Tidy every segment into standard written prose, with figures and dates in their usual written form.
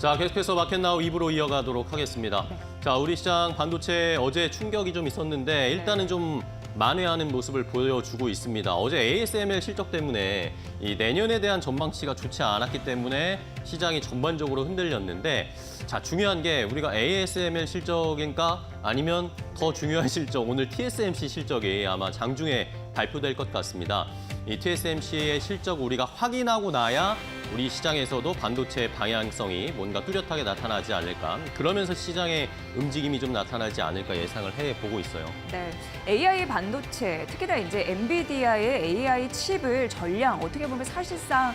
자, 계속해서 마켓나우 2부로 이어가도록 하겠습니다. 네. 자, 우리 시장 반도체 어제 충격이 좀 있었는데 일단은 좀 만회하는 모습을 보여주고 있습니다. 어제 ASML 실적 때문에 이 내년에 대한 전망치가 좋지 않았기 때문에 시장이 전반적으로 흔들렸는데, 자, 중요한 게 우리가 ASML 실적인가 아니면 더 중요한 실적, 오늘 TSMC 실적이 아마 장중에 발표될 것 같습니다. 이 TSMC의 실적 우리가 확인하고 나야 우리 시장에서도 반도체 방향성이 뭔가 뚜렷하게 나타나지 않을까, 그러면서 시장의 움직임이 좀 나타나지 않을까 예상을 해보고 있어요. 네, AI 반도체, 특히나 이제 엔비디아의 AI 칩을 전량 어떻게 보면 사실상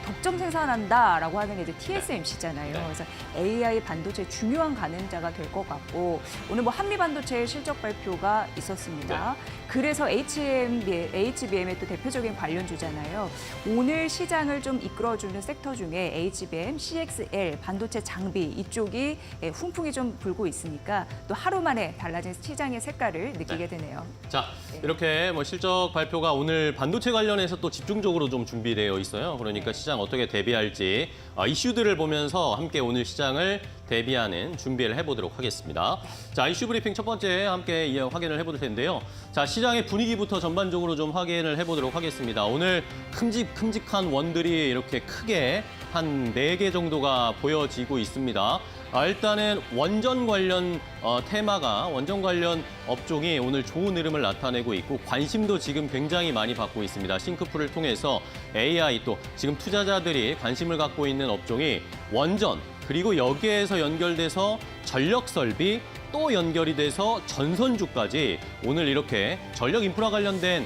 독점 생산한다라고 하는 게 이제 TSMC잖아요. 네. 그래서 AI 반도체 중요한 가늠자가 될 것 같고, 오늘 뭐 한미 반도체 실적 발표가 있었습니다. 그래서 HBM의 또 대표적인 관련주잖아요. 오늘 시장을 좀 이끌어주는 섹터 중에 HBM, CXL, 반도체 장비 이쪽이 훈풍이 좀 불고 있으니까 또 하루 만에 달라진 시장의 색깔을 느끼게 되네요. 자, 이렇게 뭐 실적 발표가 오늘 반도체 관련해서 또 집중적으로 좀 준비되어 있어요. 그러니까 시장 어떻게 대비할지 이슈들을 보면서 함께 오늘 시장을 대비하는 준비를 해보도록 하겠습니다. 자, 이슈 브리핑 첫 번째 함께 확인을 해볼 텐데요. 자, 시장의 분위기부터 전반적으로 좀 확인을 해보도록 하겠습니다. 오늘 큼직큼직한 원들이 이렇게 크게 한 4개 정도가 보여지고 있습니다. 일단은 원전 관련 테마가, 원전 관련 업종이 오늘 좋은 흐름을 나타내고 있고 관심도 지금 굉장히 많이 받고 있습니다. 싱크풀을 통해서 AI, 또 지금 투자자들이 관심을 갖고 있는 업종이 원전, 그리고 여기에서 연결돼서 전력 설비, 또 연결이 돼서 전선주까지 오늘 이렇게 전력 인프라 관련된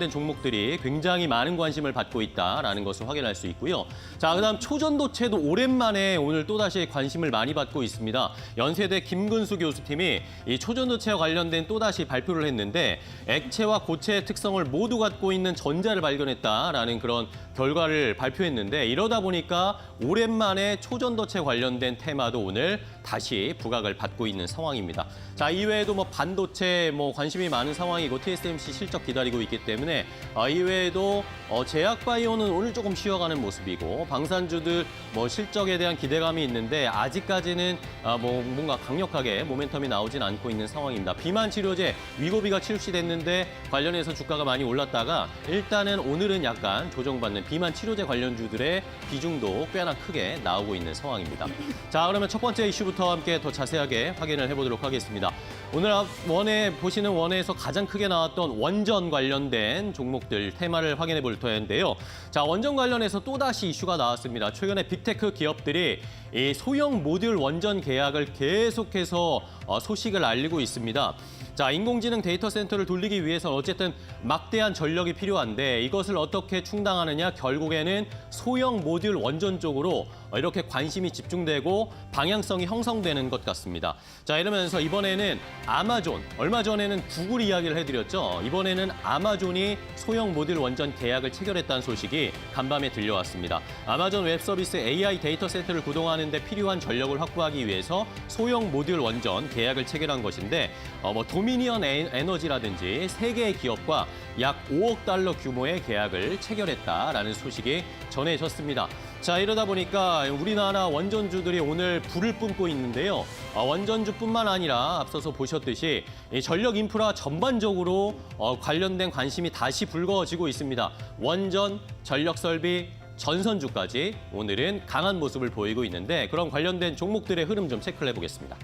종목들이 굉장히 많은 관심을 받고 있다라는 것을 확인할 수 있고요. 자, 그다음 초전도체도 오랜만에 오늘 또다시 관심을 많이 받고 있습니다. 연세대 김근수 교수팀이 이 초전도체와 관련된 또다시 발표를 했는데, 액체와 고체의 특성을 모두 갖고 있는 전자를 발견했다라는 그런 결과를 발표했는데, 이러다 보니까 오랜만에 초전도체 관련된 테마도 오늘 다시 부각을 받고 있는 상황입니다. 자, 이외에도 뭐 반도체 관심이 많은 상황이고 TSMC 실적 기다리고 있기 때문에 이외에도 제약바이오는 오늘 조금 쉬어가는 모습이고, 방산주들 실적에 대한 기대감이 있는데 아직까지는 뭔가 강력하게 모멘텀이 나오진 않고 있는 상황입니다. 비만 치료제 위고비가 출시됐는데 관련해서 주가가 많이 올랐다가 일단은 오늘은 약간 조정받는 비만 치료제 관련주들의 비중도 꽤나 크게 나오고 있는 상황입니다. 자, 그러면 첫 번째 이슈부터 함께 더 자세하게 확인을 해보도록 하겠습니다. 오늘 보시는 원에서 가장 크게 나왔던 원전 관련된 종목들 테마를 확인해 볼 텐데요. 자, 원전 관련해서 또다시 이슈가 나왔습니다. 최근에 빅테크 기업들이 이 소형 모듈 원전 계약을 계속해서 소식을 알리고 있습니다. 자, 인공지능 데이터 센터를 돌리기 위해서 어쨌든 막대한 전력이 필요한데 이것을 어떻게 충당하느냐, 결국에는 소형 모듈 원전 쪽으로 이렇게 관심이 집중되고 방향성이 형성되는 것 같습니다. 자, 이러면서 이번에는 아마존, 얼마 전에는 구글 이야기를 해드렸죠. 이번에는 아마존이 소형 모듈 원전 계약을 체결했다는 소식이 간밤에 들려왔습니다. 아마존 웹서비스 AI 데이터 센터를 구동하는 데 필요한 전력을 확보하기 위해서 소형 모듈 원전 계약을 체결한 것인데, 도미니언 에너지라든지 3개의 기업과 약 5억 달러 규모의 계약을 체결했다라는 소식이 전해졌습니다. 자, 이러다 보니까 우리나라 원전주들이 오늘 불을 뿜고 있는데요. 원전주뿐만 아니라 앞서서 보셨듯이 이 전력 인프라 전반적으로 관련된 관심이 다시 불거지고 있습니다. 원전, 전력 설비, 전선주까지 오늘은 강한 모습을 보이고 있는데, 그런 관련된 종목들의 흐름 좀 체크를 해보겠습니다.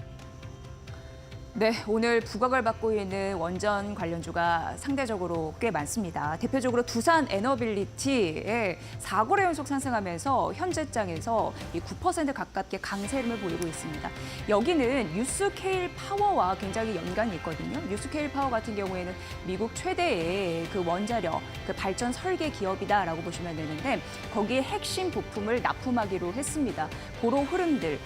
네, 오늘 부각을 받고 있는 원전 관련주가 상대적으로 꽤 많습니다. 대표적으로 두산 에너빌리티의 4거래 연속 상승하면서 현재장에서 9% 가깝게 강세를 보이고 있습니다. 여기는 뉴스케일 파워와 굉장히 연관이 있거든요. 뉴스케일 파워 같은 경우에는 미국 최대의 그 원자력, 그 발전 설계 기업이다라고 보시면 되는데, 거기에 핵심 부품을 납품하기로 했습니다. 그런 흐름들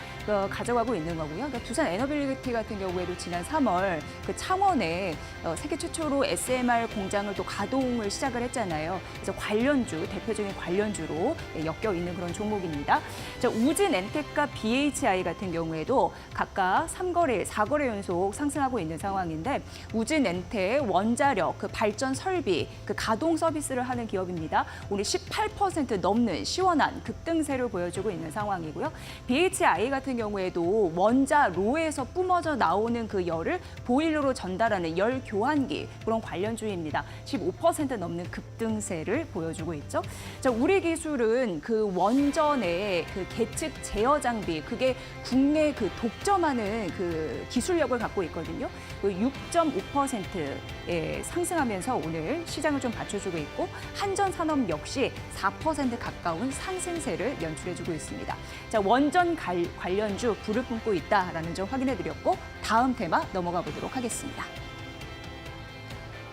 가져가고 있는 거고요. 그러니까 두산 에너빌리티 같은 경우에도 지난 지난 3월 그 창원에 세계 최초로 SMR 공장을 또 가동을 시작을 했잖아요. 그래서 관련주, 대표적인 관련주로 엮여 있는 그런 종목입니다. 자, 우진 엔텍과 BHI 같은 경우에도 각각 3거래, 4거래 연속 상승하고 있는 상황인데 우진 엔텍 원자력, 그 발전 설비, 그 가동 서비스를 하는 기업입니다. 오늘 18% 넘는 시원한 급등세를 보여주고 있는 상황이고요. BHI 같은 경우에도 원자로에서 뿜어져 나오는 그 열을 보일러로 전달하는 열 교환기 그런 관련주입니다. 15% 넘는 급등세를 보여주고 있죠. 자, 우리 기술은 그 원전의 그 계측 제어 장비 그게 국내 그 독점하는 그 기술력을 갖고 있거든요. 6.5%에 상승하면서 오늘 시장을 좀 받쳐주고 있고 한전산업 역시 4% 가까운 상승세를 연출해주고 있습니다. 자, 원전 관련주 불을 뿜고 있다라는 점 확인해드렸고 다음 테마 넘어가 보도록 하겠습니다.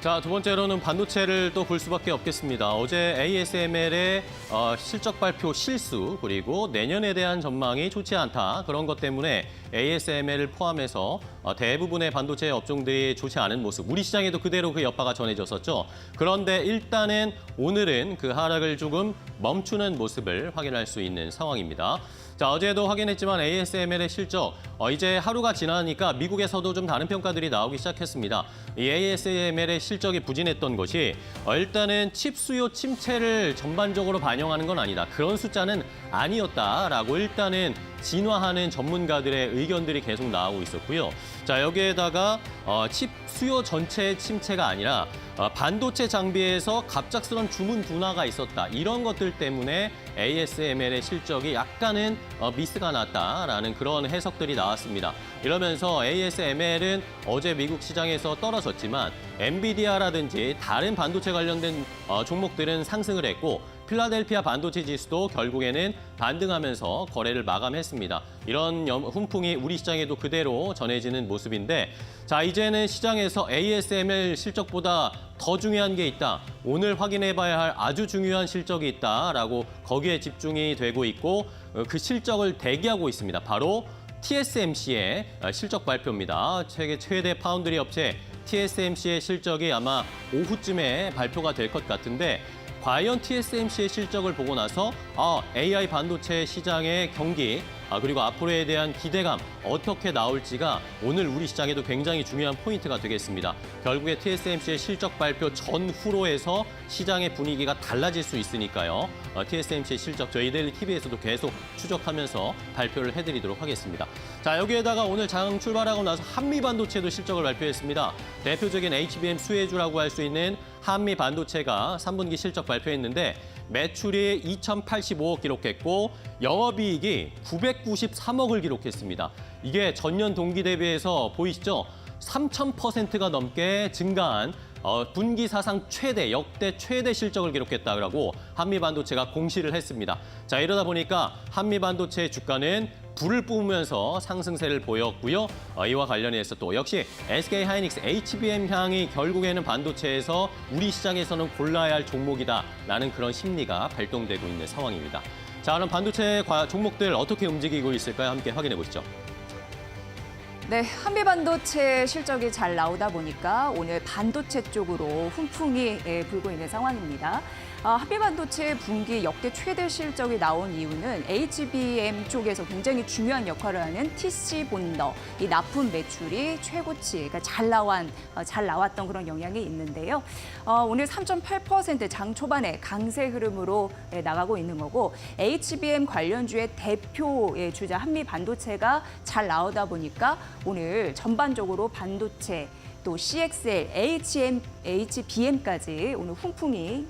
자, 두 번째로는 반도체를 또 볼 수밖에 없겠습니다. 어제 ASML의 실적 발표 실수 그리고 내년에 대한 전망이 좋지 않다. 그런 것 때문에 ASML을 포함해서 대부분의 반도체 업종들이 좋지 않은 모습. 우리 시장에도 그대로 그 여파가 전해졌었죠. 그런데 일단은 오늘은 그 하락을 조금 멈추는 모습을 확인할 수 있는 상황입니다. 자, 어제도 확인했지만 ASML의 실적 이제 하루가 지나니까 미국에서도 좀 다른 평가들이 나오기 시작했습니다. 이 ASML의 실적이 부진했던 것이 일단은 칩 수요 침체를 전반적으로 반영하는 건 아니다. 그런 숫자는 아니었다라고 일단은 진화하는 전문가들의 의견들이 계속 나오고 있었고요. 자, 여기에다가 칩 수요 전체의 침체가 아니라 반도체 장비에서 갑작스런 주문 둔화가 있었다. 이런 것들 때문에 ASML의 실적이 약간은 미스가 났다라는 그런 해석들이 나왔습니다. 이러면서 ASML은 어제 미국 시장에서 떨어졌지만 엔비디아라든지 다른 반도체 관련된 종목들은 상승을 했고 필라델피아 반도체 지수도 결국에는 반등하면서 거래를 마감했습니다. 이런 훈풍이 우리 시장에도 그대로 전해지는 모습인데 자, 이제는 시장에서 ASML 실적보다 더 중요한 게 있다. 오늘 확인해봐야 할 아주 중요한 실적이 있다라고 거기에 집중이 되고 있고 그 실적을 대기하고 있습니다. 바로 TSMC의 실적 발표입니다. 세계 최대 파운드리 업체 TSMC의 실적이 아마 오후쯤에 발표가 될 것 같은데 과연 TSMC의 실적을 보고 나서 AI 반도체 시장의 경기 그리고 앞으로에 대한 기대감 어떻게 나올지가 오늘 우리 시장에도 굉장히 중요한 포인트가 되겠습니다. 결국에 TSMC의 실적 발표 전후로 해서 시장의 분위기가 달라질 수 있으니까요. TSMC의 실적 저희들 TV에서도 계속 추적하면서 발표를 해드리도록 하겠습니다. 자, 여기에다가 오늘 장 출발하고 나서 한미 반도체도 실적을 발표했습니다. 대표적인 HBM 수혜주라고 할 수 있는 한미 반도체가 3분기 실적 발표했는데 매출이 2,085억 기록했고 영업이익이 993억을 기록했습니다. 이게 전년 동기 대비해서 보이시죠? 3,000%가 넘게 증가한 분기 사상 최대, 역대 최대 실적을 기록했다고 한미반도체가 공시를 했습니다. 자, 이러다 보니까 한미반도체의 주가는 불을 뿜으면서 상승세를 보였고요. 이와 관련해서 또 역시 SK하이닉스 HBM 향이 결국에는 반도체에서 우리 시장에서는 골라야 할 종목이다라는 그런 심리가 발동되고 있는 상황입니다. 자, 그럼 반도체 종목들 어떻게 움직이고 있을까요? 함께 확인해 보시죠. 네, 한미반도체 실적이 잘 나오다 보니까 오늘 반도체 쪽으로 훈풍이 불고 있는 상황입니다. 한미반도체 분기 역대 최대 실적이 나온 이유는 HBM 쪽에서 굉장히 중요한 역할을 하는 TC 본더, 이 납품 매출이 최고치, 그러니까 잘 나왔던 그런 영향이 있는데요. 오늘 3.8% 장 초반에 강세 흐름으로 나가고 있는 거고 HBM 관련주의 대표 주자 한미반도체가 잘 나오다 보니까 오늘 전반적으로 반도체 또 CXL, HBM까지 오늘 훈풍이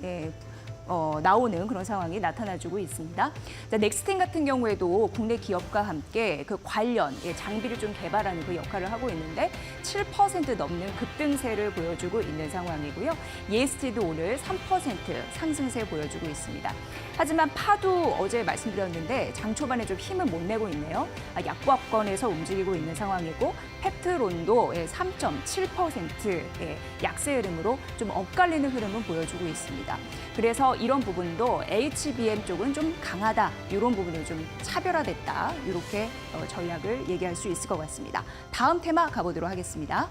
나오는 그런 상황이 나타나주고 있습니다. 자, 넥스텐 같은 경우에도 국내 기업과 함께 그 관련 장비를 좀 개발하는 그 역할을 하고 있는데 7% 넘는 급등세를 보여주고 있는 상황이고요. EST도 오늘 3% 상승세 보여주고 있습니다. 하지만 파도 어제 말씀드렸는데 장 초반에 좀 힘을 못 내고 있네요. 약보합권에서 움직이고 있는 상황이고 펩트론도 3.7% 약세 흐름으로 좀 엇갈리는 흐름은 보여주고 있습니다. 그래서 이런 부분도 HBM 쪽은 좀 강하다. 이런 부분이 좀 차별화됐다. 이렇게 전략을 얘기할 수 있을 것 같습니다. 다음 테마 가보도록 하겠습니다.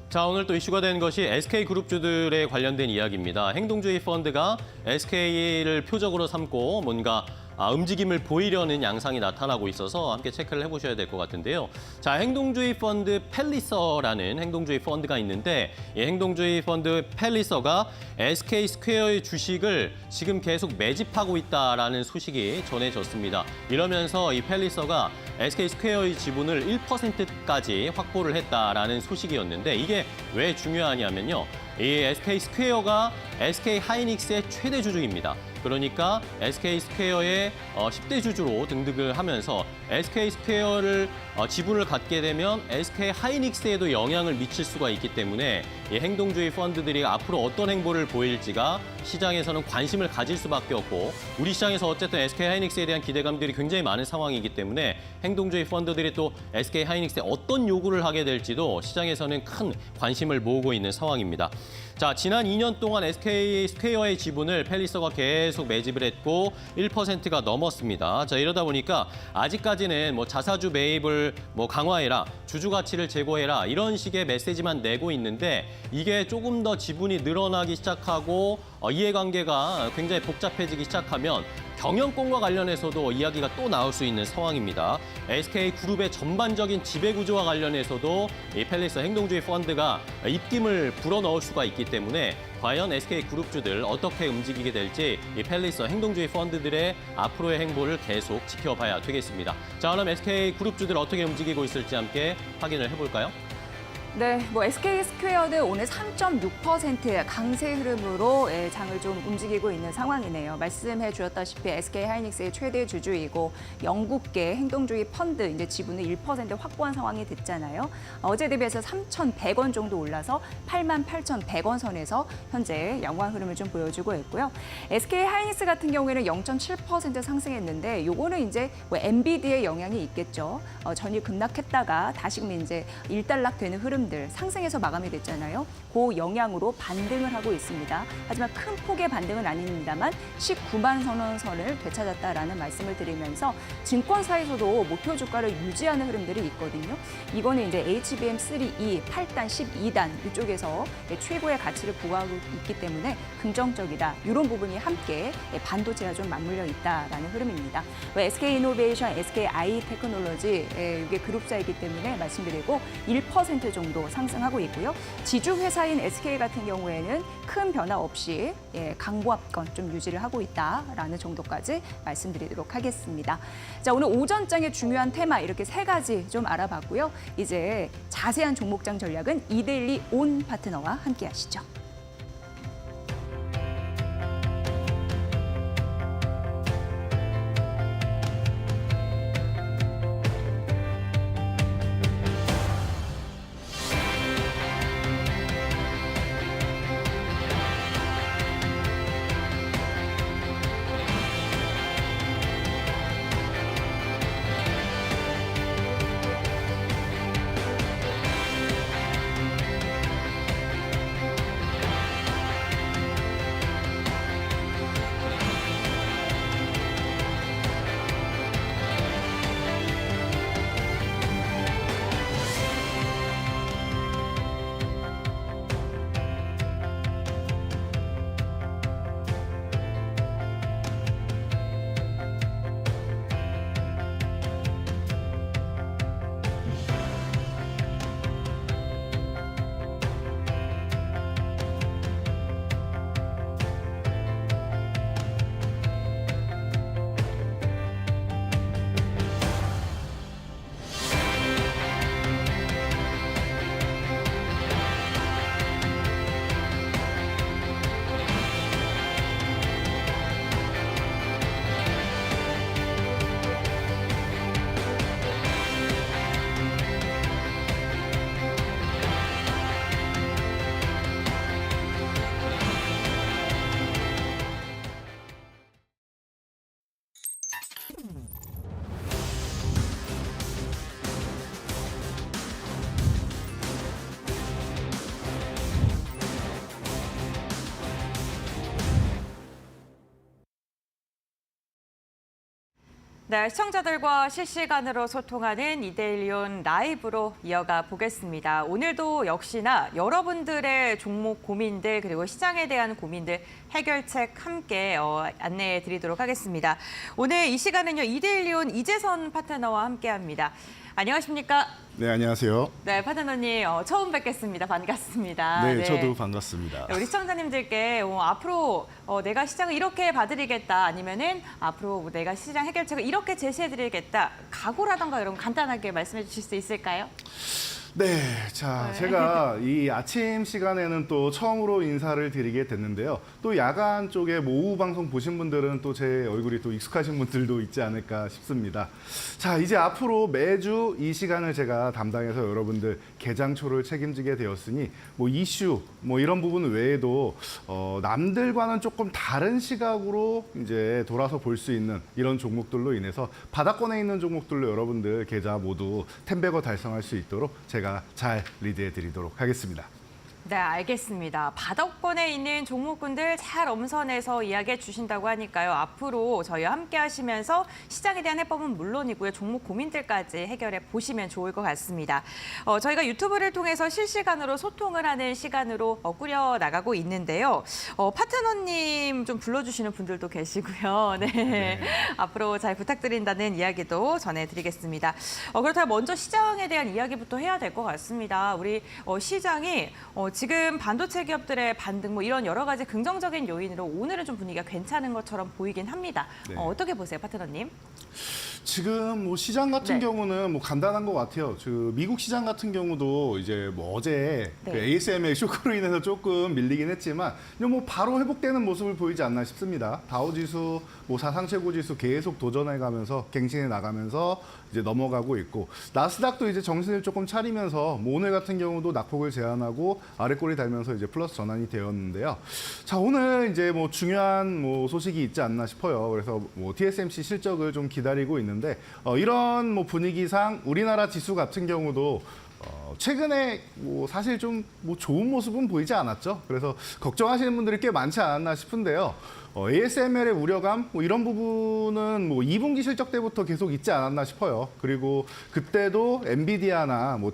자, 오늘 또 이슈가 된 것이 SK그룹주들에 관련된 이야기입니다. 행동주의 펀드가 SK를 표적으로 삼고 뭔가 움직임을 보이려는 양상이 나타나고 있어서 함께 체크를 해보셔야 될 것 같은데요. 자, 행동주의 펀드 펠리서라는 행동주의 펀드가 있는데 이 행동주의 펀드 펠리서가 SK 스퀘어의 주식을 지금 계속 매집하고 있다라는 소식이 전해졌습니다. 이러면서 이 펠리서가 SK 스퀘어의 지분을 1%까지 확보를 했다라는 소식이었는데 이게 왜 중요하냐면요. 이 SK 스퀘어가 SK 하이닉스의 최대 주주입니다. 그러니까 SK 스퀘어의 10대 주주로 등극을 하면서 SK 스퀘어를 지분을 갖게 되면 SK 하이닉스에도 영향을 미칠 수가 있기 때문에 이 행동주의 펀드들이 앞으로 어떤 행보를 보일지가 시장에서는 관심을 가질 수밖에 없고 우리 시장에서 어쨌든 SK 하이닉스에 대한 기대감들이 굉장히 많은 상황이기 때문에 행동주의 펀드들이 또 SK 하이닉스에 어떤 요구를 하게 될지도 시장에서는 큰 관심을 모으고 있는 상황입니다. 자, 지난 2년 동안 SK 스퀘어의 지분을 펠리서가 계속 매집을 했고 1%가 넘었습니다. 자, 이러다 보니까 아직까지는 뭐 자사주 매입을 강화해라, 주주 가치를 제고해라 이런 식의 메시지만 내고 있는데 이게 조금 더 지분이 늘어나기 시작하고 이해관계가 굉장히 복잡해지기 시작하면 경영권과 관련해서도 이야기가 또 나올 수 있는 상황입니다. SK그룹의 전반적인 지배구조와 관련해서도 이 펠리서 행동주의 펀드가 입김을 불어넣을 수가 있기 때문에 과연 SK그룹주들 어떻게 움직이게 될지 이 펠리서 행동주의 펀드들의 앞으로의 행보를 계속 지켜봐야 되겠습니다. 자, 그럼 SK그룹주들 어떻게 움직이고 있을지 함께 확인을 해볼까요? 네, SK 스퀘어는 오늘 3.6% 강세 흐름으로 장을 좀 움직이고 있는 상황이네요. 말씀해 주셨다시피 SK 하이닉스의 최대 주주이고 영국계 행동주의 펀드 이제 지분을 1% 확보한 상황이 됐잖아요. 어제 대비해서 3,100원 정도 올라서 88,100원 선에서 현재 양호한 흐름을 좀 보여주고 있고요. SK 하이닉스 같은 경우에는 0.7% 상승했는데 요거는 이제 엔비디아의 영향이 있겠죠. 전일 급락했다가 다시금 이제 일단락되는 흐름 상승해서 마감이 됐잖아요. 그 영향으로 반등을 하고 있습니다. 하지만 큰 폭의 반등은 아닙니다만 19만 선을 되찾았다라는 말씀을 드리면서 증권사에서도 목표 주가를 유지하는 흐름들이 있거든요. 이거는 이제 HBM3E 8단, 12단 이쪽에서 최고의 가치를 부과하고 있기 때문에 긍정적이다. 이런 부분이 함께 반도체와 좀 맞물려 있다라는 흐름입니다. SK이노베이션, SKI 테크놀로지 이게 그룹사이기 때문에 말씀드리고 1% 정도 상승하고 있고요. 지주 회사인 SK 같은 경우에는 큰 변화 없이 강보합권 좀 유지를 하고 있다라는 정도까지 말씀드리도록 하겠습니다. 자, 오늘 오전장의 중요한 테마 이렇게 3가지 좀 알아봤고요. 이제 자세한 종목장 전략은 이데일리 온 파트너와 함께 하시죠. 네, 시청자들과 실시간으로 소통하는 2대1용 라이브로 이어가 보겠습니다. 오늘도 역시나 여러분들의 종목 고민들 그리고 시장에 대한 고민들 해결책 함께 안내해 드리도록 하겠습니다. 오늘 이 시간은요 2대1용 이재선 파트너와 함께합니다. 안녕하십니까? 네, 안녕하세요. 네, 파트너님 처음 뵙겠습니다. 반갑습니다. 네, 저도 반갑습니다. 우리 시청자님들께 앞으로 내가 시장을 이렇게 봐드리겠다 아니면은 앞으로 내가 시장 해결책을 이렇게 제시해드리겠다 각오라던가 이런 거 간단하게 말씀해 주실 수 있을까요? 네, 자, 제가 이 아침 시간에는 또 처음으로 인사를 드리게 됐는데요. 또 야간 쪽에 오후 방송 보신 분들은 또 제 얼굴이 또 익숙하신 분들도 있지 않을까 싶습니다. 자, 이제 앞으로 매주 이 시간을 제가 담당해서 여러분들 개장초를 책임지게 되었으니 뭐 이슈 뭐 이런 부분 외에도 남들과는 조금 다른 시각으로 이제 돌아서 볼 수 있는 이런 종목들로 인해서 바닥권에 있는 종목들로 여러분들 계좌 모두 10배거 달성할 수 있도록 제가 잘 리드해 드리도록 하겠습니다. 네, 알겠습니다. 바닥권에 있는 종목군들 잘 엄선해서 이야기해 주신다고 하니까요. 앞으로 저희와 함께 하시면서 시장에 대한 해법은 물론이고요. 종목 고민들까지 해결해 보시면 좋을 것 같습니다. 저희가 유튜브를 통해서 실시간으로 소통을 하는 시간으로 꾸려나가고 있는데요. 파트너님 좀 불러주시는 분들도 계시고요. 네. 앞으로 잘 부탁드린다는 이야기도 전해드리겠습니다. 그렇다면 먼저 시장에 대한 이야기부터 해야 될 것 같습니다. 우리 시장이 지금 반도체 기업들의 반등 뭐 이런 여러 가지 긍정적인 요인으로 오늘은 좀 분위기가 괜찮은 것처럼 보이긴 합니다. 네. 어떻게 보세요, 파트너님? 지금 뭐 시장 같은 네. 경우는 뭐 간단한 것 같아요. 미국 시장 같은 경우도 이제 뭐 어제 네. 그 ASML 쇼크로 인해서 조금 밀리긴 했지만 뭐 바로 회복되는 모습을 보이지 않나 싶습니다. 다우지수, 뭐 사상 최고 지수 계속 도전해가면서 갱신해 나가면서 이제 넘어가고 있고 나스닥도 이제 정신을 조금 차리면서 뭐 오늘 같은 경우도 낙폭을 제한하고 아래꼬리 달면서 이제 플러스 전환이 되었는데요. 자, 오늘 이제 뭐 중요한 뭐 소식이 있지 않나 싶어요. 그래서 뭐 TSMC 실적을 좀 기다리고 있는데 이런 뭐 분위기상 우리나라 지수 같은 경우도 최근에 뭐 사실 좀 뭐 좋은 모습은 보이지 않았죠. 그래서 걱정하시는 분들이 꽤 많지 않았나 싶은데요. ASML의 우려감 뭐 이런 부분은 뭐 2분기 실적 때부터 계속 있지 않았나 싶어요. 그리고 그때도 엔비디아나 뭐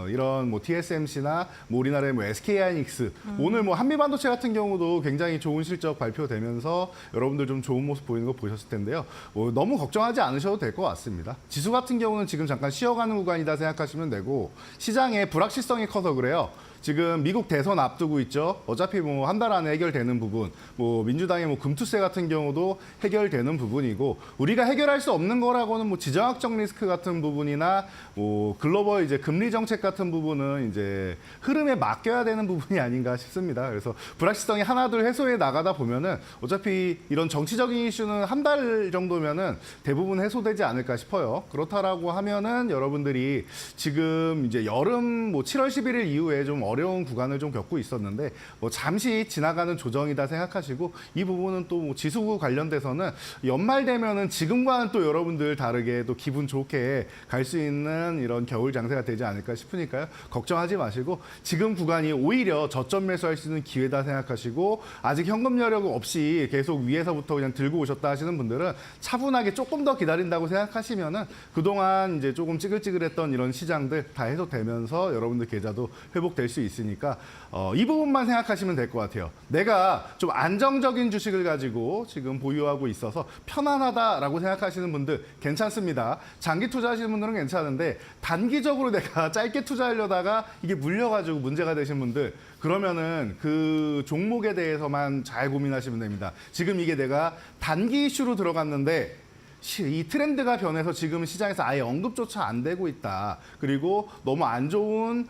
이런 뭐 TSMC나 뭐 우리나라의 뭐 SK하이닉스 오늘 뭐 한미반도체 같은 경우도 굉장히 좋은 실적 발표되면서 여러분들 좀 좋은 모습 보이는 거 보셨을 텐데요. 뭐 너무 걱정하지 않으셔도 될 것 같습니다. 지수 같은 경우는 지금 잠깐 쉬어가는 구간이다 생각하시면 되고 시장의 불확실성이 커서 그래요. 지금 미국 대선 앞두고 있죠. 어차피 뭐 한 달 안에 해결되는 부분, 뭐 민주당의 뭐 금투세 같은 경우도 해결되는 부분이고 우리가 해결할 수 없는 거라고는 뭐 지정학적 리스크 같은 부분이나 뭐 글로벌 이제 금리 정책 같은 부분은 이제 흐름에 맡겨야 되는 부분이 아닌가 싶습니다. 그래서 불확실성이 하나둘 해소해 나가다 보면은 어차피 이런 정치적인 이슈는 한 달 정도면은 대부분 해소되지 않을까 싶어요. 그렇다라고 하면은 여러분들이 지금 이제 여름 뭐 7월 11일 이후에 좀 어려운 구간을 좀 겪고 있었는데 뭐 잠시 지나가는 조정이다 생각하시고 이 부분은 또 뭐 지수 관련돼서는 연말 되면은 지금과는 또 여러분들 다르게 또 기분 좋게 갈 수 있는 이런 겨울 장세가 되지 않을까 싶으니까요. 걱정하지 마시고 지금 구간이 오히려 저점 매수할 수 있는 기회다 생각하시고 아직 현금 여력 없이 계속 위에서부터 그냥 들고 오셨다 하시는 분들은 차분하게 조금 더 기다린다고 생각하시면은 그동안 이제 조금 찌글찌글했던 이런 시장들 다 해소되면서 여러분들 계좌도 회복될 수 있으니까 이 부분만 생각하시면 될 것 같아요. 내가 좀 안정적인 주식을 가지고 지금 보유하고 있어서 편안하다라고 생각하시는 분들 괜찮습니다. 장기 투자하시는 분들은 괜찮은데 단기적으로 내가 짧게 투자하려다가 이게 물려가지고 문제가 되신 분들 그러면은 그 종목에 대해서만 잘 고민하시면 됩니다. 지금 이게 내가 단기 이슈로 들어갔는데 이 트렌드가 변해서 지금 시장에서 아예 언급조차 안 되고 있다. 그리고 너무 안 좋은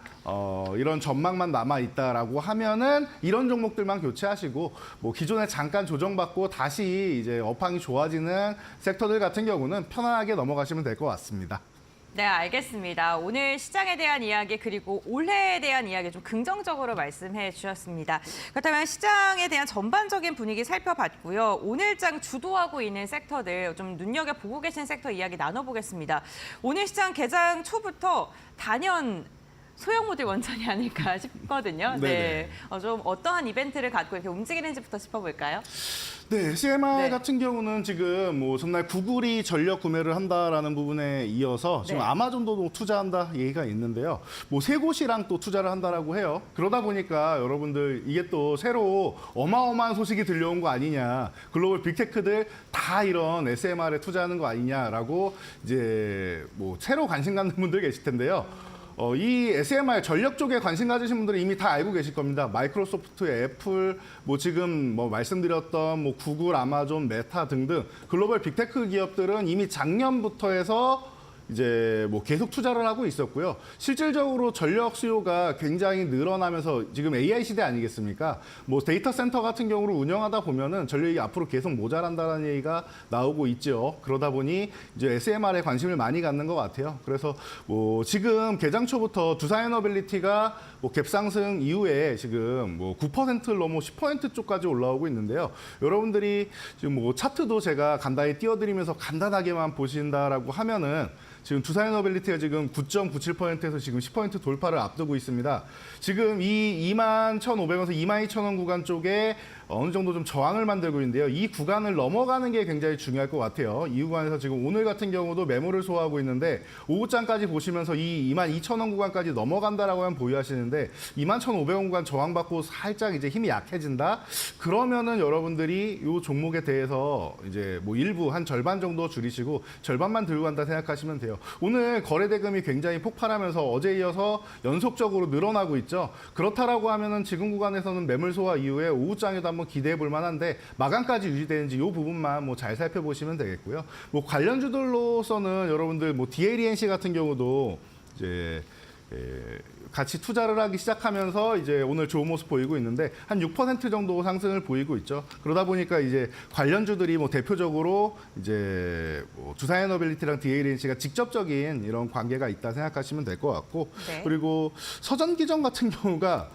이런 전망만 남아 있다라고 하면은 이런 종목들만 교체하시고 뭐 기존에 잠깐 조정받고 다시 이제 업황이 좋아지는 섹터들 같은 경우는 편안하게 넘어가시면 될 것 같습니다. 네, 알겠습니다. 오늘 시장에 대한 이야기 그리고 올해에 대한 이야기 좀 긍정적으로 말씀해 주셨습니다. 그렇다면 시장에 대한 전반적인 분위기 살펴봤고요. 오늘장 주도하고 있는 섹터들 좀 눈여겨보고 계신 섹터 이야기 나눠보겠습니다. 오늘 시장 개장 초부터 단연 소형 모듈 원전이 아닐까 싶거든요. 네네. 네. 좀 어떠한 이벤트를 갖고 이렇게 움직이는지부터 짚어볼까요? 네, CMR 네. 같은 경우는 지금 뭐 전날 구글이 전력 구매를 한다라는 부분에 이어서 지금 네. 아마존도 투자한다 얘기가 있는데요. 뭐 세 곳이랑 또 투자를 한다라고 해요. 그러다 보니까 여러분들 이게 또 새로 어마어마한 소식이 들려온 거 아니냐. 글로벌 빅테크들 다 이런 SMR에 투자하는 거 아니냐라고 이제 뭐 새로 관심 갖는 분들 계실 텐데요. 이 SMR 전력 쪽에 관심 가지신 분들은 이미 다 알고 계실 겁니다. 마이크로소프트, 애플, 뭐 지금 뭐 말씀드렸던 뭐 구글, 아마존, 메타 등등 글로벌 빅테크 기업들은 이미 작년부터 해서 이제 뭐 계속 투자를 하고 있었고요. 실질적으로 전력 수요가 굉장히 늘어나면서 지금 AI 시대 아니겠습니까? 뭐 데이터 센터 같은 경우를 운영하다 보면은 전력이 앞으로 계속 모자란다는 얘기가 나오고 있죠. 그러다 보니 이제 SMR에 관심을 많이 갖는 것 같아요. 그래서 뭐 지금 개장 초부터 두산에너빌리티가 뭐 갭상승 이후에 지금 뭐 9%를 넘어 10% 쪽까지 올라오고 있는데요. 여러분들이 지금 뭐 차트도 제가 간단히 띄워드리면서 간단하게만 보신다라고 하면은 지금 두산에너빌리티가 지금 9.97%에서 지금 10% 돌파를 앞두고 있습니다. 지금 이 21,500원에서 22,000원 구간 쪽에 어느 정도 좀 저항을 만들고 있는데요. 이 구간을 넘어가는 게 굉장히 중요할 것 같아요. 이 구간에서 지금 오늘 같은 경우도 매물을 소화하고 있는데 오후장까지 보시면서 이 22,000원 구간까지 넘어간다라고 하면 보유하시는데 21,500원 구간 저항받고 살짝 이제 힘이 약해진다. 그러면은 여러분들이 이 종목에 대해서 이제 뭐 일부 한 절반 정도 줄이시고 절반만 들고 간다 생각하시면 돼요. 오늘 거래 대금이 굉장히 폭발하면서 어제 이어서 연속적으로 늘어나고 있죠. 그렇다라고 하면은 지금 구간에서는 매물 소화 이후에 오후장에도 한번 기대해 볼 만한데 마감까지 유지되는지 이 부분만 뭐 잘 살펴보시면 되겠고요. 뭐 관련주들로서는 여러분들 뭐 DLENC 같은 경우도 이제 같이 투자를 하기 시작하면서 이제 오늘 좋은 모습 보이고 있는데 한 6% 정도 상승을 보이고 있죠. 그러다 보니까 이제 관련주들이 뭐 대표적으로 이제 뭐 두산에너빌리티랑 DLNC가 직접적인 이런 관계가 있다 생각하시면 될 것 같고 네. 그리고 서전기전 같은 경우가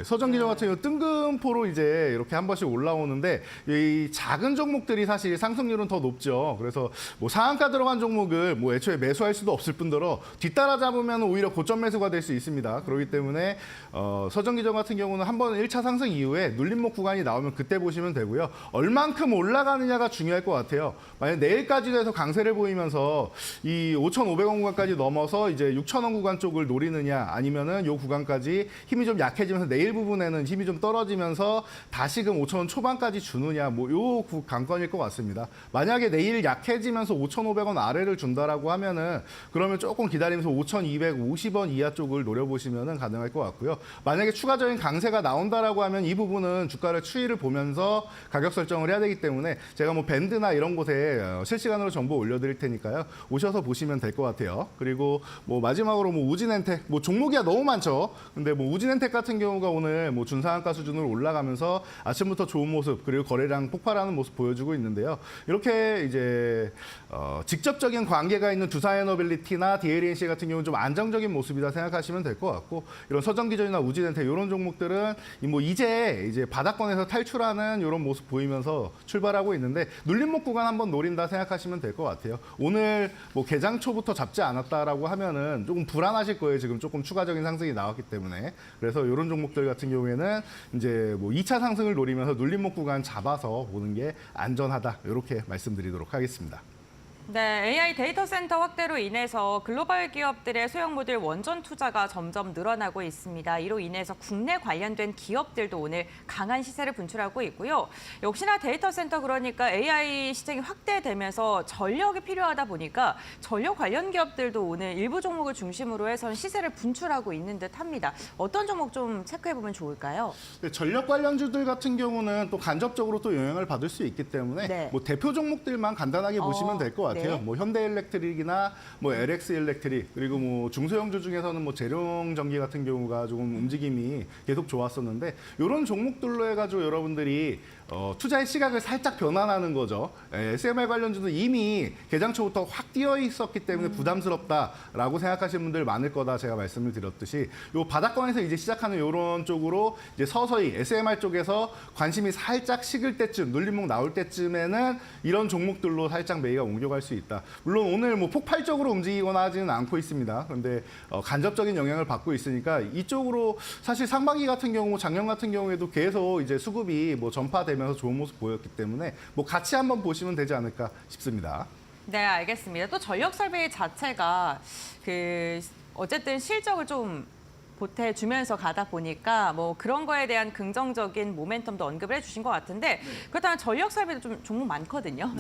서전기전 같은 경우 뜬금포로 이제 이렇게 한 번씩 올라오는데 이 작은 종목들이 사실 상승률은 더 높죠. 그래서 뭐 상한가 들어간 종목을 뭐 애초에 매수할 수도 없을 뿐더러 뒤따라 잡으면 오히려 고점 매수가 될 수 있습니다. 그렇기 때문에 서전기전 같은 경우는 한 번 1차 상승 이후에 눌림목 구간이 나오면 그때 보시면 되고요. 얼만큼 올라가느냐가 중요할 것 같아요. 만약 내일까지도 해서 강세를 보이면서 이 5,500원 구간까지 넘어서 이제 6,000원 구간 쪽을 노리느냐 아니면은 요 구간까지 힘이 좀 약해지면서 내일 부분에는 힘이 좀 떨어지면서 다시금 5,000원 초반까지 주느냐 뭐 요 관건일 것 같습니다. 만약에 내일 약해지면서 5,500원 아래를 준다라고 하면은 그러면 조금 기다리면서 5,250원 이하 쪽을 노려보시면은 가능할 것 같고요. 만약에 추가적인 강세가 나온다라고 하면 이 부분은 주가를 추이를 보면서 가격 설정을 해야 되기 때문에 제가 뭐 밴드나 이런 곳에 실시간으로 정보 올려드릴 테니까요. 오셔서 보시면 될 것 같아요. 그리고 뭐 마지막으로 뭐 우진엔텍 뭐 종목이야 너무 많죠. 근데 뭐 우진엔텍 같은 경우가 오늘 뭐 준상한가 수준으로 올라가면서 아침부터 좋은 모습 그리고 거래량 폭발하는 모습 보여주고 있는데요. 이렇게 이제 직접적인 관계가 있는 두산에너빌리티나 DLNC 같은 경우는 좀 안정적인 모습이다 생각하시면 될 것 같고 이런 서전기전이나 우진엔텍 이런 종목들은 뭐 이제 바닥권에서 탈출하는 이런 모습 보이면서 출발하고 있는데 눌림목 구간 한번 노린다 생각하시면 될 것 같아요. 오늘 뭐 개장 초부터 잡지 않았다라고 하면은 조금 불안하실 거예요. 지금 조금 추가적인 상승이 나왔기 때문에 그래서 이런 종목들 같은 경우에는 이제 뭐 2차 상승을 노리면서 눌림목 구간 잡아서 보는 게 안전하다 이렇게 말씀드리도록 하겠습니다. 네, AI 데이터 센터 확대로 인해서 글로벌 기업들의 소형 모듈 원전 투자가 점점 늘어나고 있습니다. 이로 인해서 국내 관련된 기업들도 오늘 강한 시세를 분출하고 있고요. 역시나 데이터 센터 그러니까 AI 시장이 확대되면서 전력이 필요하다 보니까 전력 관련 기업들도 오늘 일부 종목을 중심으로 해서 시세를 분출하고 있는 듯합니다. 어떤 종목 좀 체크해보면 좋을까요? 네, 전력 관련주들 같은 경우는 또 간접적으로 또 영향을 받을 수 있기 때문에 네. 뭐 대표 종목들만 간단하게 보시면 될 것 같아요. 네. 뭐 현대일렉트릭이나 뭐 LX일렉트릭 그리고 뭐 중소형주 중에서는 뭐 재룡전기 같은 경우가 조금 움직임이 계속 좋았었는데 이런 종목들로 해가지고 여러분들이 투자의 시각을 살짝 변환하는 거죠. SMR 관련주도 이미 개장 초부터 확 뛰어 있었기 때문에 부담스럽다라고 생각하시는 분들 많을 거다 제가 말씀을 드렸듯이 요 바닥권에서 이제 시작하는 이런 쪽으로 이제 서서히 SMR 쪽에서 관심이 살짝 식을 때쯤 눌림목 나올 때쯤에는 이런 종목들로 살짝 매기가 옮겨갈 수 수 있다. 물론 오늘 뭐 폭발적으로 움직이거나 하지는 않고 있습니다. 그런데 간접적인 영향을 받고 있으니까 이쪽으로 사실 상반기 같은 경우, 작년 같은 경우에도 계속 이제 수급이 뭐 전파되면서 좋은 모습 보였기 때문에 뭐 같이 한번 보시면 되지 않을까 싶습니다. 네, 알겠습니다. 또 전력 설비 자체가 어쨌든 실적을 좀 보태주면서 가다 보니까 뭐 그런 거에 대한 긍정적인 모멘텀도 언급을 해주신 것 같은데 그렇다면 전력 설비도 좀 종목 많거든요.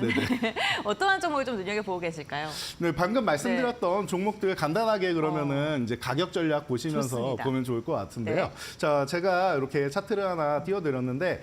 어떠한 종목을 좀 눈여겨보고 계실까요? 네, 방금 말씀드렸던 종목들 간단하게 그러면은 이제 가격 전략 보시면서 좋습니다. 보면 좋을 것 같은데요. 네. 자, 제가 이렇게 차트를 하나 띄워드렸는데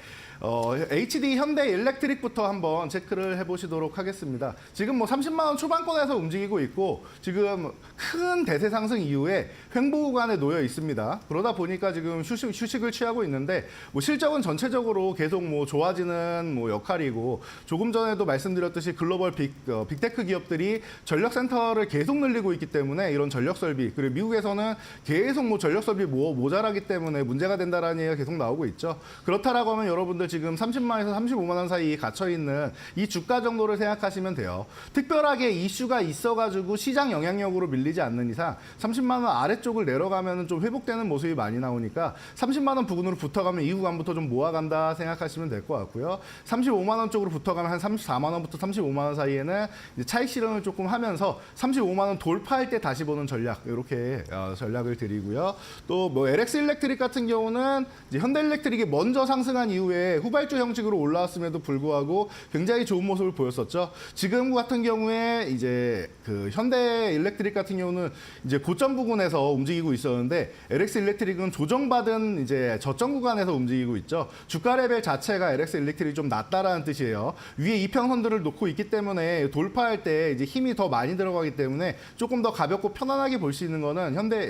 HD 현대 일렉트릭부터 한번 체크를 해보시도록 하겠습니다. 지금 뭐 30만 원 초반권에서 움직이고 있고 지금 큰 대세 상승 이후에 횡보 구간에 놓여 있습니다. 그러다 보니까 지금 휴식을 취하고 있는데 뭐 실적은 전체적으로 계속 뭐 좋아지는 뭐 역할이고 조금 전에도 말씀드렸듯이 글로벌 빅테크 기업들이 전력 센터를 계속 늘리고 있기 때문에 이런 전력 설비 그리고 미국에서는 계속 뭐 전력 설비 모자라기 때문에 문제가 된다라는 얘기가 계속 나오고 있죠. 그렇다라고 하면 여러분들 지금 30만에서 35만 원 사이 갇혀 있는 이 주가 정도를 생각하시면 돼요. 특별하게 이슈가 있어가지고 시장 영향력으로 밀리지 않는 이상 30만 원 아래쪽을 내려가면 좀 회복되는 모습이 많이 나오니까 30만 원 부근으로 붙어가면 이 구간부터 좀 모아간다 생각하시면 될 것 같고요. 35만 원 쪽으로 붙어가면 한 34만 원부터 35만 원 사이에는 이제 차익 실현을 조금 하면서 35만 원 돌파할 때 다시 보는 전략 이렇게 전략을 드리고요. 또 뭐 LX 일렉트릭 같은 경우는 이제 현대 일렉트릭이 먼저 상승한 이후에 후발주 형식으로 올라왔음에도 불구하고 굉장히 좋은 모습을 보였었죠. 지금 같은 경우에 이제 그 현대 일렉트릭 같은 경우는 이제 고점 부근에서 움직이고 있었는데 LX 일렉트릭은 조정받은 이제 저점 구간에서 움직이고 있죠. 주가 레벨 자체가 LX 일렉트릭이 좀 낮다라는 뜻이에요. 위에 이평선들을 놓고 있기 때문에 돌파할 때 이제 힘이 더 많이 들어가기 때문에 조금 더 가볍고 편안하게 볼 수 있는 거는 현대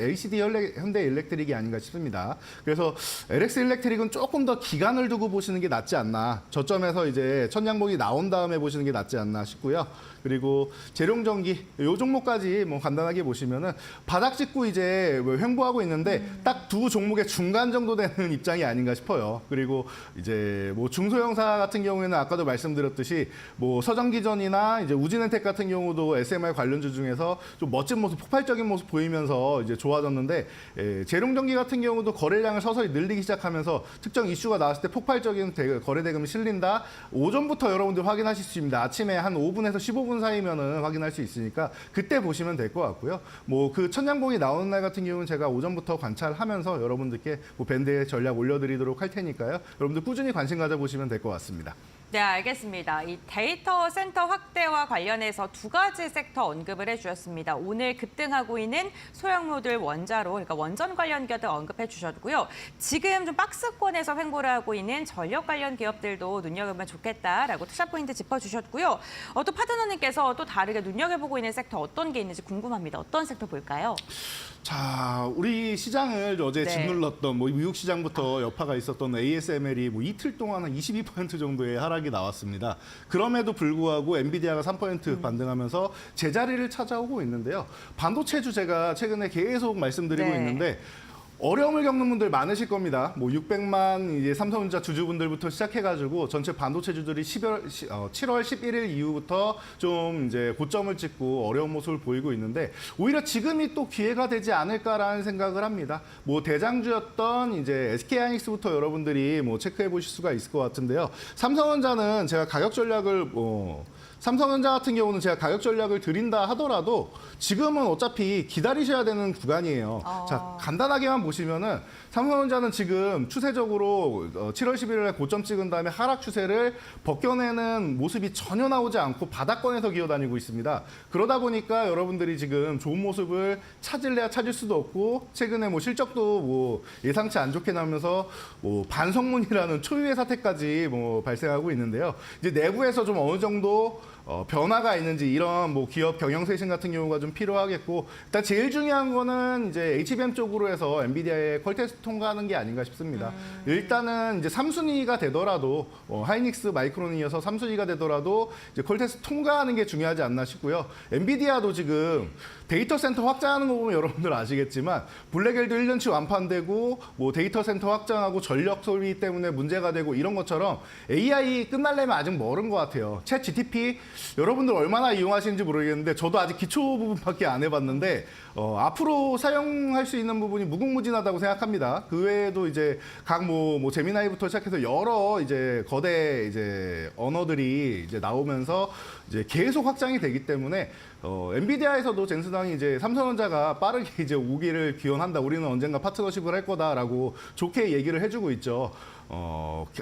일렉트릭이 아닌가 싶습니다. 그래서 LX 일렉트릭은 조금 더 기간을 두고 보시는 게 낫지 않나. 저점에서 이제 천양봉이 나온 다음에 보시는 게 낫지 않나 싶고요. 그리고 재룡전기 요 종목까지 뭐 간단하게 보시면은 바닥 찍고 이제 횡보하고 있는데 딱 두 종목의 중간 정도 되는 입장이 아닌가 싶어요. 그리고 이제 뭐 중소형사 같은 경우에는 아까도 말씀드렸듯이 뭐 서정기전이나 이제 우진엔텍 같은 경우도 SMR 관련주 중에서 좀 멋진 모습, 폭발적인 모습 보이면서 이제 좋아졌는데 재룡전기 같은 경우도 거래량을 서서히 늘리기 시작하면서 특정 이슈가 나왔을 때 폭발적인 거래 대금이 실린다. 오전부터 여러분들 확인하실 수 있습니다. 아침에 한 5분에서 15분 사이면은 확인할 수 있으니까 그때 보시면 될 것 같고요. 뭐 그 천양봉이 나오는 날 같은 경우는 제가 오전부터 관찰하면서 여러분들께 뭐 밴드의 전략 올려드리도록 할 테니까요. 여러분들 꾸준히 관심 가져보시면 될 것 같습니다. 네, 알겠습니다. 이 데이터 센터 확대와 관련해서 두 가지 섹터 언급을 해주셨습니다. 오늘 급등하고 있는 소형모듈 원자로, 그러니까 원전 관련 기업들 언급해 주셨고요. 지금 좀 박스권에서 횡보를 하고 있는 전력 관련 기업들도 눈여겨보면 좋겠다라고 투자 포인트 짚어주셨고요. 또 파트너님께서 또 다르게 눈여겨보고 있는 섹터 어떤 게 있는지 궁금합니다. 어떤 섹터 볼까요? 자, 우리 시장을 어제 네. 짓눌렀던 뭐 미국 시장부터 여파가 있었던 ASML이 뭐 이틀 동안 한 22% 정도의 하락이 나왔습니다. 그럼에도 불구하고 엔비디아가 3% 반등하면서 제자리를 찾아오고 있는데요. 반도체주 제가 최근에 계속 말씀드리고 네. 있는데 어려움을 겪는 분들 많으실 겁니다. 뭐 600만 이제 삼성전자 주주분들부터 시작해가지고 전체 반도체주들이 7월 11일 이후부터 좀 이제 고점을 찍고 어려운 모습을 보이고 있는데 오히려 지금이 또 기회가 되지 않을까라는 생각을 합니다. 뭐 대장주였던 이제 SK하이닉스부터 여러분들이 뭐 체크해 보실 수가 있을 것 같은데요. 삼성전자는 제가 가격 전략을 삼성전자 같은 경우는 제가 가격 전략을 드린다 하더라도 지금은 어차피 기다리셔야 되는 구간이에요. 자, 간단하게만 보시면은 삼성전자는 지금 추세적으로 7월 11일에 고점 찍은 다음에 하락 추세를 벗겨내는 모습이 전혀 나오지 않고 바닥권에서 기어다니고 있습니다. 그러다 보니까 여러분들이 지금 좋은 모습을 찾을래야 찾을 수도 없고 최근에 뭐 실적도 뭐 예상치 안 좋게 나오면서 뭐 반성문이라는 초유의 사태까지 뭐 발생하고 있는데요. 이제 내부에서 좀 어느 정도 변화가 있는지 이런 뭐 기업 경영 쇄신 같은 경우가 좀 필요하겠고 일단 제일 중요한 거는 이제 HBM 쪽으로 해서 엔비디아의 퀄테스트 통과하는 게 아닌가 싶습니다. 일단은 이제 3순위가 되더라도 하이닉스 마이크론이 이어서 3순위가 되더라도 이제 퀄테스트 통과하는 게 중요하지 않나 싶고요. 엔비디아도 지금 데이터 센터 확장하는 거 보면 여러분들 아시겠지만 블랙엘도 1년치 완판되고 뭐 데이터 센터 확장하고 전력 소비 때문에 문제가 되고 이런 것처럼 AI 끝날려면 아직 멀은 것 같아요. 챗 GTP 여러분들 얼마나 이용하시는지 모르겠는데 저도 아직 기초 부분밖에 안 해봤는데 앞으로 사용할 수 있는 부분이 무궁무진하다고 생각합니다. 그 외에도 이제 각 뭐 제미나이부터 시작해서 여러 이제 거대 이제 언어들이 이제 나오면서 이제 계속 확장이 되기 때문에 엔비디아에서도 젠슨왕이 이제 삼성전자가 빠르게 이제 오기를 기원한다. 우리는 언젠가 파트너십을 할 거다라고 좋게 얘기를 해주고 있죠.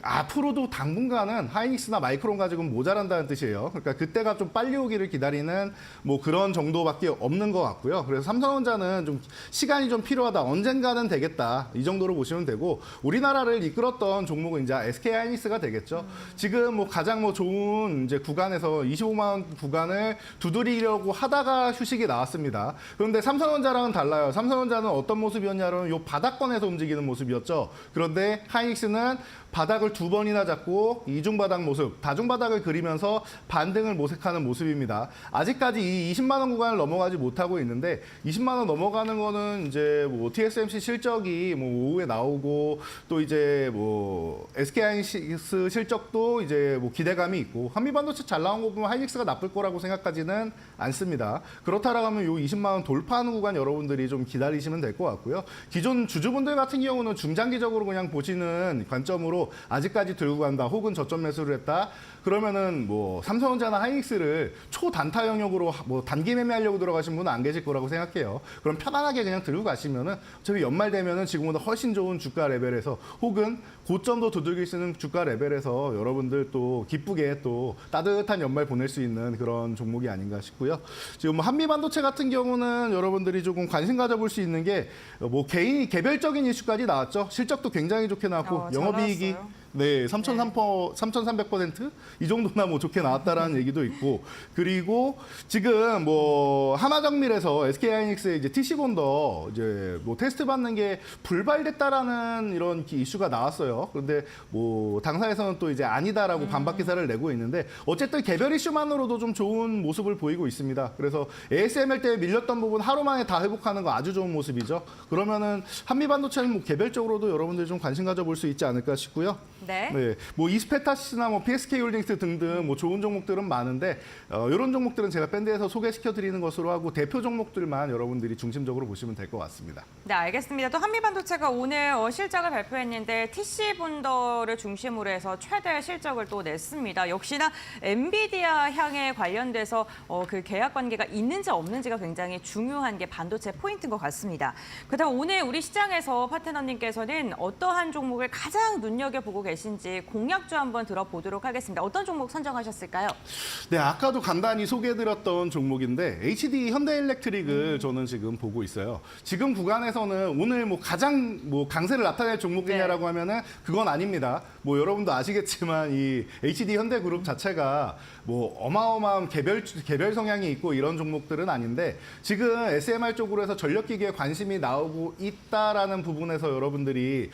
앞으로도 당분간은 하이닉스나 마이크론 가지고는 모자란다는 뜻이에요. 그러니까 그때가 좀 빨리 오기를 기다리는 뭐 그런 정도밖에 없는 것 같고요. 그래서 삼성전자는 좀 시간이 좀 필요하다. 언젠가는 되겠다. 이 정도로 보시면 되고 우리나라를 이끌었던 종목은 이제 SK 하이닉스가 되겠죠. 지금 뭐 가장 뭐 좋은 이제 구간에서 25만 원 구간을 두드리려고 하다가 휴식이 나왔습니다. 그런데 삼성전자랑은 달라요. 삼성전자는 어떤 모습이었냐면 요 바닥권에서 움직이는 모습이었죠. 그런데 하이닉스는 바닥을 2번이나 잡고 이중바닥 모습, 다중바닥을 그리면서 반등을 모색하는 모습입니다. 아직까지 이 20만 원 구간을 넘어가지 못하고 있는데 20만 원 넘어가는 거는 이제 뭐 TSMC 실적이 뭐 오후에 나오고 또 이제 뭐 SK 하이닉스 실적도 이제 뭐 기대감이 있고 한미반도체 잘 나온 거 보면 하이닉스가 나쁠 거라고 생각하지는 않습니다. 그렇다라고 하면 요 20만 원 돌파하는 구간 여러분들이 좀 기다리시면 될 것 같고요. 기존 주주분들 같은 경우는 중장기적으로 그냥 보시는 관점으로 아직까지 들고 간다 혹은 저점 매수를 했다 그러면은 뭐 삼성전자나 하이닉스를 초단타 영역으로 뭐 단기 매매하려고 들어가신 분은 안 계실 거라고 생각해요. 그럼 편안하게 그냥 들고 가시면은 어차피 연말 되면은 지금보다 훨씬 좋은 주가 레벨에서 혹은 고점도 두들길 수 있는 주가 레벨에서 여러분들 또 기쁘게 또 따뜻한 연말 보낼 수 있는 그런 종목이 아닌가 싶고요. 지금 뭐 한미 반도체 같은 경우는 여러분들이 조금 관심 가져볼 수 있는 게 뭐 개별적인 이슈까지 나왔죠. 실적도 굉장히 좋게 나왔고 잘 영업이익이 나왔어요. 네, 3,300% 이 정도나 뭐 좋게 나왔다라는 얘기도 있고 그리고 지금 뭐 하나정밀에서 SK 하이닉스의 이제 TC 본더 이제 뭐 테스트 받는 게 불발됐다라는 이런 이슈가 나왔어요. 그런데 뭐 당사에서는 또 이제 아니다라고 반박 기사를 내고 있는데 어쨌든 개별 이슈만으로도 좀 좋은 모습을 보이고 있습니다. 그래서 ASML 때 밀렸던 부분 하루 만에 다 회복하는 거 아주 좋은 모습이죠. 그러면은 한미 반도체는 뭐 개별적으로도 여러분들 좀 관심 가져볼 수 있지 않을까 싶고요. 네. 네, 뭐 이스페타시스나 뭐 PSK홀딩스 등등 뭐 좋은 종목들은 많은데 이런 종목들은 제가 밴드에서 소개시켜 드리는 것으로 하고 대표 종목들만 여러분들이 중심적으로 보시면 될 것 같습니다. 네, 알겠습니다. 또 한미반도체가 오늘 실적을 발표했는데 TC 본더를 중심으로 해서 최대 실적을 또 냈습니다. 역시나 엔비디아 향에 관련돼서 그 계약 관계가 있는지 없는지가 굉장히 중요한 게 반도체 포인트인 것 같습니다. 그렇다면 오늘 우리 시장에서 파트너님께서는 어떠한 종목을 가장 눈여겨보고 계신지 공약주 한번 들어보도록 하겠습니다. 어떤 종목 선정하셨을까요? 네, 아까도 간단히 소개해드렸던 종목인데 HD 현대일렉트릭을 저는 지금 보고 있어요. 지금 구간에서는 오늘 뭐 가장 뭐 강세를 나타낼 종목이냐라고 하면은 그건 아닙니다. 뭐 여러분도 아시겠지만 이 HD 현대그룹 자체가 뭐 어마어마한 개별 성향이 있고 이런 종목들은 아닌데 지금 SMR 쪽으로 해서 전력기기에 관심이 나오고 있다라는 부분에서 여러분들이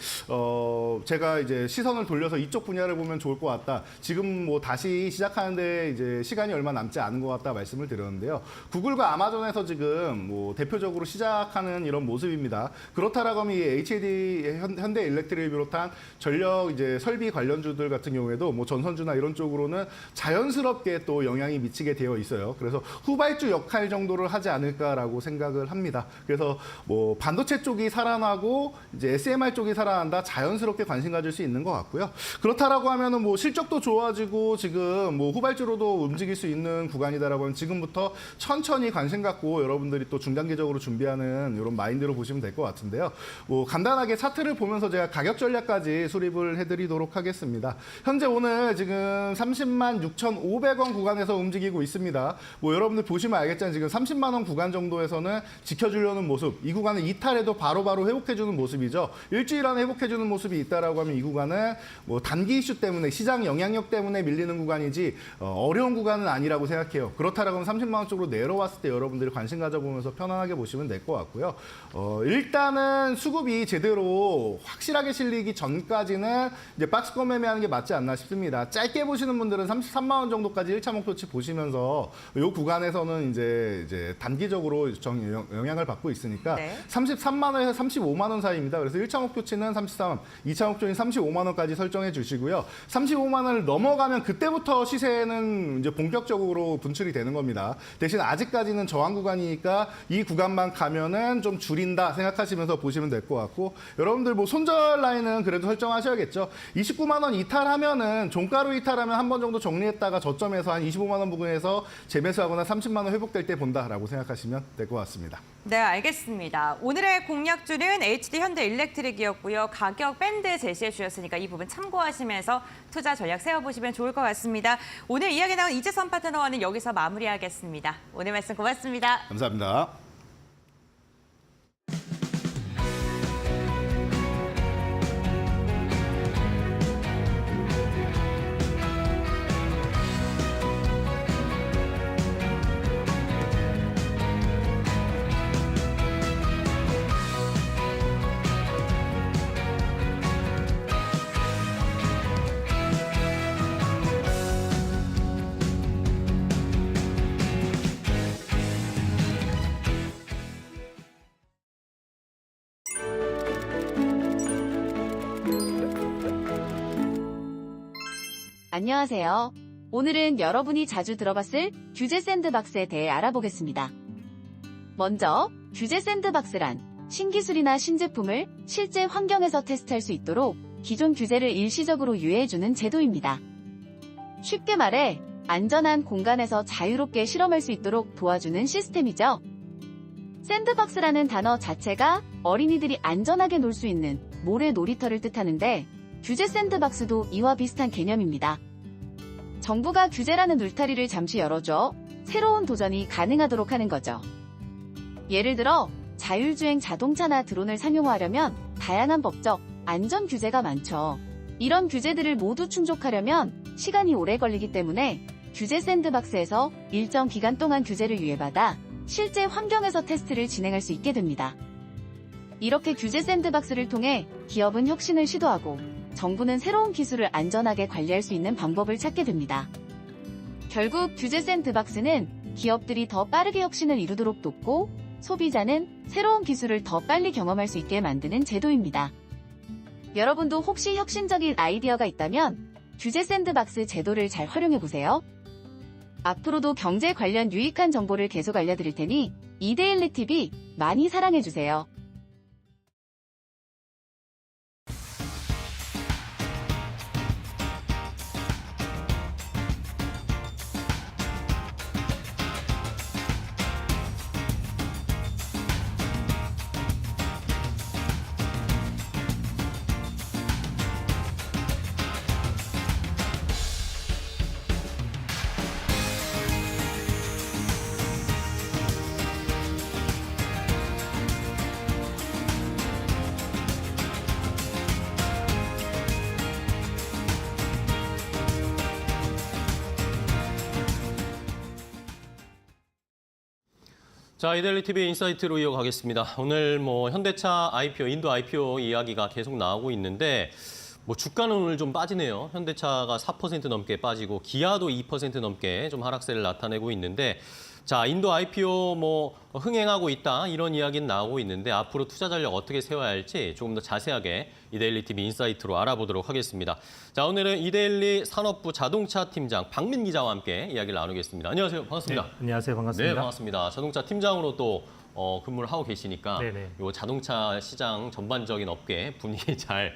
제가 이제 시선을 돌려서 이쪽 분야를 보면 좋을 것 같다. 지금 뭐 다시 시작하는데 이제 시간이 얼마 남지 않은 것 같다 말씀을 드렸는데요. 구글과 아마존에서 지금 뭐 대표적으로 시작하는 이런 모습입니다. 그렇다라고 하면 이 HAD 현대일렉트릭을 비롯한 전력 이제 설비 관련주들 같은 경우에도 뭐 전선주나 이런 쪽으로는 자연스럽게 또 영향이 미치게 되어 있어요. 그래서 후발주 역할 정도를 하지 않을까라고 생각을 합니다. 그래서 뭐 반도체 쪽이 살아나고 이제 SMR 쪽이 살아난다 자연스럽게 관심 가질 수 있는 것 같고요. 그렇다라고 하면은 뭐 실적도 좋아지고 지금 뭐 후발주로도 움직일 수 있는 구간이다라고 하면 지금부터 천천히 관심 갖고 여러분들이 또 중단기적으로 준비하는 이런 마인드로 보시면 될 것 같은데요. 뭐 간단하게 차트를 보면서 제가 가격 전략까지 수립을 해드리도록 하겠습니다. 현재 오늘 지금 30만 6,500원 구간에서 움직이고 있습니다. 뭐 여러분들 보시면 알겠지만 지금 30만 원 구간 정도에서는 지켜주려는 모습, 이 구간을 이탈해도 바로바로 회복해주는 모습이죠. 일주일 안에 회복해주는 모습이 있다라고 하면 이 구간은 뭐 단기 이슈 때문에 시장 영향력 때문에 밀리는 구간이지 어려운 구간은 아니라고 생각해요. 그렇다라고 하면 30만 원 쪽으로 내려왔을 때 여러분들이 관심 가져보면서 편안하게 보시면 될 것 같고요. 일단은 수급이 제대로 확실하게 실리기 전까지는 이제 박스권 매매하는 게 맞지 않나 싶습니다. 짧게 보시는 분들은 33만 원 정도까지 1차 목표치 보시면서 이 구간에서는 이제 단기적으로 영향을 받고 있으니까 네. 33만 원에서 35만 원 사이입니다. 그래서 1차 목표치는 33, 2차 목표는 35만 원까지 설정해 주시고요. 35만 원을 넘어가면 그때부터 시세는 이제 본격적으로 분출이 되는 겁니다. 대신 아직까지는 저항 구간이니까 이 구간만 가면은 좀 줄인다 생각하시면서 보시면 될 것 같고, 여러분들 뭐 손절 라인은 그래도 설정하셔야겠죠. 29만 원 이탈하면은 종가로 이탈하면 한 번 정도 정리했다가 저점에서 한 25만 원 부근에서 재매수하거나 30만 원 회복될 때 본다라고 생각하시면 될 것 같습니다. 네, 알겠습니다. 오늘의 공략주는 HD 현대일렉트릭이었고요. 가격 밴드 제시해 주셨으니까 이 부분 참고하시면서 투자 전략 세워보시면 좋을 것 같습니다. 오늘 이야기 나온 이재선 파트너와는 여기서 마무리하겠습니다. 오늘 말씀 고맙습니다. 감사합니다. 안녕하세요. 오늘은 여러분이 자주 들어봤을 규제 샌드박스에 대해 알아보겠습니다. 먼저 규제 샌드박스란 신기술이나 신제품을 실제 환경에서 테스트할 수 있도록 기존 규제를 일시적으로 유예해주는 제도입니다. 쉽게 말해 안전한 공간에서 자유롭게 실험할 수 있도록 도와주는 시스템이죠. 샌드박스라는 단어 자체가 어린이들이 안전하게 놀 수 있는 모래 놀이터를 뜻하는데, 규제 샌드박스도 이와 비슷한 개념입니다. 정부가 규제라는 울타리를 잠시 열어줘 새로운 도전이 가능하도록 하는 거죠. 예를 들어 자율주행 자동차나 드론을 상용화하려면 다양한 법적, 안전 규제가 많죠. 이런 규제들을 모두 충족하려면 시간이 오래 걸리기 때문에 규제 샌드박스에서 일정 기간 동안 규제를 유예받아 실제 환경에서 테스트를 진행할 수 있게 됩니다. 이렇게 규제 샌드박스를 통해 기업은 혁신을 시도하고 정부는 새로운 기술을 안전하게 관리할 수 있는 방법을 찾게 됩니다. 결국 규제 샌드박스는 기업들이 더 빠르게 혁신을 이루도록 돕고, 소비자는 새로운 기술을 더 빨리 경험할 수 있게 만드는 제도입니다. 여러분도 혹시 혁신적인 아이디어가 있다면 규제 샌드박스 제도를 잘 활용해보세요. 앞으로도 경제 관련 유익한 정보를 계속 알려드릴 테니 이데일리 TV 많이 사랑해주세요. 자, 이데일리 TV 인사이트로 이어가겠습니다. 오늘 현대차 IPO, 인도 IPO 이야기가 계속 나오고 있는데 주가는 오늘 좀 빠지네요. 현대차가 4% 넘게 빠지고 기아도 2% 넘게 좀 하락세를 나타내고 있는데, 자, 인도 IPO 흥행하고 있다 이런 이야기는 나오고 있는데 앞으로 투자 전략 어떻게 세워야 할지 조금 더 자세하게 이데일리 TV 인사이트로 알아보도록 하겠습니다. 자, 오늘은 이데일리 산업부 자동차 팀장 박민 기자와 함께 이야기를 나누겠습니다. 안녕하세요. 반갑습니다. 네, 안녕하세요. 반갑습니다. 네, 반갑습니다. 자동차 팀장으로 또 근무를 하고 계시니까 네네. 요 자동차 시장 전반적인 업계 분위기 잘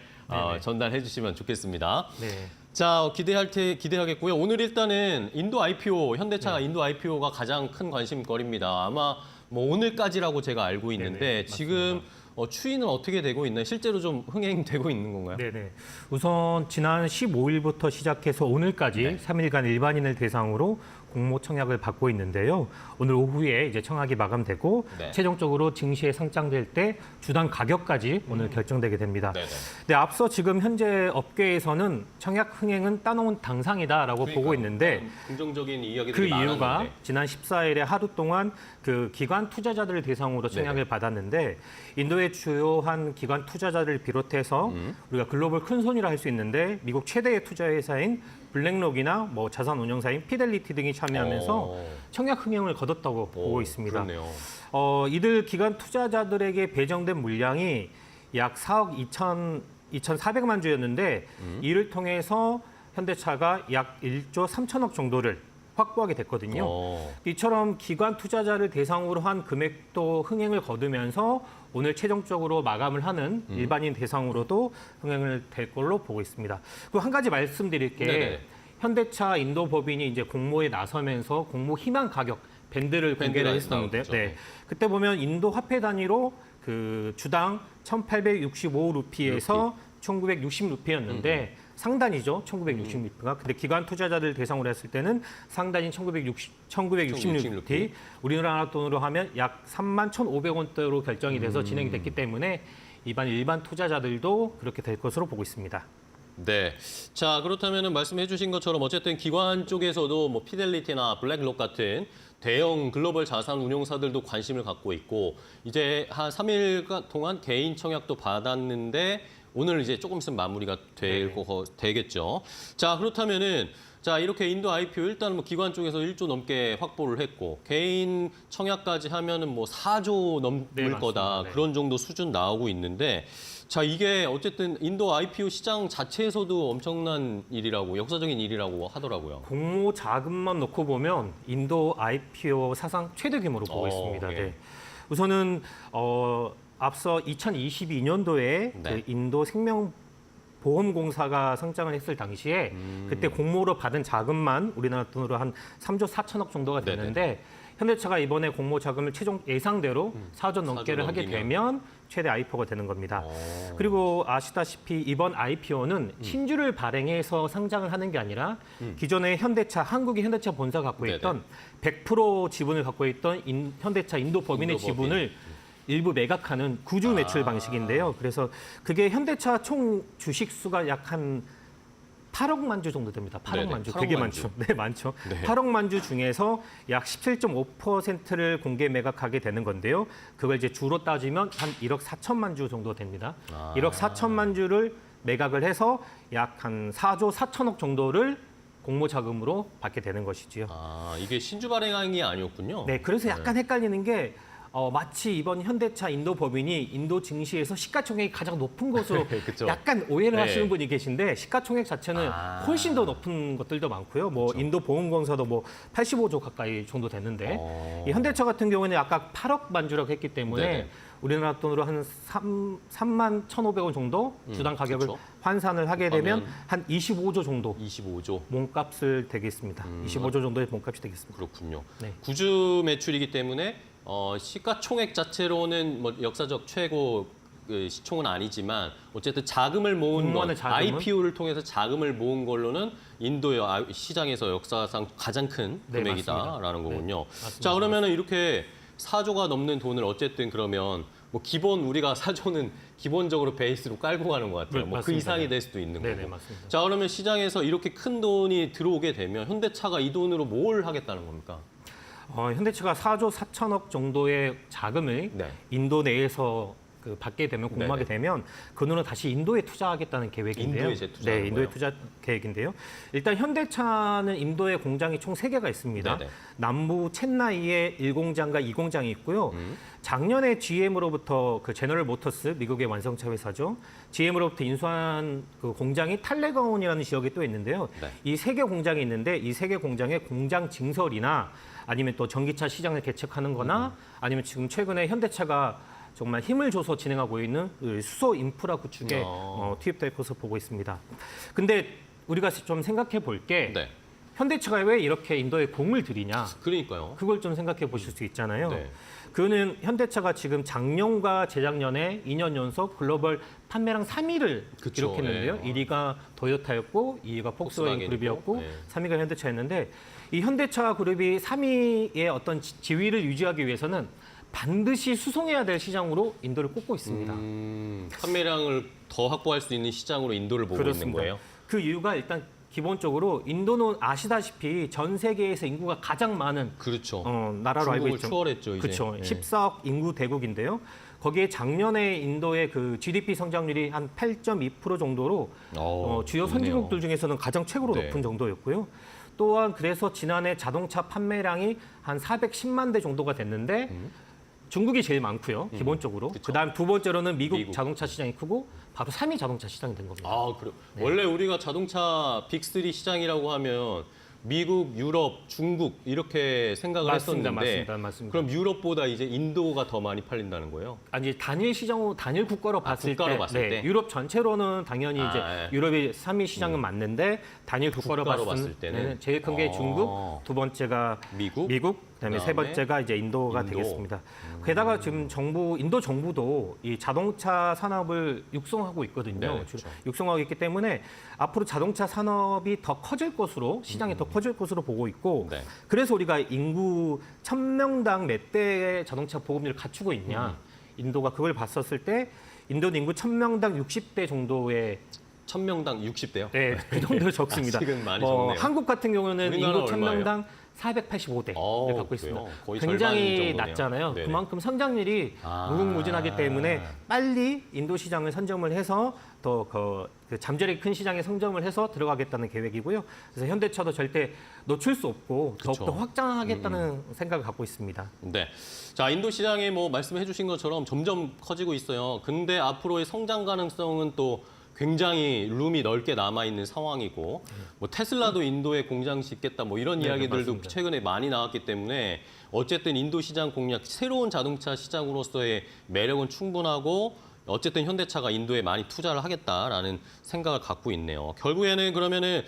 전달해 주시면 좋겠습니다. 네. 자, 기대하겠고요. 오늘 일단은 인도 IPO, 현대차가 인도 IPO가 가장 큰 관심거리입니다. 아마 오늘까지라고 제가 알고 있는데 네네, 지금 추이는 어떻게 되고 있나요? 실제로 좀 흥행되고 있는 건가요? 네네. 우선 지난 15일부터 시작해서 오늘까지 네. 3일간 일반인을 대상으로 공모 청약을 받고 있는데요. 오늘 오후에 이제 청약이 마감되고 네. 최종적으로 증시에 상장될 때 주당 가격까지 오늘 결정되게 됩니다. 네네. 네, 앞서 지금 현재 업계에서는 청약 흥행은 따놓은 당상이다라고 보고 있는데, 긍정적인 이야기들이 그 이유가 많았는데. 지난 14일에 하루 동안 그 기관 투자자들을 대상으로 청약을 네네. 받았는데, 인도의 주요한 기관 투자자를 비롯해서 우리가 글로벌 큰손이라 할 수 있는데 미국 최대의 투자 회사인 블랙록이나 자산 운용사인 피델리티 등이 참여하면서 청약 흥행을 거뒀다고 보고 있습니다. 그렇네요. 이들 기관 투자자들에게 배정된 물량이 약 4억 2,400만 주였는데 이를 통해서 현대차가 약 1조 3천억 정도를 확보하게 됐거든요. 이처럼 기관 투자자를 대상으로 한 금액도 흥행을 거두면서 오늘 최종적으로 마감을 하는 일반인 대상으로도 흥행을 될 걸로 보고 있습니다. 그리고 한 가지 말씀드릴 게 네네. 현대차 인도 법인이 이제 공모에 나서면서 공모 희망 가격 밴드를 공개를 했었는데 나왔죠. 네. 그때 보면 인도 화폐 단위로 그 주당 1,865루피에서 1,960루피였는데 상단이죠. 1,960루피가. 근데 기관 투자자들 대상으로 했을 때는 상단인 1,960루피. 우리나라 돈으로 하면 약 31,500원대로 결정이 돼서 진행이 됐기 때문에 일반 투자자들도 그렇게 될 것으로 보고 있습니다. 네. 자, 그렇다면 말씀해 주신 것처럼 어쨌든 기관 쪽에서도 뭐 피델리티나 블랙록 같은 대형 글로벌 자산 운용사들도 관심을 갖고 있고 이제 한 3일 동안 개인 청약도 받았는데 오늘 이제 조금 있으면 마무리가 되겠죠. 자, 그렇다면은 자, 이렇게 인도 IPO 일단 뭐 기관 쪽에서 1조 넘게 확보를 했고 개인 청약까지 하면은 뭐 4조 넘을 네, 거다. 맞습니다. 네. 그런 정도 수준 나오고 있는데 자, 이게 어쨌든 인도 IPO 시장 자체에서도 엄청난 일이라고 역사적인 일이라고 하더라고요. 공모 자금만 놓고 보면 인도 IPO 사상 최대 규모로 보고 있습니다. 예. 네. 우선은 앞서 2022년도에 네. 그 인도 생명보험공사가 상장을 했을 당시에 그때 공모로 받은 자금만 우리나라 돈으로 한 3조 4천억 정도가 됐는데 현대차가 이번에 공모 자금을 최종 예상대로 4조 넘게를 4조 하게 넘기면. 되면 최대 IPO가 되는 겁니다. 그리고 아시다시피 이번 IPO는 신주를 발행해서 상장을 하는 게 아니라 기존에 한국의 현대차 본사가 갖고 네네. 있던 100% 지분을 갖고 있던 현대차 인도 법인의 인도 법인. 지분을 일부 매각하는 구주 매출 방식인데요. 그래서 그게 현대차 총 주식 수가 약 한 8억만 주 정도 됩니다. 8억만 네네, 주, 8억만 되게 주. 많죠. 네, 많죠. 네. 8억만 주 중에서 약 17.5%를 공개 매각하게 되는 건데요. 그걸 이제 주로 따지면 한 1억 4천만 주 정도 됩니다. 1억 4천만 주를 매각을 해서 약 한 4조 4천억 정도를 공모 자금으로 받게 되는 것이지요. 아, 이게 신주 발행이 아니었군요. 네, 그래서 약간 헷갈리는 게 마치 이번 현대차 인도 법인이 인도 증시에서 시가총액이 가장 높은 것으로 그쵸. 약간 오해를 네. 하시는 분이 계신데 시가총액 자체는 훨씬 더 높은 것들도 많고요. 뭐 인도 보험공사도 뭐 85조 가까이 정도 됐는데 이 현대차 같은 경우는 아까 8억 만주라고 했기 때문에 네네. 우리나라 돈으로 한 3만 1,500원 정도 주당 가격을 그쵸. 환산을 하게 되면 그러면 한 25조 정도 25조. 몸값을 되겠습니다. 25조 정도의 몸값이 되겠습니다. 그렇군요. 네. 구주 매출이기 때문에 시가총액 자체로는 뭐 역사적 최고 그 시총은 아니지만 어쨌든 자금을 모은 것, 공모하는 자금은? IPO를 통해서 자금을 모은 걸로는 인도의 시장에서 역사상 가장 큰 네, 금액이다라는 거군요. 맞습니다. 자, 그러면은 이렇게 4조가 넘는 돈을 어쨌든 그러면 뭐 기본 우리가 4조는 기본적으로 베이스로 깔고 가는 것 같아요. 네, 뭐 그 맞습니다. 이상이 될 수도 있는 네네, 거고. 맞습니다. 자, 그러면 시장에서 이렇게 큰 돈이 들어오게 되면 현대차가 이 돈으로 뭘 하겠다는 겁니까? 현대차가 4조 4천억 정도의 자금을 네. 인도 내에서 받게 되면 공모하게 네네. 되면 그 돈은 다시 인도에 투자하겠다는 계획인데요. 인도에 이제 투자하는 네, 인도에 거예요? 투자 계획인데요. 일단 현대차는 인도에 공장이 총 3개가 있습니다. 네네. 남부 첸나이에 1공장과 2공장이 있고요. 작년에 GM으로부터 그 제너럴 모터스, 미국의 완성차 회사죠. GM으로부터 인수한 그 공장이 탈레가온이라는 지역이 또 있는데요. 네. 이 3개 공장이 있는데 이 3개 공장의 공장 증설이나 아니면 또 전기차 시장을 개척하는 거나 아니면 지금 최근에 현대차가 정말 힘을 줘서 진행하고 있는 그 수소 인프라 구축에 투입될 것으로 보고 있습니다. 근데 우리가 좀 생각해 볼 게 네. 현대차가 왜 이렇게 인도에 공을 들이냐? 그러니까요. 그걸 좀 생각해 보실 수 있잖아요. 네. 그거는 현대차가 지금 작년과 재작년에 2년 연속 글로벌 판매량 3위를 그쵸, 기록했는데요. 네. 1위가 도요타였고 2위가 폭스바겐 그룹이었고 네. 3위가 현대차였는데 이 현대차 그룹이 3위의 어떤 지위를 유지하기 위해서는 반드시 수송해야 될 시장으로 인도를 꼽고 있습니다. 판매량을 더 확보할 수 있는 시장으로 인도를 보고 있는 거예요. 그 이유가 일단 기본적으로 인도는 아시다시피 전 세계에서 인구가 가장 많은 그렇죠. 나라로 알고 중국을 있죠. 추월했죠, 이제. 그렇죠. 네. 14억 인구 대국인데요. 거기에 작년에 인도의 그 GDP 성장률이 한 8.2% 정도로 주요 좋네요. 선진국들 중에서는 가장 최고로 네. 높은 정도였고요. 또한 그래서 지난해 자동차 판매량이 한 410만 대 정도가 됐는데 중국이 제일 많고요, 기본적으로. 그쵸. 그다음 두 번째로는 미국 미국. 자동차 시장이 크고 바로 3위 자동차 시장이 된 겁니다. 아, 그래요. 원래 우리가 자동차 빅3 시장이라고 하면 미국, 유럽, 중국 이렇게 생각을 맞습니다, 했었는데 맞습니다. 그럼 유럽보다 이제 인도가 더 많이 팔린다는 거예요? 아니 단일 시장으로 단일 국가로 봤을 국가로 때, 봤을 때? 유럽 전체로는 당연히 이제 예. 유럽이 3위 시장은 맞는데 단일 국가로 국가로 봤을 봤을 때는? 때는 제일 큰 게 중국, 두 번째가 미국, 그다음에 세 그다음에 번째가 이제 인도가 인도. 되겠습니다. 게다가 지금 인도 정부도 이 자동차 산업을 육성하고 있거든요. 네, 그렇죠. 육성하고 있기 때문에 앞으로 자동차 산업이 더 커질 것으로 시장이 더 커질 것으로 보고 있고 네. 그래서 우리가 인구 1000명당 몇 대의 자동차 보급률을 갖추고 있냐 인도가 그걸 봤었을 때 인도는 인구 1000명당 60대 정도의 1000명당 60대요? 네, 그 정도로 적습니다. 아직은 많이 적네요. 한국 같은 경우는 우리나라 인구 얼마예요? 1000명당 485대를 갖고 있습니다. 그래요? 거의 굉장히 절반 정도네요. 낮잖아요. 네네. 그만큼 성장률이 아. 무궁무진하기 때문에 빨리 인도 시장을 선점을 해서 더 그 잠재력이 큰 시장에 선점을 해서 들어가겠다는 계획이고요. 그래서 현대차도 절대 놓칠 수 없고 더욱더 그쵸. 확장하겠다는 생각을 갖고 있습니다. 네. 자, 인도 시장이 뭐 말씀해 주신 것처럼 점점 커지고 있어요. 근데 앞으로의 성장 가능성은 또 굉장히 룸이 넓게 남아 있는 상황이고 뭐 테슬라도 인도에 공장 짓겠다 뭐 이런 네, 이야기들도 맞습니다. 최근에 많이 나왔기 때문에 어쨌든 인도 시장 공략 새로운 자동차 시장으로서의 매력은 충분하고 어쨌든 현대차가 인도에 많이 투자를 하겠다라는 생각을 갖고 있네요. 결국에는 그러면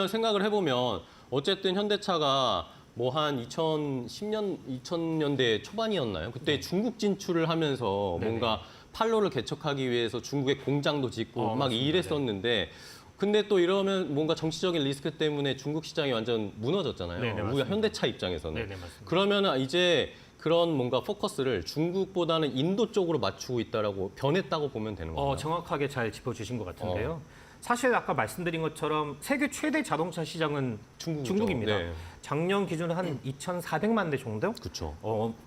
생각을 해보면 어쨌든 현대차가 뭐 한 2000년대 초반이었나요? 그때 중국 진출을 하면서 네네. 뭔가 판로를 개척하기 위해서 중국에 공장도 짓고 막 맞습니다. 일했었는데 근데 또 이러면 뭔가 정치적인 리스크 때문에 중국 시장이 완전 무너졌잖아요. 네네, 우리가 맞습니다. 현대차 입장에서는. 네네, 맞습니다. 그러면 이제 그런 뭔가 포커스를 중국보다는 인도 쪽으로 맞추고 있다라고 변했다고 보면 되는 건가요? 정확하게 잘 짚어주신 것 같은데요. 사실 아까 말씀드린 것처럼 세계 최대 자동차 시장은 중국이죠. 중국입니다. 네. 작년 기준으로 한 2,400만 대 정도? 그렇죠.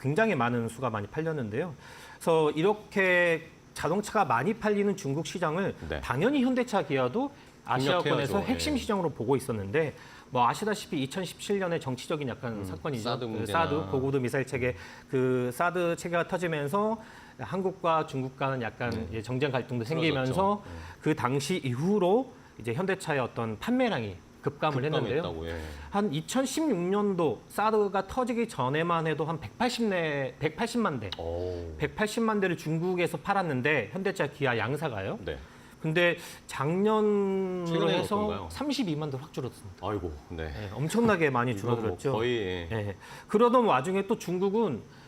굉장히 많은 수가 많이 팔렸는데요. 그래서 이렇게 자동차가 많이 팔리는 중국 시장을 네. 당연히 현대차 기아도 아시아권에서 공략해야죠. 핵심 예. 시장으로 보고 있었는데 뭐 아시다시피 2017년에 정치적인 약간 사건이죠. 사드 문제나. 사드 고고도 미사일 체계 그 사드 체계가 터지면서 한국과 중국 간은 약간 이제 정쟁 갈등도 생기면서 그 당시 이후로 이제 현대차의 어떤 판매량이 급감을 했는데요. 급감했다고, 예. 한 2016년도 사드가 터지기 전에만 해도 한 180만 대, 오. 180만 대를 중국에서 팔았는데 현대차, 기아 양사가요. 네. 근데 작년으로 최근에는 해서 어떤가요? 32만 대로 확 줄었습니다. 아이고, 네. 네, 엄청나게 많이 이건 뭐 줄어들었죠. 거의 예. 그러던 와중에 또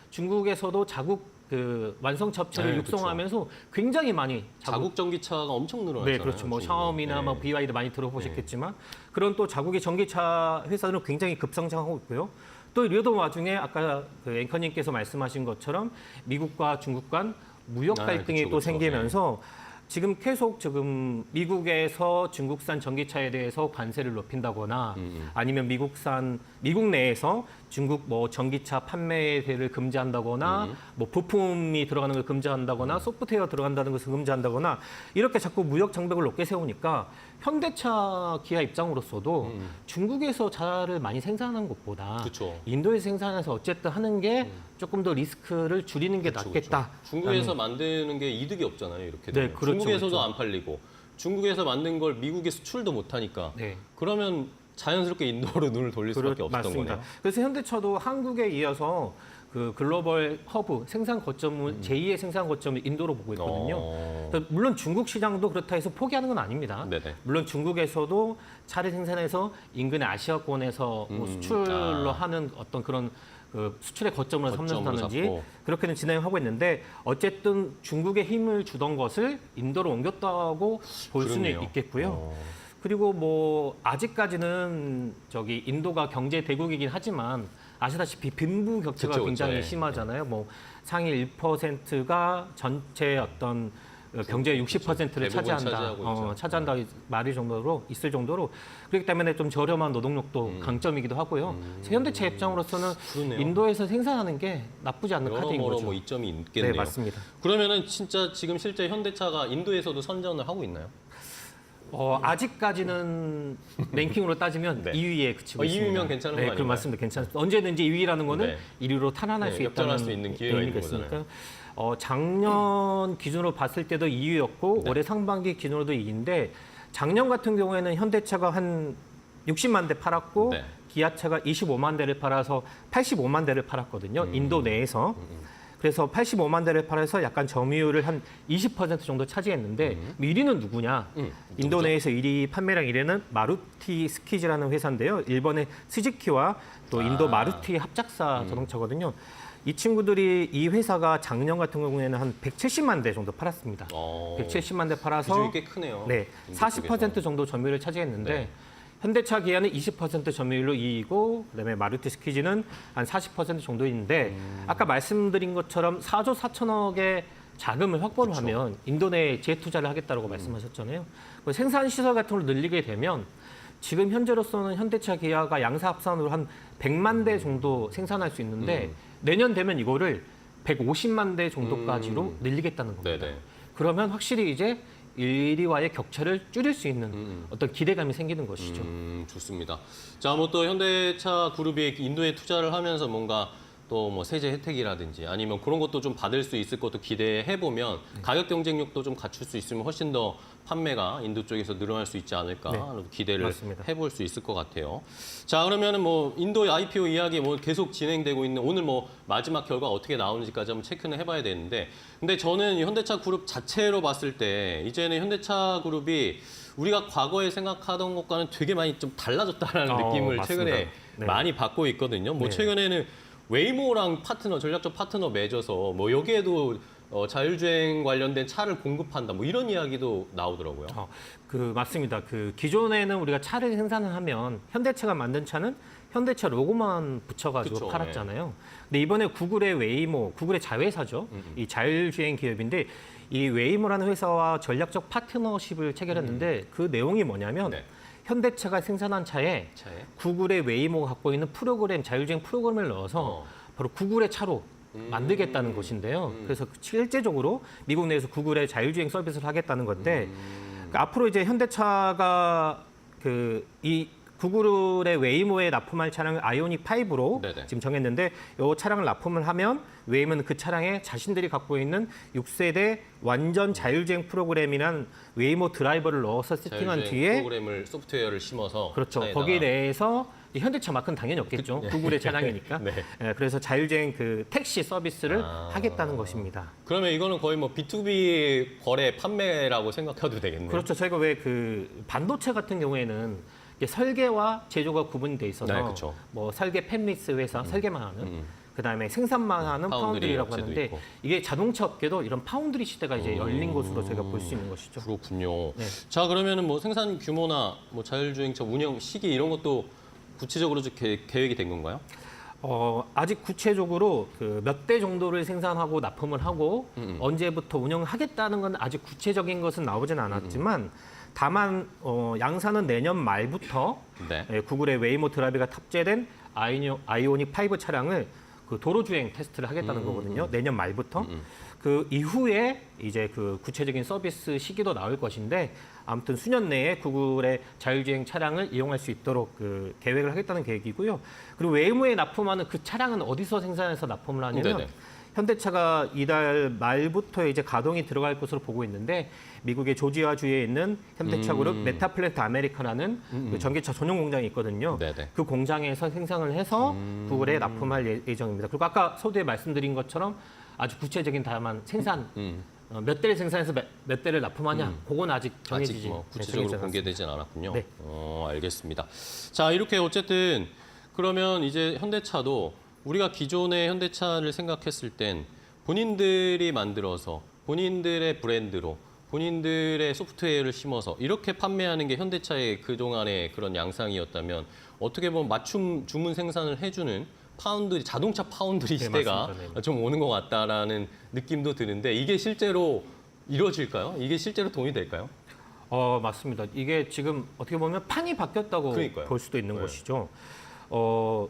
중국에서도 자국 그 완성차 업체를 네, 육성하면서 굉장히 많이 자국 전기차가 엄청 늘어났잖아요. 네, 그렇죠. 뭐 중국은. 샤오미나 네. 뭐 BYD 많이 들어보셨겠지만 그런 또 자국의 전기차 회사들은 굉장히 급성장하고 있고요. 또 이러던 와중에 아까 그 앵커님께서 말씀하신 것처럼 미국과 중국 간 무역 갈등이 그쵸, 또 그쵸. 생기면서 지금 계속 미국에서 중국산 전기차에 대해서 관세를 높인다거나 아니면 미국 내에서 중국 뭐 전기차 판매를 금지한다거나 뭐 부품이 들어가는 걸 금지한다거나 소프트웨어 들어간다는 것을 금지한다거나 이렇게 자꾸 무역 장벽을 높게 세우니까 현대차 기아 입장으로서도 중국에서 차를 많이 생산하는 것보다 그쵸. 인도에서 생산해서 어쨌든 하는 게 조금 더 리스크를 줄이는 게 그렇죠, 낫겠다. 중국에서 만드는 게 이득이 없잖아요. 이렇게 네, 되면. 그렇죠, 중국에서도 그렇죠. 안 팔리고 중국에서 만든 걸 미국에 수출도 못 하니까 네. 그러면 자연스럽게 인도로 눈을 돌릴 수밖에 없었던 맞습니다. 거네요. 그래서 현대차도 한국에 이어서 그 글로벌 허브 생산 거점을 제2의 생산 거점을 인도로 보고 있거든요. 그래서 물론 중국 시장도 그렇다 해서 포기하는 건 아닙니다. 네네. 물론 중국에서도 차를 생산해서 인근의 아시아권에서 뭐 수출로 하는 어떤 그런 그 수출의 거점을 거점으로 삼는다든지 삼고. 그렇게는 진행하고 있는데 어쨌든 중국에 힘을 주던 것을 인도로 옮겼다고 볼 수는 그렇네요. 있겠고요. 그리고 뭐 아직까지는 인도가 경제 대국이긴 하지만 아시다시피 빈부 격차가 그쵸, 굉장히 예. 심하잖아요. 뭐 상위 1%가 전체 어떤 경제의 60%를 대부분 차지한다. 차지하고 있죠. 차지한다 말이 정도로 있을 정도로 그렇기 때문에 좀 저렴한 노동력도 강점이기도 하고요. 그래서 현대차 입장으로서는 그러네요. 인도에서 생산하는 게 나쁘지 않은 카드인 여러모로 거죠. 뭐 이점이 있겠네요. 네, 맞습니다. 그러면은 진짜 지금 실제 현대차가 인도에서도 선전을 하고 있나요? 아직까지는 랭킹으로 따지면 네. 2위에 그치고 있습니다. 2위면 괜찮은 거 네, 아닌가요? 맞습니다. 괜찮습니다. 언제든지 2위라는 거는 네. 1위로 탈환할 네, 수 역전할 있다는 수 있는 기회가 있는 의미가 거잖아요. 있으니까 작년 기준으로 봤을 때도 2위였고 네. 올해 상반기 기준으로도 2위인데 작년 같은 경우에는 현대차가 한 60만 대 팔았고 네. 기아차가 25만 대를 팔아서 85만 대를 팔았거든요. 인도 내에서. 그래서 85만 대를 팔아서 약간 점유율을 한 20% 정도 차지했는데 1위는 누구냐? 인도 내에서 1위 판매량 1위는 마루티 스키즈라는 회사인데요. 일본의 스즈키와 또 인도 마루티 합작사 자동차거든요. 이 친구들이 이 회사가 작년 같은 경우에는 한 170만 대 정도 팔았습니다. 170만 대 팔아서 비중이 꽤 크네요. 네, 인도 40% 쪽에서. 정도 점유율을 차지했는데 네. 현대차 기아는 20% 점유율로 2위고 그다음에 마루티 스키즈는 한 40% 정도인데 아까 말씀드린 것처럼 4조 4천억의 자금을 확보를 하면 인도 내에 재투자를 하겠다고 말씀하셨잖아요. 그 생산 시설 같은 걸 늘리게 되면 지금 현재로서는 현대차 기아가 양사 합산으로 한 100만 대 정도 생산할 수 있는데 내년 되면 이거를 150만 대 정도까지로 늘리겠다는 겁니다. 네네. 그러면 확실히 이제 1위와의 격차를 줄일 수 있는 어떤 기대감이 생기는 것이죠. 좋습니다. 자, 뭐 또 현대차 그룹이 인도에 투자를 하면서 뭔가 또 뭐 세제 혜택이라든지 아니면 그런 것도 좀 받을 수 있을 것도 기대해 보면 가격 경쟁력도 좀 갖출 수 있으면 훨씬 더 판매가 인도 쪽에서 늘어날 수 있지 않을까 네, 기대를 맞습니다. 해볼 수 있을 것 같아요. 자, 그러면은 뭐 인도 IPO 이야기 뭐 계속 진행되고 있는 오늘 뭐 마지막 결과 어떻게 나오는지까지 한번 체크는 해봐야 되는데, 근데 저는 이 현대차 그룹 자체로 봤을 때 이제는 현대차 그룹이 우리가 과거에 생각하던 것과는 되게 많이 좀 달라졌다라는 느낌을 맞습니다. 최근에 네. 많이 받고 있거든요. 뭐 네. 최근에는 웨이모랑 전략적 파트너 맺어서 뭐 여기에도 자율주행 관련된 차를 공급한다 뭐 이런 이야기도 나오더라고요. 맞습니다. 기존에는 우리가 차를 생산을 하면 현대차가 만든 차는 현대차 로고만 붙여가지고 그쵸, 팔았잖아요. 근데 이번에 구글의 웨이모, 구글의 자회사죠. 이 자율주행 기업인데 이 웨이모라는 회사와 전략적 파트너십을 체결했는데 그 내용이 뭐냐면 네. 현대차가 생산한 차에 구글의 웨이모가 갖고 있는 프로그램, 자율주행 프로그램을 넣어서 바로 구글의 차로 만들겠다는 것인데요. 그래서 실제적으로 미국 내에서 구글의 자율주행 서비스를 하겠다는 건데 그러니까 앞으로 이제 현대차가 이 구글의 웨이모에 납품할 차량을 아이오닉 5로 네네. 지금 정했는데 이 차량을 납품을 하면 웨이모는 그 차량에 자신들이 갖고 있는 6세대 완전 자율주행 프로그램이란 웨이모 드라이버를 넣어서 세팅한 자율주행 뒤에 프로그램을 소프트웨어를 심어서 그렇죠. 차에다가. 거기에 대해서 이 현대차 마크는 당연히 없겠죠. 구글의 차량이니까. 네. 그래서 자율주행 택시 서비스를 하겠다는 것입니다. 그러면 이거는 거의 뭐 B2B 거래 판매라고 생각해도 되겠네요. 그렇죠. 저희가 왜 반도체 같은 경우에는 이게 설계와 제조가 구분이 돼 있어서 네, 그렇죠. 뭐 설계 팹리스 회사 설계만 하는 그다음에 생산만 하는 파운드리 파운드리라고 업체도 하는데 있고. 이게 자동차 업계도 이런 파운드리 시대가 이제 열린 것으로 저희가 볼 수 있는 것이죠. 그렇군요. 네. 자, 그러면은 뭐 생산 규모나 뭐 자율주행차 운영 시기 이런 것도 구체적으로 좀 계획이 된 건가요? 아직 구체적으로 몇 대 정도를 생산하고 납품을 하고 언제부터 운영을 하겠다는 건 아직 구체적인 것은 나오진 않았지만 다만 양사는 내년 말부터 네. 구글의 웨이모 드라이브가 탑재된 아이오닉 5 차량을 도로주행 테스트를 하겠다는 거거든요. 내년 말부터. 그 이후에 이제 구체적인 서비스 시기도 나올 것인데 아무튼 수년 내에 구글의 자율주행 차량을 이용할 수 있도록 계획을 하겠다는 계획이고요. 그리고 웨이모에 납품하는 그 차량은 어디서 생산해서 납품을 하냐면 네네. 현대차가 이달 말부터 이제 가동이 들어갈 것으로 보고 있는데 미국의 조지아주에 있는 현대차 그룹 메타플랜트 아메리카라는 전기차 전용 공장이 있거든요. 네네. 그 공장에서 생산을 해서 구글에 납품할 예정입니다. 그리고 아까 서두에 말씀드린 것처럼 아주 구체적인 다만 생산 몇 대를 생산해서 몇 대를 납품하냐 그건 아직 정해지지 아직 뭐 정해지지 구체적으로 않았습니다. 공개되진 않았군요. 네. 알겠습니다. 자, 이렇게 어쨌든 그러면 이제 현대차도 우리가 기존의 현대차를 생각했을 땐 본인들이 만들어서 본인들의 브랜드로 본인들의 소프트웨어를 심어서 이렇게 판매하는 게 현대차의 그동안의 그런 양상이었다면 어떻게 보면 맞춤 주문 생산을 해주는 자동차 파운드리 네, 시대가 맞습니다. 네. 좀 오는 것 같다라는 느낌도 드는데 이게 실제로 이루어질까요? 이게 실제로 도움이 될까요? 맞습니다. 이게 지금 어떻게 보면 판이 바뀌었다고 그러니까요. 볼 수도 있는 네. 것이죠.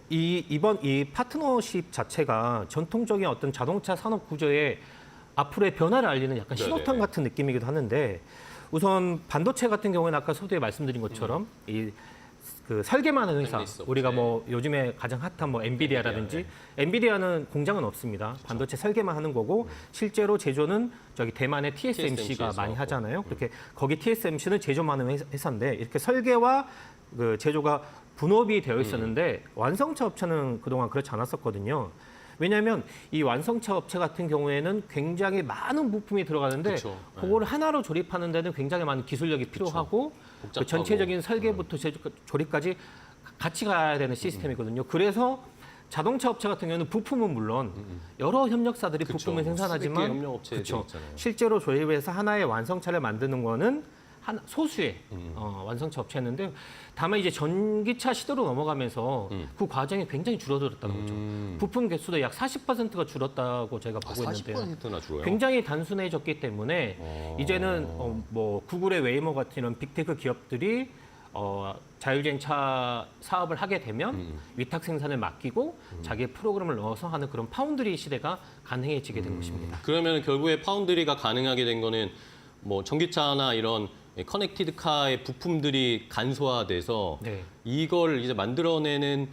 이번 파트너십 자체가 전통적인 어떤 자동차 산업 구조의 앞으로의 변화를 알리는 약간 네네. 신호탄 같은 느낌이기도 하는데 우선 반도체 같은 경우는 아까 서두에 말씀드린 것처럼 그 설계만 하는 회사, 엠리스 업체. 우리가 뭐 요즘에 가장 핫한 뭐 엔비디아라든지 엔비디아는 공장은 없습니다. 반도체 설계만 하는 거고 실제로 제조는 저기 대만의 TSMC가 TSMC 많이 에서 하잖아요. 그렇게 거기 TSMC는 제조만 하는 회사인데 이렇게 설계와 그 제조가 분업이 되어 있었는데 완성차 업체는 그동안 그렇지 않았었거든요. 왜냐하면 이 완성차 업체 같은 경우에는 굉장히 많은 부품이 들어가는데 그쵸. 네. 그걸 하나로 조립하는 데는 굉장히 많은 기술력이 필요하고 그 복잡하고. 전체적인 설계부터 조립까지 같이 가야 되는 시스템이거든요. 그래서 자동차 업체 같은 경우는 부품은 물론 여러 협력사들이 그쵸. 부품을 수백 개 생산하지만 협력업체들이 그쵸. 있잖아요. 실제로 조립해서 하나의 완성차를 만드는 거는 소수의 완성차 업체였는데 다만 이제 전기차 시대로 넘어가면서 그 과정이 굉장히 줄어들었다는 거죠. 부품 개수도 약 40%가 줄었다고 저희가 보고 있는데요. 40%나 줄어요? 굉장히 단순해졌기 때문에 이제는 뭐 구글의 웨이모 같은 이런 빅테크 기업들이 자율주행차 사업을 하게 되면 위탁 생산을 맡기고 자기의 프로그램을 넣어서 하는 그런 파운드리 시대가 가능해지게 된 것입니다. 그러면 결국에 파운드리가 가능하게 된 거는 뭐 전기차나 이런 커넥티드 카의 부품들이 간소화돼서 네. 이걸 이제 만들어내는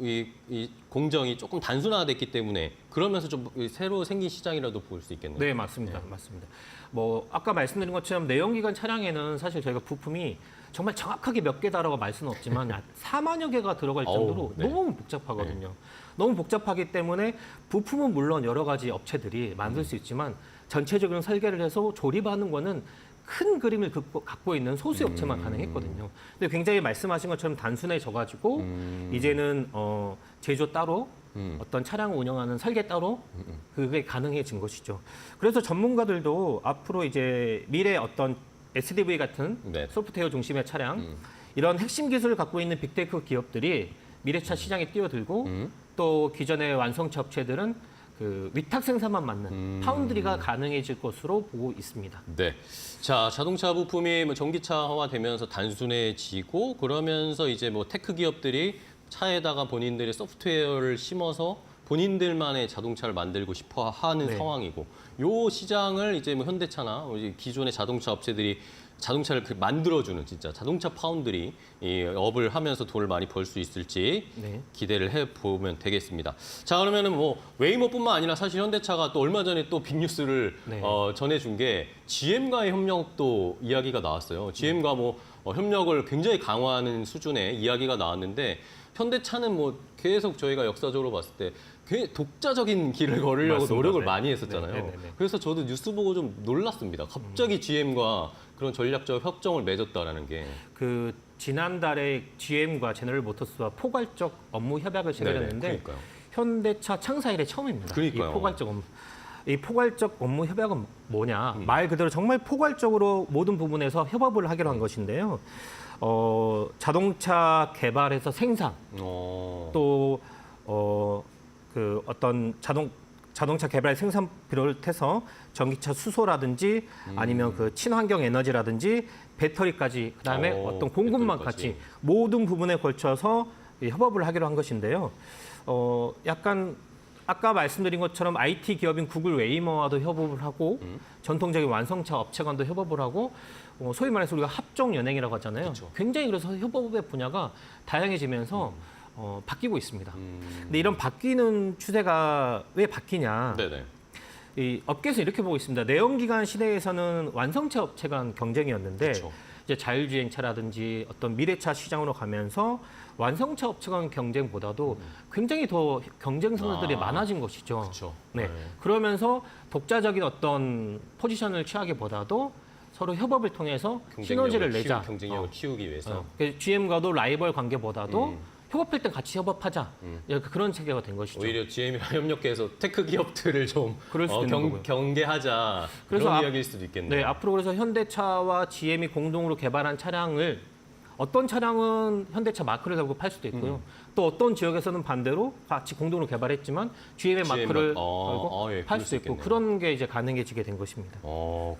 이 공정이 조금 단순화됐기 때문에 그러면서 좀 새로 생긴 시장이라도 볼 수 있겠네요. 네, 맞습니다. 맞습니다. 뭐 아까 말씀드린 것처럼 내연기관 차량에는 사실 저희가 부품이 정말 정확하게 몇 개다라고 말 수는 없지만 4만여 개가 들어갈 정도로 어우, 네. 너무 복잡하거든요. 너무 복잡하기 때문에 부품은 물론 여러 가지 업체들이 만들 수 있지만 전체적인 설계를 해서 조립하는 거는 큰 그림을 갖고 있는 소수 업체만 가능했거든요. 근데 굉장히 말씀하신 것처럼 단순해져가지고 이제는 제조 따로 어떤 차량을 운영하는 설계 따로 그게 가능해진 것이죠. 그래서 전문가들도 앞으로 이제 미래 어떤 SDV 같은 네. 소프트웨어 중심의 차량 이런 핵심 기술을 갖고 있는 빅테크 기업들이 미래차 시장에 뛰어들고 또 기존의 완성차 업체들은 그 위탁 생산만 맞는 파운드리가 가능해질 것으로 보고 있습니다. 네. 자, 자동차 부품이 뭐 전기차화 되면서 단순해지고 그러면서 이제 뭐 테크 기업들이 차에다가 본인들의 소프트웨어를 심어서 본인들만의 자동차를 만들고 싶어 하는 네. 상황이고 요 시장을 이제 뭐 현대차나 이제 기존의 자동차 업체들이 자동차를 만들어주는 진짜 자동차 파운드리 이 업을 하면서 돈을 많이 벌 수 있을지 네. 기대를 해보면 되겠습니다. 자, 그러면은 뭐 웨이모뿐만 아니라 사실 현대차가 또 얼마 전에 또 빅뉴스를 네. 전해준 게 GM과의 협력도 이야기가 나왔어요. GM과 뭐 협력을 굉장히 강화하는 수준의 이야기가 나왔는데 현대차는 뭐 계속 저희가 역사적으로 봤을 때 굉장히 독자적인 길을 걸으려고 맞습니다. 노력을 네. 많이 했었잖아요. 네, 네, 네. 그래서 저도 뉴스 보고 좀 놀랐습니다. 갑자기 GM과 그런 전략적 협정을 맺었다라는 게. 그 지난달에 GM과 제너럴 모터스와 포괄적 업무 협약을 체결했는데 그러니까요. 현대차 창사 이래 처음입니다. 그러니까요. 이 포괄적 업무 협약은 뭐냐? 말 그대로 정말 포괄적으로 모든 부분에서 협업을 하기로 한 것인데요. 자동차 개발에서 생산 또 그 어떤 자동차 개발 생산 비롯해서 전기차 수소라든지 아니면 그 친환경 에너지라든지 배터리까지 그다음에 어떤 공급망까지 배터리까지. 모든 부분에 걸쳐서 이 협업을 하기로 한 것인데요. 약간 아까 말씀드린 것처럼 IT 기업인 구글 웨이모와도 협업을 하고 전통적인 완성차 업체간도 협업을 하고 소위 말해서 우리가 합종 연행이라고 하잖아요. 그쵸. 굉장히 그래서 협업의 분야가 다양해지면서 바뀌고 있습니다. 근데 이런 바뀌는 추세가 왜 바뀌냐? 네네. 이 업계에서 이렇게 보고 있습니다. 내연기관 시대에서는 완성차 업체 간 경쟁이었는데 그쵸. 이제 자율주행차라든지 어떤 미래차 시장으로 가면서 완성차 업체 간 경쟁보다도 굉장히 더 경쟁 선수들이 많아진 것이죠. 그렇죠. 네. 그러면서 독자적인 어떤 포지션을 취하기보다도 서로 협업을 통해서 시너지를 내자. 경쟁력을 키우기 위해서. GM과도 라이벌 관계보다도 협업할 때 같이 협업하자. 이렇게 그런 체계가 된 것이죠. 오히려 GM이랑 협력해서 테크 기업들을 좀 그럴 수도 있는 거고요. 경계하자 그래서 그런 앞- 이야기일 수도 있겠네요. 네, 앞으로 그래서 현대차와 GM이 공동으로 개발한 차량을 어떤 차량은 현대차 마크를 달고 팔 수도 있고요. 또 어떤 지역에서는 반대로 같이 공동으로 개발했지만 GM의 GM 마크를 어, 걸고 예, 팔 그럴 수도 수 있고 있겠네요. 그런 게 이제 가능해지게 된 것입니다.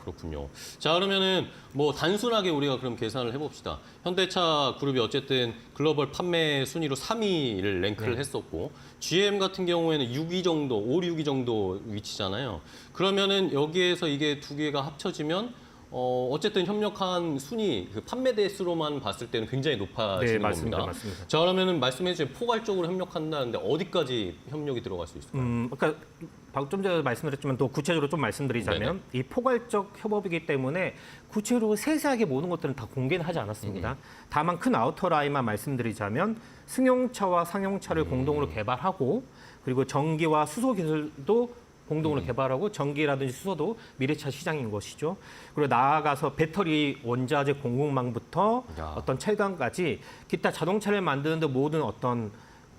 그렇군요. 자, 그러면은 뭐 단순하게 우리가 그럼 계산을 해봅시다. 현대차 그룹이 어쨌든 글로벌 판매 순위로 3위를 랭크를 했었고 GM 같은 경우에는 6위 정도, 5, 6위 정도 위치잖아요. 그러면은 여기에서 이게 두 개가 합쳐지면 어쨌든 협력한 순위, 그 판매 대수로만 봤을 때는 굉장히 높아지는 네, 맞습니다. 겁니다. 맞습니다. 자, 그러면은 말씀해 주신 포괄적으로 협력한다는데 어디까지 협력이 들어갈 수 있을까요? 그러니까 좀 전에 말씀드렸지만 또 구체적으로 좀 말씀드리자면 이 포괄적 협업이기 때문에 구체적으로 세세하게 모든 것들은 다 공개는 하지 않았습니다. 다만 큰 아우터 라인만 말씀드리자면 승용차와 상용차를 공동으로 개발하고 그리고 전기와 수소 기술도 공동으로 개발하고 전기라든지 수소도 미래차 시장인 것이죠. 그리고 나아가서 배터리 원자재 공급망부터 야. 어떤 철강까지 기타 자동차를 만드는데 모든 어떤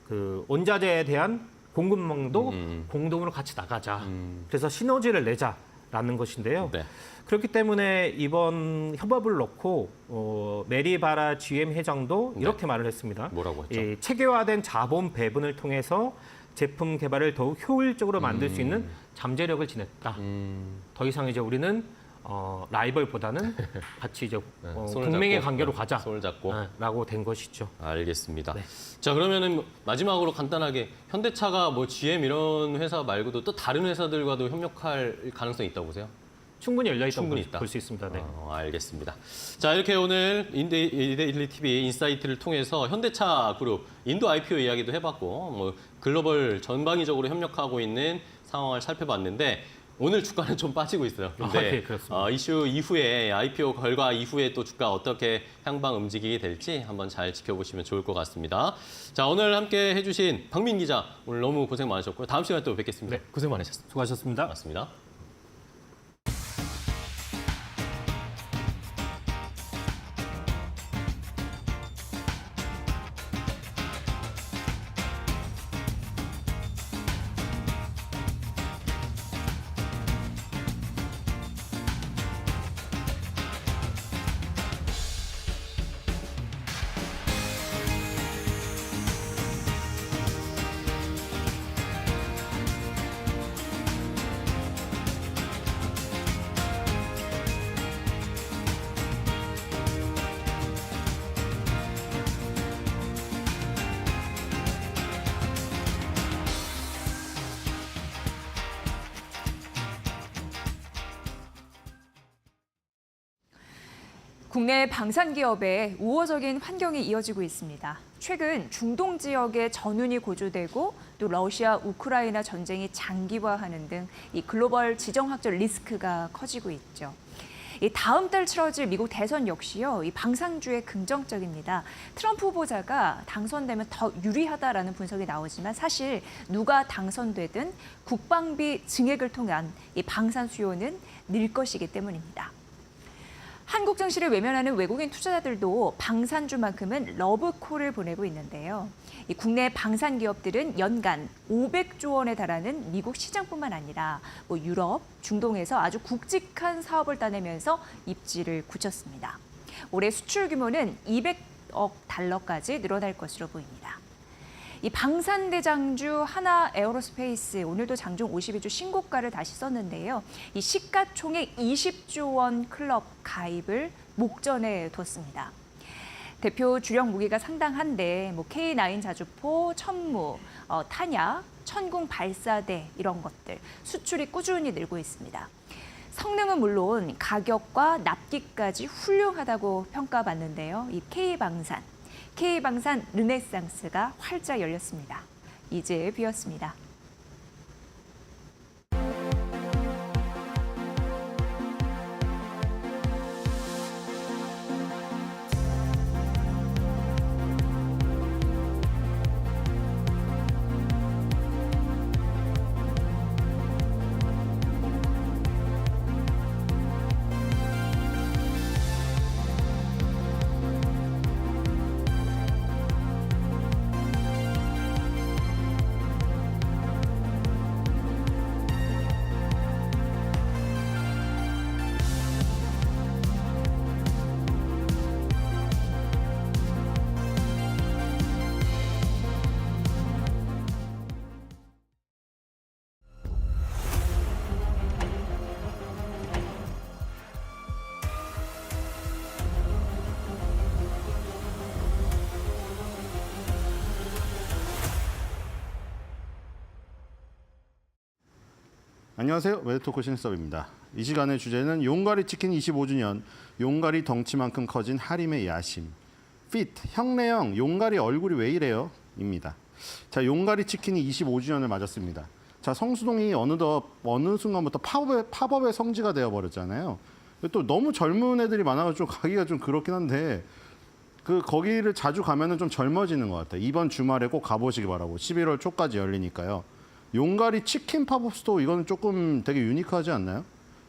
그 원자재에 대한 공급망도 공동으로 같이 나가자. 그래서 시너지를 내자라는 것인데요. 네. 그렇기 때문에 이번 협업을 놓고 메리바라 GM 회장도 이렇게 말을 했습니다. 뭐라고 했죠? 이 체계화된 자본 배분을 통해서 제품 개발을 더욱 효율적으로 만들 수 있는 잠재력을 지녔다. 더 이상 이제 우리는 라이벌보다는 같이 이제 손을 동맹의 잡고, 관계로 가자. 손을 잡고. 라고 된 것이죠. 알겠습니다. 자, 그러면은 마지막으로 간단하게 현대차가 뭐 GM 이런 회사 말고도 또 다른 회사들과도 협력할 가능성이 있다고 보세요? 충분히 열려 충분히 있다고 있다. 볼 수 있습니다. 네. 알겠습니다. 자, 이렇게 오늘 인데일리 TV 인사이트를 통해서 현대차 그룹 인도 IPO 이야기도 해봤고 뭐 글로벌 전방위적으로 협력하고 있는 상황을 살펴봤는데 오늘 주가는 좀 빠지고 있어요. 근데 네, 그렇습니다. 이슈 이후에 IPO 결과 이후에 또 주가 어떻게 향방 움직이게 될지 한번 잘 지켜보시면 좋을 것 같습니다. 자, 오늘 함께 해주신 박민 기자 오늘 너무 고생 많으셨고요. 다음 시간에 또 뵙겠습니다. 네. 고생 많으셨습니다. 수고하셨습니다. 맞습니다. 국내 방산 기업의 우호적인 환경이 이어지고 있습니다. 최근 중동 지역에 전운이 고조되고 또 러시아 우크라이나 전쟁이 장기화하는 등 이 글로벌 지정학적 리스크가 커지고 있죠. 이 다음 달 치러질 미국 대선 역시요, 이 방산주에 긍정적입니다. 트럼프 후보자가 당선되면 더 유리하다라는 분석이 나오지만 사실 누가 당선되든 국방비 증액을 통한 이 방산 수요는 늘 것이기 때문입니다. 한국 증시를 외면하는 외국인 투자자들도 방산주만큼은 러브콜을 보내고 있는데요. 이 국내 방산 기업들은 연간 500조 원에 달하는 미국 시장뿐만 아니라 뭐 유럽, 중동에서 아주 굵직한 사업을 따내면서 입지를 굳혔습니다. 올해 수출 규모는 200억 달러까지 늘어날 것으로 보입니다. 이 방산대장주 하나 에어로스페이스 오늘도 장중 52주 신고가를 다시 썼는데요. 이 시가총액 20조 원 클럽 가입을 목전에 뒀습니다. 대표 주력 무기가 상당한데 뭐 K9 자주포, 천무, 탄약, 천궁 발사대 이런 것들 수출이 꾸준히 늘고 있습니다. 성능은 물론 가격과 납기까지 훌륭하다고 평가받는데요. 이 K방산 르네상스가 활짝 열렸습니다. 이제 비었습니다. 안녕하세요. 웨더토크 신수업입니다. 이 시간의 주제는 용가리 치킨 25주년, 용가리 덩치만큼 커진 하림의 야심. fit, 형내형, 용가리 얼굴이 왜 이래요? 입니다. 자, 용가리 치킨이 25주년을 맞았습니다. 자, 성수동이 어느 순간부터 팝업의 성지가 되어버렸잖아요. 또 너무 젊은 애들이 많아가지고 가기가 좀 그렇긴 한데 거기를 자주 가면은 좀 젊어지는 것 같아요. 이번 주말에 꼭 가보시기 바라고. 11월 초까지 열리니까요. 용가리 치킨 팝업 스토어 이거는 조금 되게 유니크하지 않나요?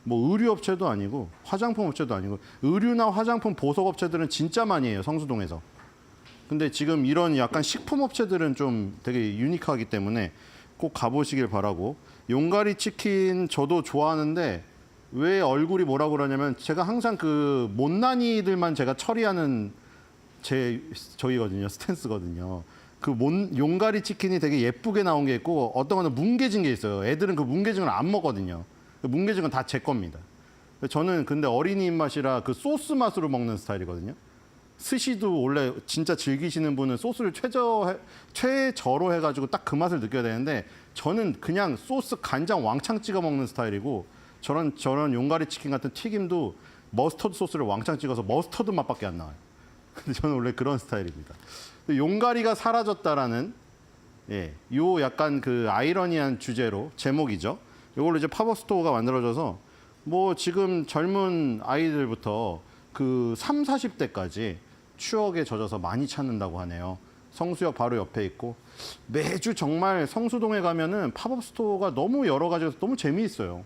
뭐 의류 업체도 아니고 화장품 업체도 아니고 의류나 화장품 보석 업체들은 진짜 많이 해요. 성수동에서. 근데 지금 이런 약간 식품 업체들은 좀 되게 유니크하기 때문에 꼭 가보시길 바라고. 용가리 치킨 저도 좋아하는데 왜 얼굴이 뭐라고 그러냐면 제가 항상 그 못난이들만 제가 처리하는 저희거든요. 스탠스거든요. 용가리 치킨이 되게 예쁘게 나온 게 있고 어떤 거는 뭉개진 게 있어요. 애들은 그 뭉개진 걸 안 먹거든요. 뭉개진 건 다 제 겁니다. 저는 근데 어린이 입맛이라 그 소스 맛으로 먹는 스타일이거든요. 스시도 원래 진짜 즐기시는 분은 소스를 최저로 해가지고 딱 그 맛을 느껴야 되는데 저는 그냥 소스 간장 왕창 찍어 먹는 스타일이고 저런 용가리 치킨 같은 튀김도 머스터드 소스를 왕창 찍어서 머스터드 맛밖에 안 나와요. 근데 저는 원래 그런 스타일입니다. 용가리가 사라졌다라는 요 약간 그 아이러니한 주제로 제목이죠. 이걸로 이제 팝업 스토어가 만들어져서 뭐 지금 젊은 아이들부터 그 3, 40대까지 추억에 젖어서 많이 찾는다고 하네요. 성수역 바로 옆에 있고 매주 정말 성수동에 가면은 팝업 스토어가 너무 여러 가지여서 너무 재미있어요.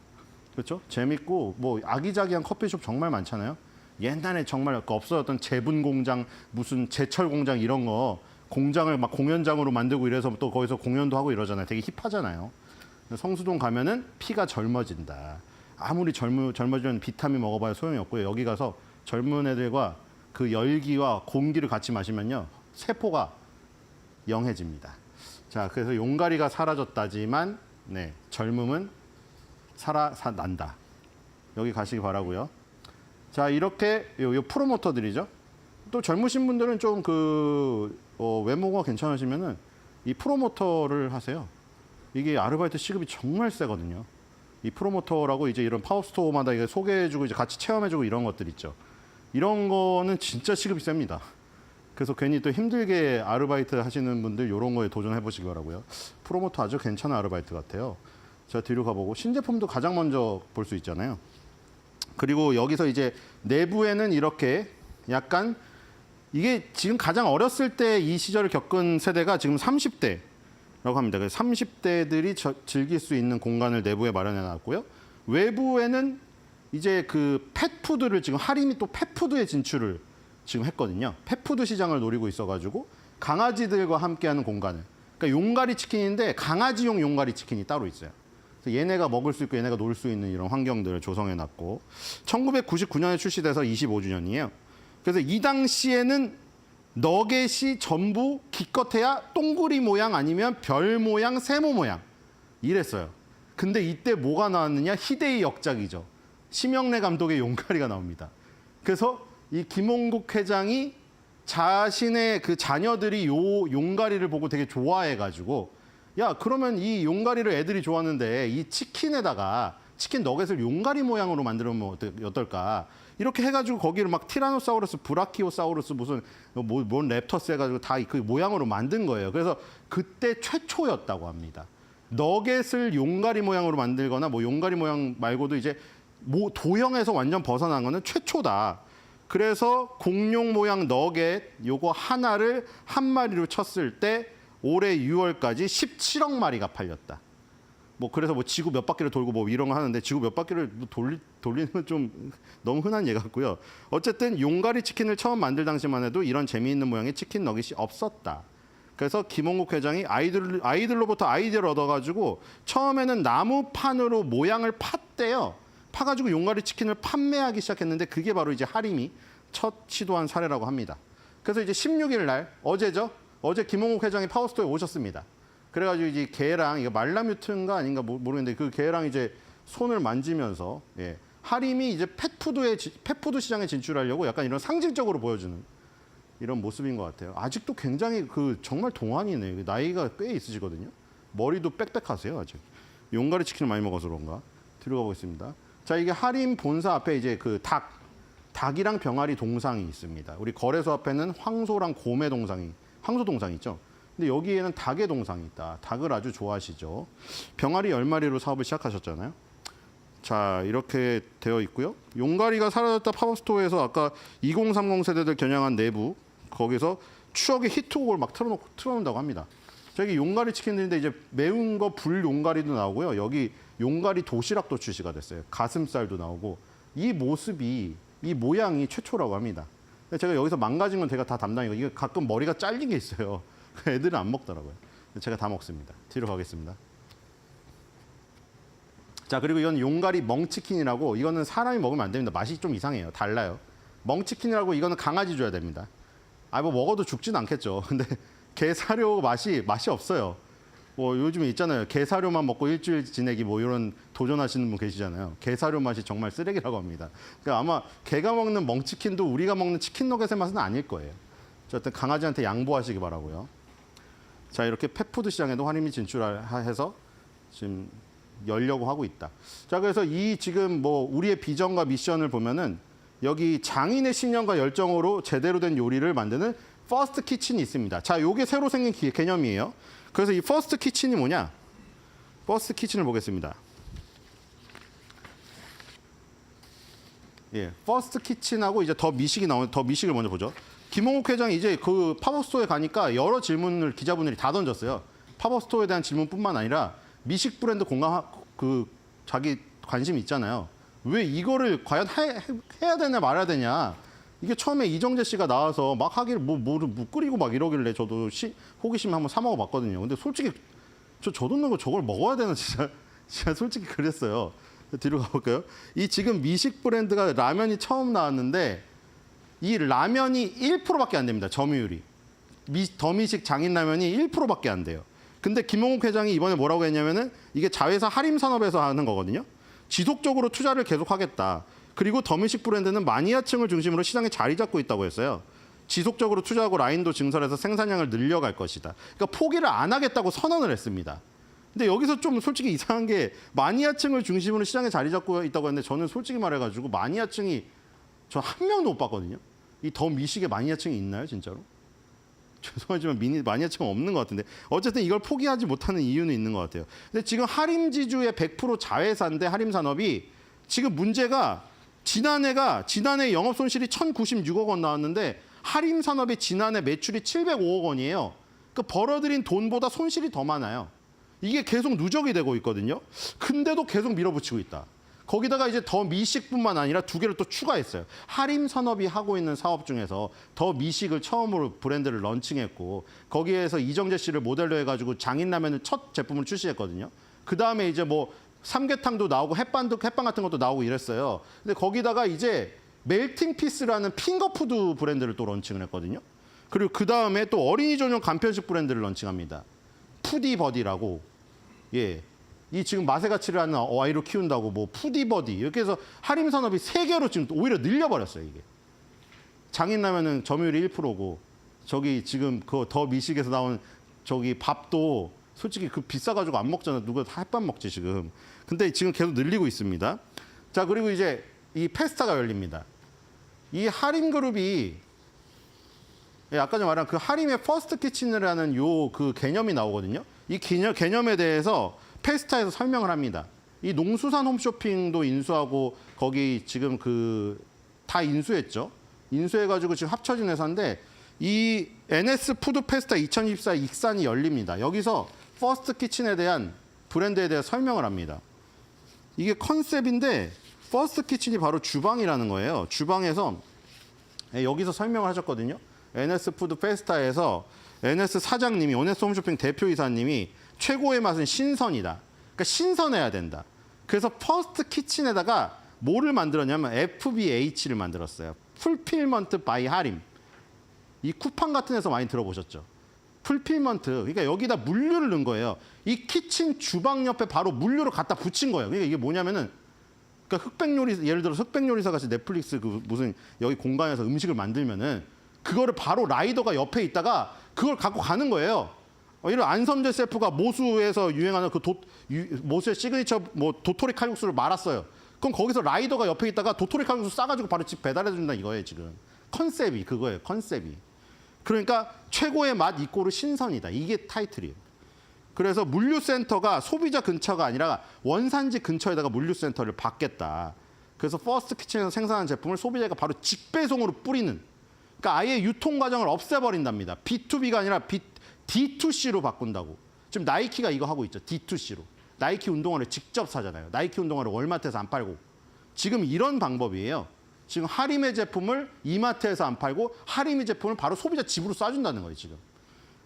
그렇죠? 재밌고 뭐 아기자기한 커피숍 정말 많잖아요. 옛날에 정말 없어졌던 제분 공장, 무슨 제철 공장 이런 거 공장을 막 공연장으로 만들고 이래서 또 거기서 공연도 하고 이러잖아요. 되게 힙하잖아요. 성수동 가면은 피가 젊어진다. 아무리 젊어지면 비타민 먹어봐야 소용이 없고요. 여기 가서 젊은 애들과 그 열기와 공기를 같이 마시면요. 세포가 영해집니다. 자, 그래서 용가리가 사라졌다지만 젊음은 난다. 여기 가시기 바라고요. 자, 이렇게 요 프로모터들이죠. 또 젊으신 분들은 좀 외모가 괜찮으시면은 이 프로모터를 하세요. 이게 아르바이트 시급이 정말 세거든요. 이 프로모터라고 이제 이런 팝업스토어마다 이게 소개해주고 이제 같이 체험해주고 이런 것들 있죠. 이런 거는 진짜 시급이 셉니다. 그래서 괜히 또 힘들게 아르바이트 하시는 분들 이런 거에 도전해 보시기 바라고요. 프로모터 아주 괜찮은 아르바이트 같아요. 자, 뒤로 가보고 신제품도 가장 먼저 볼 수 있잖아요. 그리고 여기서 이제 내부에는 이렇게 약간 이게 지금 가장 어렸을 때 이 시절을 겪은 세대가 지금 30대라고 합니다. 그래서 30대들이 즐길 수 있는 공간을 내부에 마련해 놨고요. 외부에는 이제 그 펫푸드를 지금 하림이 또 펫푸드에 진출을 지금 했거든요. 펫푸드 시장을 노리고 있어가지고 강아지들과 함께하는 공간을. 그러니까 용가리 치킨인데 강아지용 용가리 치킨이 따로 있어요. 그래서 얘네가 먹을 수 있고 얘네가 놀 수 있는 이런 환경들을 조성해놨고 1999년에 출시돼서 25주년이에요. 그래서 이 당시에는 너겟이 전부 기껏해야 동그리 모양 아니면 별 모양, 세모 모양 이랬어요. 근데 이때 뭐가 나왔느냐? 희대의 역작이죠. 심영래 감독의 용가리가 나옵니다. 그래서 이 김홍국 회장이 자신의 그 자녀들이 요 용가리를 보고 되게 좋아해가지고 야, 그러면 이 용가리를 애들이 좋아하는데 이 치킨에다가 치킨 너겟을 용가리 모양으로 만들면 어떨까? 이렇게 해가지고 거기를 막 티라노사우루스, 브라키오사우루스 무슨 뭔 랩터스 해가지고 다 그 모양으로 만든 거예요. 그래서 그때 최초였다고 합니다. 너겟을 용가리 모양으로 만들거나 뭐 용가리 모양 말고도 이제 도형에서 완전 벗어난 거는 최초다. 그래서 공룡 모양 너겟 요거 하나를 한 마리로 쳤을 때 올해 6월까지 17억 마리가 팔렸다. 뭐 그래서 뭐 지구 몇 바퀴를 돌고 뭐 이런 거 하는데 지구 몇 바퀴를 돌리는 건 좀 너무 흔한 예 같고요. 어쨌든 용가리 치킨을 처음 만들 당시만 해도 이런 재미있는 모양의 치킨 너겟이 없었다. 그래서 김홍국 회장이 아이들로부터 아이디어를 얻어가지고 처음에는 나무판으로 모양을 팠대요. 파가지고 용가리 치킨을 판매하기 시작했는데 그게 바로 이제 하림이 첫 시도한 사례라고 합니다. 그래서 이제 16일 날 어제죠. 어제 김홍국 회장이 파워스토어에 오셨습니다. 그래가지고 이제 개랑 이거 말라뮤트인가 아닌가 모르겠는데 그 개랑 이제 손을 만지면서 하림이 이제 펫푸드 시장에 진출하려고 약간 이런 상징적으로 보여주는 이런 모습인 것 같아요. 아직도 굉장히 정말 동안이네. 나이가 꽤 있으시거든요. 머리도 빽빽하세요 아직. 용가리 치킨을 많이 먹어서 그런가. 들어가 보겠습니다. 자, 이게 하림 본사 앞에 이제 그 닭이랑 병아리 동상이 있습니다. 우리 거래소 앞에는 황소랑 곰의 동상이, 황소 동상이 있죠. 근데 여기에는 닭의 동상이 있다. 닭을 아주 좋아하시죠. 병아리 10마리로 사업을 시작하셨잖아요. 자, 이렇게 되어 있고요. 용가리가 사라졌다 팝업스토어에서 아까 2030 세대들 겨냥한 내부, 거기서 추억의 히트곡을 막 틀어놓는다고 합니다. 저기 용가리 치킨들인데 이제 매운 거 불 용가리도 나오고요. 여기 용가리 도시락도 출시가 됐어요. 가슴살도 나오고. 이 모습이, 이 모양이 최초라고 합니다. 제가 여기서 망가진 건 제가 다 담당이고, 이게 가끔 머리가 잘린 게 있어요. 애들은 안 먹더라고요. 제가 다 먹습니다. 뒤로 가겠습니다. 자, 그리고 이건 용가리 멍치킨이라고, 이거는 사람이 먹으면 안 됩니다. 맛이 좀 이상해요. 달라요. 멍치킨이라고, 이거는 강아지 줘야 됩니다. 뭐 먹어도 죽진 않겠죠. 근데 게사료 맛이 없어요. 뭐 요즘에 있잖아요. 게사료만 먹고 일주일 지내기 뭐 이런 도전하시는 분 계시잖아요. 게사료 맛이 정말 쓰레기라고 합니다. 그러니까 아마 개가 먹는 멍치킨도 우리가 먹는 치킨 너겟의 맛은 아닐 거예요. 어쨌든 강아지한테 양보하시기 바라고요. 자, 이렇게 펫푸드 시장에도 환림이 진출해서 지금 열려고 하고 있다. 자, 그래서 이 지금 뭐 우리의 비전과 미션을 보면은 여기 장인의 신념과 열정으로 제대로 된 요리를 만드는 퍼스트 키친이 있습니다. 자, 요게 새로 생긴 개념이에요. 그래서 이 퍼스트 키친이 뭐냐? 퍼스트 키친을 보겠습니다. 예, 퍼스트 키친하고 이제 더 미식이 나오는, 더 미식을 먼저 보죠. 김홍욱 회장이 이제 그 팝업스토어에 가니까 여러 질문을 기자분들이 다 던졌어요. 팝업스토어에 대한 질문뿐만 아니라 미식 브랜드 자기 관심 있잖아요. 왜 이거를 과연 해야 되냐 말아야 되냐. 이게 처음에 이정재 씨가 나와서 막 하기를 뭐를 끓이고 막 이러길래 저도 호기심에 한번 사 먹어봤거든요. 근데 솔직히 저 돈 내고 저걸 먹어야 되나 진짜 솔직히 그랬어요. 뒤로 가볼까요? 이 지금 미식 브랜드가 라면이 처음 나왔는데 이 라면이 1%밖에 안 됩니다. 점유율이. 더미식 장인라면이 1%밖에 안 돼요. 근데 김홍욱 회장이 이번에 뭐라고 했냐면은 이게 자회사 하림산업에서 하는 거거든요. 지속적으로 투자를 계속하겠다. 그리고 더미식 브랜드는 마니아층을 중심으로 시장에 자리 잡고 있다고 했어요. 지속적으로 투자하고 라인도 증설해서 생산량을 늘려갈 것이다. 그러니까 포기를 안 하겠다고 선언을 했습니다. 근데 여기서 좀 솔직히 이상한 게 마니아층을 중심으로 시장에 자리 잡고 있다고 했는데 저는 솔직히 말해가지고 마니아층이 저 한 명도 못 봤거든요. 이 더 미식에 마니아층이 있나요, 진짜로? 죄송하지만 마니아층은 없는 것 같은데 어쨌든 이걸 포기하지 못하는 이유는 있는 것 같아요. 근데 지금 하림지주의 100% 자회사인데 하림산업이 지금 문제가 지난해 영업 손실이 1,096억 원 나왔는데 하림산업이 지난해 매출이 705억 원이에요. 그러니까 벌어들인 돈보다 손실이 더 많아요. 이게 계속 누적이 되고 있거든요. 근데도 계속 밀어붙이고 있다. 거기다가 이제 더 미식뿐만 아니라 두 개를 또 추가했어요. 하림산업이 하고 있는 사업 중에서 더 미식을 처음으로 브랜드를 런칭했고 거기에서 이정재 씨를 모델로 해가지고 장인라면을 첫 제품을 출시했거든요. 그 다음에 이제 뭐 삼계탕도 나오고 햇반 같은 것도 나오고 이랬어요. 근데 거기다가 이제 멜팅피스라는 핑거푸드 브랜드를 또 런칭을 했거든요. 그리고 그 다음에 또 어린이 전용 간편식 브랜드를 런칭합니다. 푸디버디라고. 예. 이 지금 맛의 가치를 하는 아이로 키운다고 뭐 푸디버디 이렇게 해서 하림산업이 3개로 지금 오히려 늘려버렸어요. 이게. 장인라면은 점유율이 1%고 저기 지금 그 더 미식에서 나온 저기 밥도 솔직히 그 비싸가지고 안 먹잖아. 누가 다 햇밥 먹지 지금. 근데 지금 계속 늘리고 있습니다. 자, 그리고 이제 이 페스타가 열립니다. 이 하림그룹이 아까 전에 말한 그 하림의 퍼스트 키친이라는 요 그 개념이 나오거든요. 이 개념에 대해서 페스타에서 설명을 합니다. 이 농수산 홈쇼핑도 인수하고 거기 지금 다 인수했죠. 인수해가지고 지금 합쳐진 회사인데 이 NS 푸드 페스타 2024 익산이 열립니다. 여기서 퍼스트 키친에 대한 브랜드에 대해 설명을 합니다. 이게 컨셉인데 퍼스트 키친이 바로 주방이라는 거예요. 주방에서 여기서 설명을 하셨거든요. NS 푸드 페스타에서 NS 사장님이 NS 홈쇼핑 대표이사님이 최고의 맛은 신선이다. 그러니까 신선해야 된다. 그래서 퍼스트 키친에다가 뭐를 만들었냐면 FBH를 만들었어요. 풀필먼트 바이 하림. 이 쿠팡 같은 데서 많이 들어보셨죠? 풀필먼트. 그러니까 여기다 물류를 넣은 거예요. 이 키친 주방 옆에 바로 물류를 갖다 붙인 거예요. 그러니까 이게 뭐냐면은 그러니까 흑백요리사, 예를 들어서 흑백요리사 같이 넷플릭스 무슨 여기 공간에서 음식을 만들면은 그거를 바로 라이더가 옆에 있다가 그걸 갖고 가는 거예요. 이런 안선재 셰프가 모수에서 유행하는 모수의 시그니처 도토리 칼국수를 말았어요. 그럼 거기서 라이더가 옆에 있다가 도토리 칼국수 싸가지고 바로 집 배달해 준다 이거예요 지금. 컨셉이 그거예요. 컨셉이. 그러니까 최고의 맛 이꼬르 신선이다. 이게 타이틀이에요. 그래서 물류센터가 소비자 근처가 아니라 원산지 근처에다가 물류센터를 받겠다. 그래서 퍼스트 키친에서 생산한 제품을 소비자가 바로 직배송으로 뿌리는. 그러니까 아예 유통 과정을 없애버린답니다. B2B가 아니라 D2C로 바꾼다고. 지금 나이키가 이거 하고 있죠. D2C로. 나이키 운동화를 직접 사잖아요. 나이키 운동화를 월마트에서 안 팔고. 지금 이런 방법이에요. 지금 하림의 제품을 이마트에서 안 팔고 하림의 제품을 바로 소비자 집으로 쏴준다는 거예요. 지금.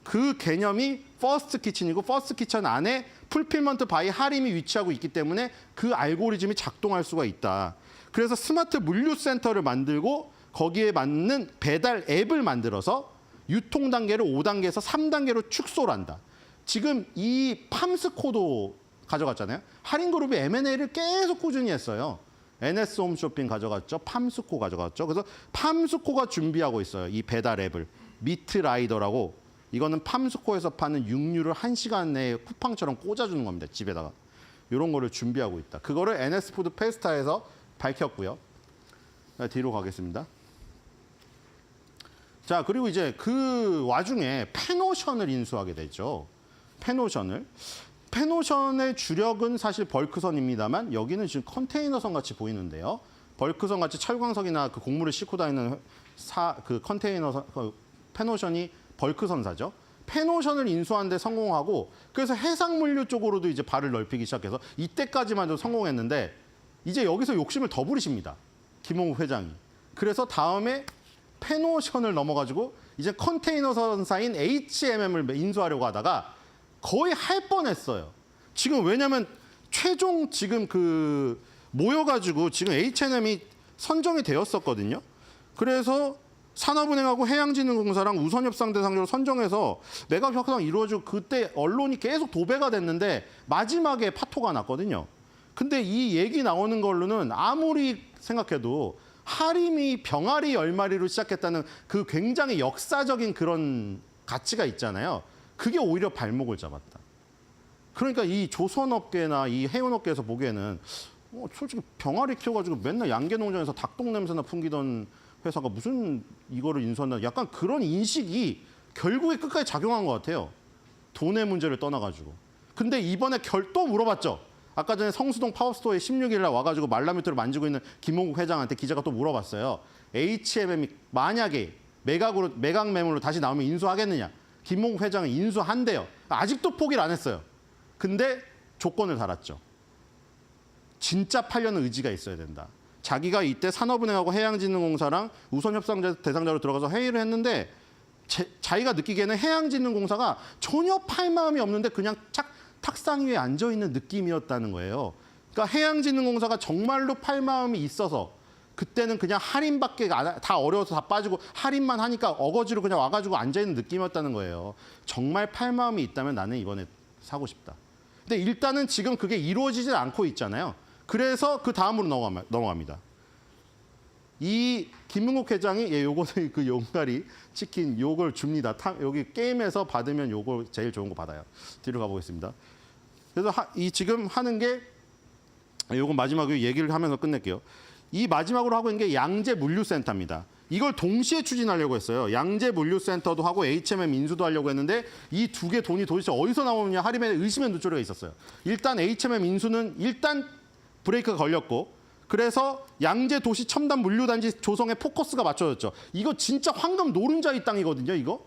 그 개념이 퍼스트 키친이고 퍼스트 키친 안에 풀필먼트 바이 하림이 위치하고 있기 때문에 그 알고리즘이 작동할 수가 있다. 그래서 스마트 물류센터를 만들고 거기에 맞는 배달 앱을 만들어서 유통 단계를 5단계에서 3단계로 축소를 한다. 지금 이 팜스코도 가져갔잖아요. 할인그룹이 M&A를 계속 꾸준히 했어요. NS 홈쇼핑 가져갔죠. 팜스코 가져갔죠. 그래서 팜스코가 준비하고 있어요. 이 배달 앱을. 미트라이더라고. 이거는 팜스코에서 파는 육류를 1시간 내에 쿠팡처럼 꽂아주는 겁니다. 집에다가. 이런 거를 준비하고 있다. 그거를 NS푸드 페스타에서 밝혔고요. 뒤로 가겠습니다. 자, 그리고 이제 그 와중에 페노션을 인수하게 되죠. 페노션의 주력은 사실 벌크선입니다만 여기는 지금 컨테이너선 같이 보이는데요. 벌크선 같이 철광석이나 그 곡물을 싣고 다니는 그 컨테이너선, 페노션이 벌크선사죠. 페노션을 인수하는 데 성공하고 그래서 해상물류 쪽으로도 이제 발을 넓히기 시작해서 이때까지만 좀 성공했는데 이제 여기서 욕심을 더 부리십니다. 김홍욱 회장이. 그래서 다음에 페노션을 넘어가지고 이제 컨테이너선사인 HMM을 인수하려고 하다가 거의 할 뻔했어요. 지금 왜냐면 최종 지금 그 모여가지고 지금 H&M이 선정이 되었었거든요. 그래서 산업은행하고 해양진흥공사랑 우선협상 대상자로 선정해서 매각 협상 이루어지고 그때 언론이 계속 도배가 됐는데 마지막에 파토가 났거든요. 근데 이 얘기 나오는 걸로는 아무리 생각해도 하림이 병아리 10마리로 시작했다는 그 굉장히 역사적인 그런 가치가 있잖아요. 그게 오히려 발목을 잡았다. 그러니까 이 조선업계나 이 해운업계에서 보기에는 솔직히 병아리 키워가지고 맨날 양계농장에서 닭똥 냄새나 풍기던 회사가 무슨 이거를 인수한다. 약간 그런 인식이 결국에 끝까지 작용한 것 같아요. 돈의 문제를 떠나가지고. 근데 이번에 또 물어봤죠. 아까 전에 성수동 파워스토어에 16일 날 와가지고 말라뮤트를 만지고 있는 김홍국 회장한테 기자가 또 물어봤어요. HMM이 만약에 매각 매물로 다시 나오면 인수하겠느냐. 김홍국 회장은 인수한대요. 아직도 포기를 안 했어요. 근데 조건을 달았죠. 진짜 팔려는 의지가 있어야 된다. 자기가 이때 산업은행하고 해양진흥공사랑 우선협상 대상자로 들어가서 회의를 했는데 자기가 느끼기에는 해양진흥공사가 전혀 팔 마음이 없는데 그냥 탁상 위에 앉아있는 느낌이었다는 거예요. 그러니까 해양진흥공사가 정말로 팔 마음이 있어서 그때는 그냥 할인밖에 다 어려워서 다 빠지고 할인만 하니까 어거지로 그냥 와가지고 앉아있는 느낌이었다는 거예요. 정말 팔 마음이 있다면 나는 이번에 사고 싶다. 근데 일단은 지금 그게 이루어지지 않고 있잖아요. 그래서 그 다음으로 넘어갑니다. 이 김문국 회장이 요거는 그 용가리 치킨 요걸 줍니다. 여기 게임에서 받으면 요거 제일 좋은 거 받아요. 뒤로 가보겠습니다. 그래서 지금 하는 게 요거 마지막으로 얘기를 하면서 끝낼게요. 이 마지막으로 하고 있는 게 양재 물류센터입니다. 이걸 동시에 추진하려고 했어요. 양재 물류센터도 하고 HMM 인수도 하려고 했는데 이 두 개 돈이 도대체 어디서 나오느냐 하림에 의심의 눈초리가 있었어요. 일단 HMM 인수는 일단 브레이크가 걸렸고 그래서 양재 도시 첨단 물류단지 조성에 포커스가 맞춰졌죠. 이거 진짜 황금 노른자의 땅이거든요. 이거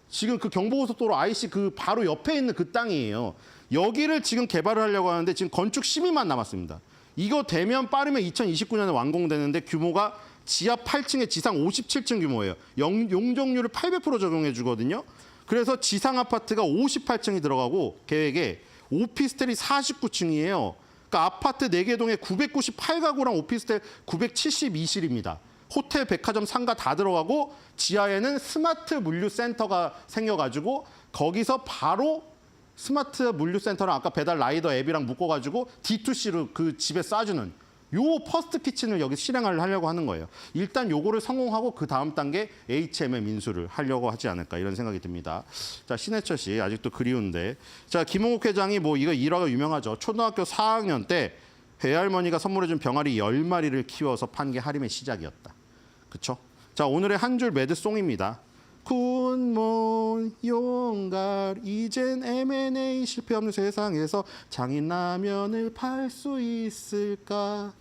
지금 그 경부고속도로 IC 그 바로 옆에 있는 그 땅이에요. 여기를 지금 개발을 하려고 하는데 지금 건축 심의만 남았습니다. 이거 되면 빠르면 2029년에 완공되는데 규모가 지하 8층에 지상 57층 규모예요. 용적률을 800% 적용해 주거든요. 그래서 지상 아파트가 58층이 들어가고 계획에 오피스텔이 49층이에요. 그러니까 아파트 4개 동에 998가구랑 오피스텔 972실입니다. 호텔, 백화점, 상가 다 들어가고 지하에는 스마트 물류센터가 생겨가지고 거기서 바로 스마트 물류센터랑 아까 배달 라이더 앱이랑 묶어가지고 D2C로 그 집에 쏴주는 요 퍼스트 키친을 여기 실행을 하려고 하는 거예요. 일단 요거를 성공하고 그 다음 단계 HMM 인수를 하려고 하지 않을까 이런 생각이 듭니다. 자, 신해철 씨 아직도 그리운데 자 김홍욱 회장이 뭐 이거 일화가 유명하죠. 초등학교 4학년 때 외할머니가 선물해준 병아리 10마리를 키워서 판 게 하림의 시작이었다. 그쵸? 자, 오늘의 한 줄 매드송입니다. 굿몬 용갈 이젠 M&A 실패 없는 세상에서 장인라면을 팔 수 있을까?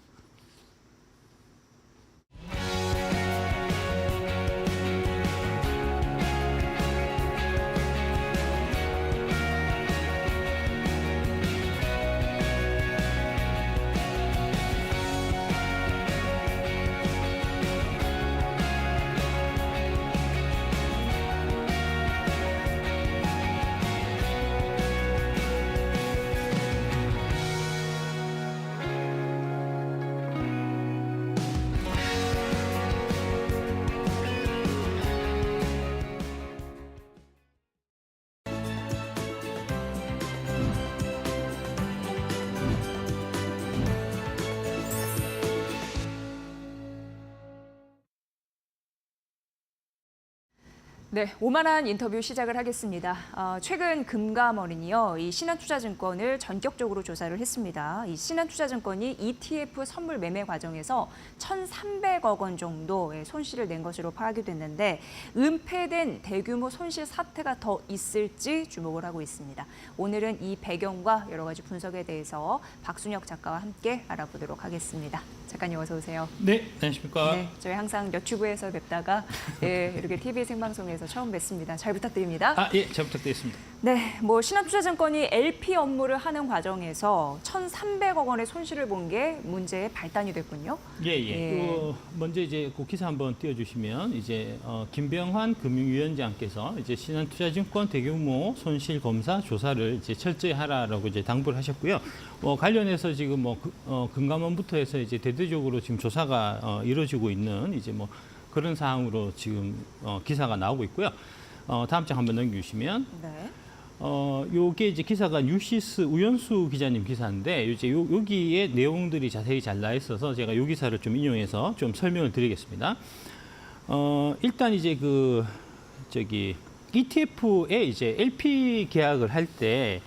네, 오만한 인터뷰 시작을 하겠습니다. 최근 금감원은요, 이 신한투자증권을 전격적으로 조사를 했습니다. 이 신한투자증권이 ETF 선물 매매 과정에서 1,300억 원 정도의 손실을 낸 것으로 파악이 됐는데 은폐된 대규모 손실 사태가 더 있을지 주목을 하고 있습니다. 오늘은 이 배경과 여러 가지 분석에 대해서 박순혁 작가와 함께 알아보도록 하겠습니다. 작가님 어서 오세요. 네, 안녕하십니까. 네, 저희 항상 유튜브에서 뵙다가 이렇게 TV 생방송에서 처음 뵙습니다. 잘 부탁드립니다. 예, 잘 부탁드리겠습니다. 네, 신한투자증권이 LP 업무를 하는 과정에서 1,300억 원의 손실을 본 게 문제의 발단이 됐군요. 예. 먼저 이제 그 기사 한번 띄워주시면 이제 김병환 금융위원장께서 이제 신한투자증권 대규모 손실 검사 조사를 이제 철저히 하라라고 이제 당부를 하셨고요. 관련해서 지금 금감원부터 해서 이제 대대적으로 지금 조사가 이루어지고 있는 이제 그런 사항으로 지금 기사가 나오고 있고요. 다음 장 한번 넘겨주시면. 네. 요게 이제 기사가 뉴시스 우연수 기자님 기사인데 이제 여기에 내용들이 자세히 잘 나와 있어서 제가 요 기사를 좀 인용해서 좀 설명을 드리겠습니다. 일단 이제 ETF에 이제 LP 계약을 할 때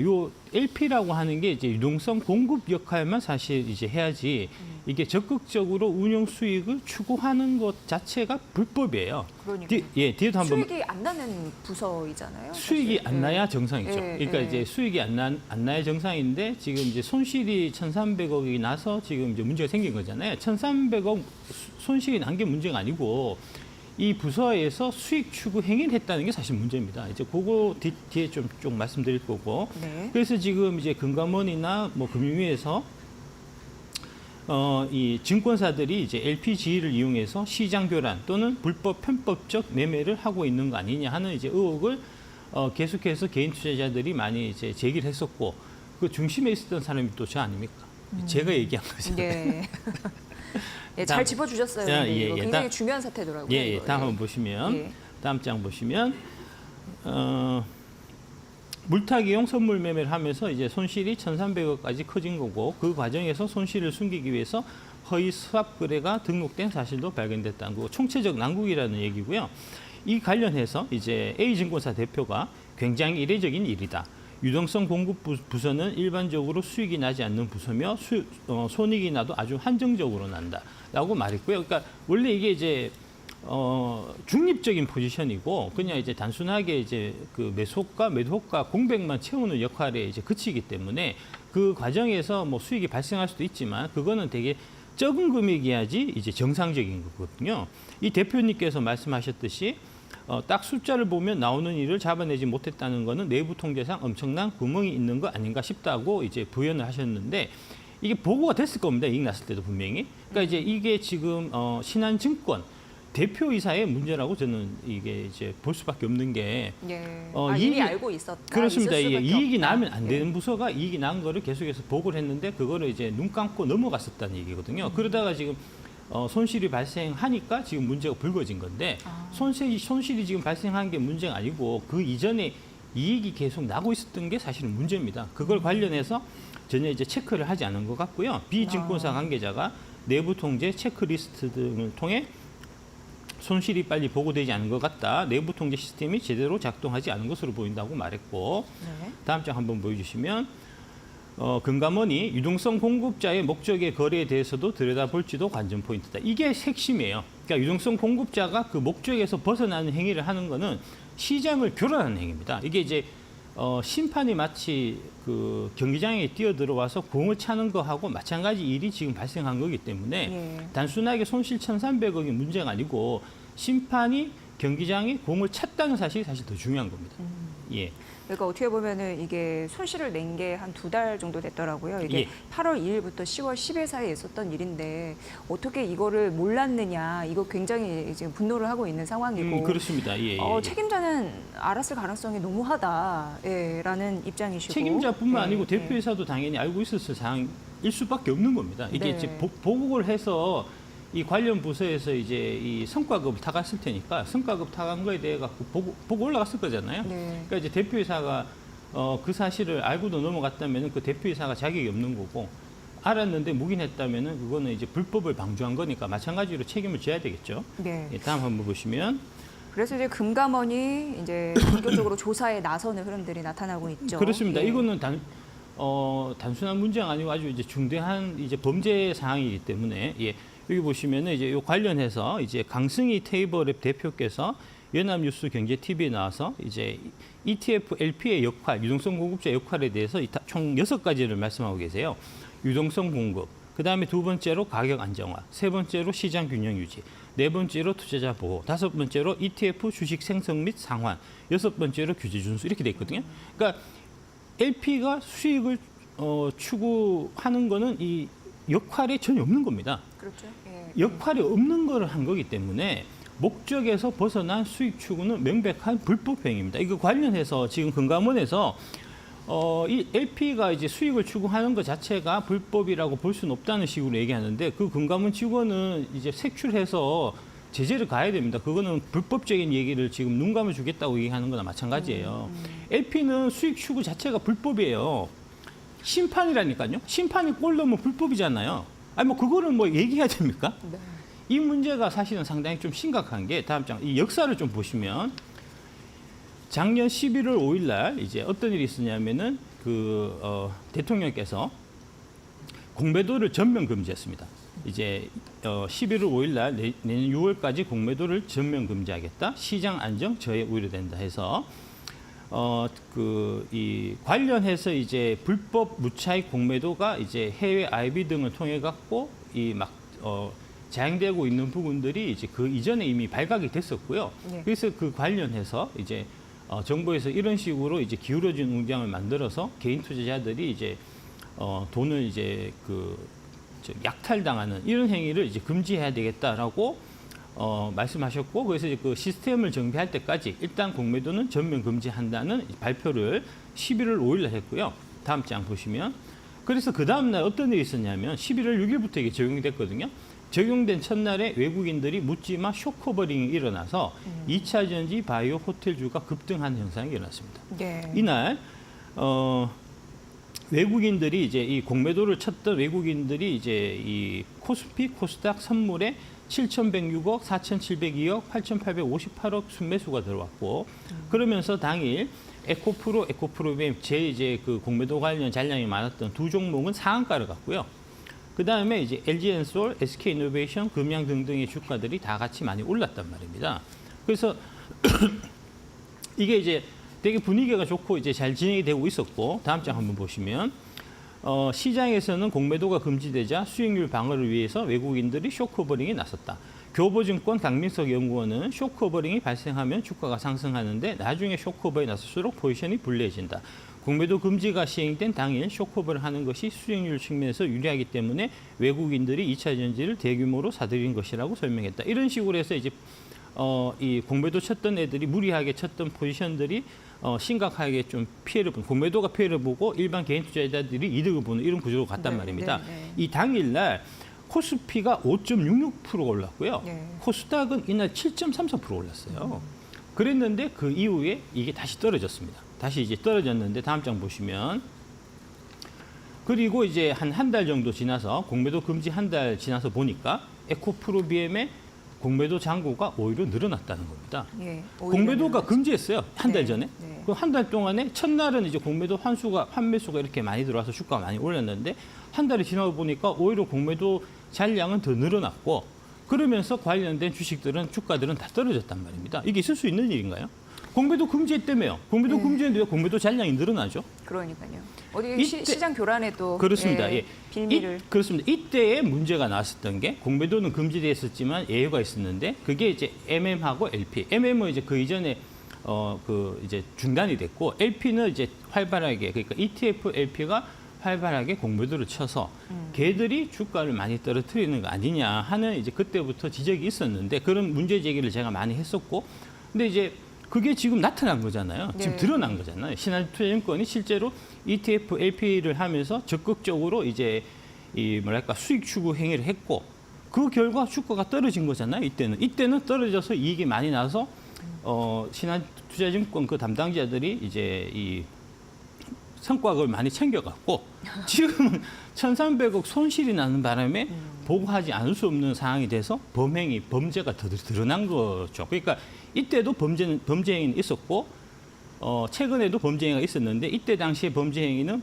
요 LP라고 하는 게 이제 유동성 공급 역할만 사실 이제 해야지 이게 적극적으로 운영 수익을 추구하는 것 자체가 불법이에요. 그러니까 뒤에도 한번 수익이 안 나는 부서이잖아요. 수익이 사실. 안 나야 정상이죠. 예, 그러니까 예. 이제 수익이 안 나야 정상인데 지금 이제 손실이 1,300억이 나서 지금 이제 문제가 생긴 거잖아요. 1,300억 손실이 난 게 문제가 아니고 이 부서에서 수익 추구 행위를 했다는 게 사실 문제입니다. 이제 그거 뒤에 좀 말씀드릴 거고. 네. 그래서 지금 이제 금감원이나 금융위에서 이 증권사들이 이제 LPG를 이용해서 시장 교란 또는 불법 편법적 매매를 하고 있는 거 아니냐 하는 이제 의혹을 계속해서 개인 투자자들이 많이 이제 제기를 했었고 그 중심에 있었던 사람이 또 저 아닙니까? 제가 얘기한 거잖아요. 네. 네, 잘 짚어주셨어요. 이거 굉장히 중요한 사태더라고요. 예. 다음 한번 보시면 예. 다음 장 보시면 물타기용 선물 매매를 하면서 이제 손실이 1,300억까지 커진 거고 그 과정에서 손실을 숨기기 위해서 허위 스왑 거래가 등록된 사실도 발견됐다는 거고 총체적 난국이라는 얘기고요. 이 관련해서 이제 A증권사 대표가 굉장히 이례적인 일이다. 유동성 공급 부서는 일반적으로 수익이 나지 않는 부서며 손익이 나도 아주 한정적으로 난다라고 말했고요. 그러니까 원래 이게 이제 중립적인 포지션이고 그냥 이제 단순하게 이제 그 매수효과, 매도효과 공백만 채우는 역할에 이제 그치기 때문에 그 과정에서 수익이 발생할 수도 있지만 그거는 되게 적은 금액이야지 이제 정상적인 거거든요. 이 대표님께서 말씀하셨듯이 딱 숫자를 보면 나오는 일을 잡아내지 못했다는 거는 내부 통계상 엄청난 구멍이 있는 거 아닌가 싶다고 이제 부연을 하셨는데 이게 보고가 됐을 겁니다. 이익 났을 때도 분명히. 그러니까 이제 이게 지금 신한증권 대표이사의 문제라고 저는 이게 이제 볼 수밖에 없는 게 이미 알고 있었다. 그렇습니다. 있을 수밖에 이익이 없다. 나면 안 되는 부서가 이익이 난 거를 계속해서 보고를 했는데 그거를 이제 눈 감고 넘어갔었다는 얘기거든요. 그러다가 지금 손실이 발생하니까 지금 문제가 불거진 건데 손실이 지금 발생한 게 문제가 아니고 그 이전에 이익이 계속 나고 있었던 게 사실은 문제입니다. 그걸 관련해서 전혀 이제 체크를 하지 않은 것 같고요. 비증권사 관계자가 내부 통제 체크리스트 등을 통해 손실이 빨리 보고되지 않은 것 같다. 내부 통제 시스템이 제대로 작동하지 않은 것으로 보인다고 말했고 네. 다음 장 한번 보여주시면 금감원이 유동성 공급자의 목적의 거래에 대해서도 들여다볼지도 관전 포인트다. 이게 핵심이에요. 그러니까 유동성 공급자가 그 목적에서 벗어나는 행위를 하는 거는 시장을 교란하는 행위입니다. 이게 이제 심판이 마치 그 경기장에 뛰어들어와서 공을 차는 거하고 마찬가지 일이 지금 발생한 거기 때문에 예. 단순하게 손실 1,300억이 문제가 아니고 심판이 경기장에 공을 찼다는 사실이 사실 더 중요한 겁니다. 예. 그러니까 어떻게 보면은 이게 손실을 낸 게 한 2달 정도 됐더라고요. 이게 예. 8월 2일부터 10월 10일 사이에 있었던 일인데 어떻게 이거를 몰랐느냐, 이거 굉장히 지금 분노를 하고 있는 상황이고. 그렇습니다. 예, 예, 예. 책임자는 알았을 가능성이 너무하다라는 입장이시고. 책임자뿐만 예, 아니고 예. 대표이사도 당연히 알고 있었을 상황일 수밖에 없는 겁니다. 이게 네. 이제 보고를 해서 이 관련 부서에서 이제 이 성과급을 타갔을 테니까 성과급 타간 거에 대해 갖고 보고 올라갔을 거잖아요. 네. 그러니까 이제 대표이사가 그 사실을 알고도 넘어갔다면 그 대표이사가 자격이 없는 거고 알았는데 묵인했다면은 그거는 이제 불법을 방조한 거니까 마찬가지로 책임을 져야 되겠죠. 네. 예, 다음 한번 보시면 그래서 이제 금감원이 이제 본격적으로 조사에 나서는 흐름들이 나타나고 있죠. 그렇습니다. 예. 이거는 단순한 문제가 아니고 아주 이제 중대한 이제 범죄 사항이기 때문에 예. 여기 보시면은 이제 요 관련해서 이제 강승희 테이블앱 대표께서 연합뉴스 경제 TV에 나와서 이제 ETF LP의 역할, 유동성 공급자 역할에 대해서 총 6가지를 말씀하고 계세요. 유동성 공급, 그다음에 두 번째로 가격 안정화, 세 번째로 시장 균형 유지, 네 번째로 투자자 보호, 다섯 번째로 ETF 주식 생성 및 상환, 여섯 번째로 규제 준수 이렇게 돼 있거든요. 그러니까 LP가 수익을 추구하는 거는 이 역할이 전혀 없는 겁니다. 그렇죠. 예. 역할이 없는 거를 한 거기 때문에 목적에서 벗어난 수익 추구는 명백한 불법 행위입니다. 이거 관련해서 지금 금감원에서 이 LP가 이제 수익을 추구하는 것 자체가 불법이라고 볼 수는 없다는 식으로 얘기하는데 그 금감원 직원은 이제 색출해서 제재를 가야 됩니다. 그거는 불법적인 얘기를 지금 눈 감아 주겠다고 얘기하는 거나 마찬가지예요. LP는 수익 추구 자체가 불법이에요. 심판이라니까요. 심판이 골 넣으면 불법이잖아요. 아니 뭐 그거는 뭐 얘기해야 됩니까? 네. 이 문제가 사실은 상당히 좀 심각한 게 다음 장 이 역사를 좀 보시면 작년 11월 5일 날 이제 어떤 일이 있었냐면은 대통령께서 공매도를 전면 금지했습니다. 이제 11월 5일 날 내년 6월까지 공매도를 전면 금지하겠다. 시장 안정 저해 우려된다 해서 이 관련해서 이제 불법 무차익 공매도가 이제 해외 IB 등을 통해 갖고 자행되고 있는 부분들이 이제 그 이전에 이미 발각이 됐었고요. 네. 그래서 그 관련해서 이제 정부에서 이런 식으로 이제 기울어진 운장을 만들어서 개인 투자자들이 이제 돈을 이제 약탈당하는 이런 행위를 이제 금지해야 되겠다라고 말씀하셨고 그래서 이제 그 시스템을 정비할 때까지 일단 공매도는 전면 금지한다는 발표를 11월 5일 날 했고요. 다음 장 보시면 그래서 그 다음 날 어떤 일이 있었냐면 11월 6일부터 이게 적용이 됐거든요. 적용된 첫날에 외국인들이 묻지마 쇼커버링이 일어나서 2차 전지, 바이오, 호텔주가 급등하는 현상이 일어났습니다. 네. 이날 외국인들이 이제 이 공매도를 쳤던 외국인들이 이제 이 코스피, 코스닥 선물에 7,106억, 4,702억, 8,858억 순매수가 들어왔고 그러면서 당일 에코프로비엠 이제 그 공매도 관련 잔량이 많았던 두 종목은 상한가를 갔고요. 그 다음에 이제 LG엔솔, SK이노베이션, 금양 등등의 주가들이 다 같이 많이 올랐단 말입니다. 그래서 이게 이제 되게 분위기가 좋고 이제 잘 진행이 되고 있었고 다음 장 한번 보시면 시장에서는 공매도가 금지되자 수익률 방어를 위해서 외국인들이 쇼커버링에 나섰다. 교보증권 강민석 연구원은 쇼커버링이 발생하면 주가가 상승하는데 나중에 쇼커버에 나설수록 포지션이 불리해진다. 공매도 금지가 시행된 당일 쇼커버를 하는 것이 수익률 측면에서 유리하기 때문에 외국인들이 2차 전지를 대규모로 사들인 것이라고 설명했다. 이런 식으로 해서 이제 이 공매도 쳤던 애들이 무리하게 쳤던 포지션들이 심각하게 좀 피해를 보는 공매도가 피해를 보고 일반 개인 투자자들이 이득을 보는 이런 구조로 갔단 말입니다. 이 당일날 코스피가 5.66% 올랐고요. 네. 코스닥은 이날 7.34% 올랐어요. 그랬는데 그 이후에 이게 다시 떨어졌습니다. 다시 이제 떨어졌는데 다음 장 보시면 그리고 이제 한 달 정도 지나서 공매도 금지 한 달 지나서 보니까 에코프로비엠의 공매도 잔고가 오히려 늘어났다는 겁니다. 예, 오히려 공매도가 늘어났죠. 금지했어요. 한 달 네, 전에. 네. 그 한 달 동안에 첫날은 이제 공매도 환매수가 이렇게 많이 들어와서 주가가 많이 올랐는데 한 달이 지나고 보니까 오히려 공매도 잔량은 더 늘어났고 그러면서 관련된 주식들은 주가들은 다 떨어졌단 말입니다. 이게 있을 수 있는 일인가요? 공매도 금지했다며요. 공매도 금지했는데 왜 공매도 잔량이 늘어나죠? 그러니까요. 어디 이때- 시장 교란에도 그렇습니다. 예. 빌미를 그렇습니다. 이때에 문제가 나왔었던 게 공매도는 금지되어 있었지만 예외가 있었는데 그게 이제 MM하고 LP. MM은 이제 그 이전에 이제 중단이 됐고 LP는 이제 활발하게 그러니까 ETF LP가 활발하게 공매도를 쳐서 걔들이 주가를 많이 떨어뜨리는 거 아니냐 하는 이제 그때부터 지적이 있었는데 그런 문제 제기를 제가 많이 했었고 근데 이제 그게 지금 나타난 거잖아요. 지금 네. 드러난 거잖아요. 신한투자증권이 실제로 ETF LP를 하면서 적극적으로 이제 이 뭐랄까 수익 추구 행위를 했고 그 결과 주가가 떨어진 거잖아요. 이때는 떨어져서 이익이 많이 나서 신한투자증권 그 담당자들이 이제 이 성과급을 많이 챙겨갖고 지금은 1,300억 손실이 나는 바람에 보고하지 않을 수 없는 상황이 돼서 범죄가 더 드러난 거죠. 그러니까 이때도 범죄 행위는 있었고 최근에도 범죄 행위가 있었는데 이때 당시에 범죄 행위는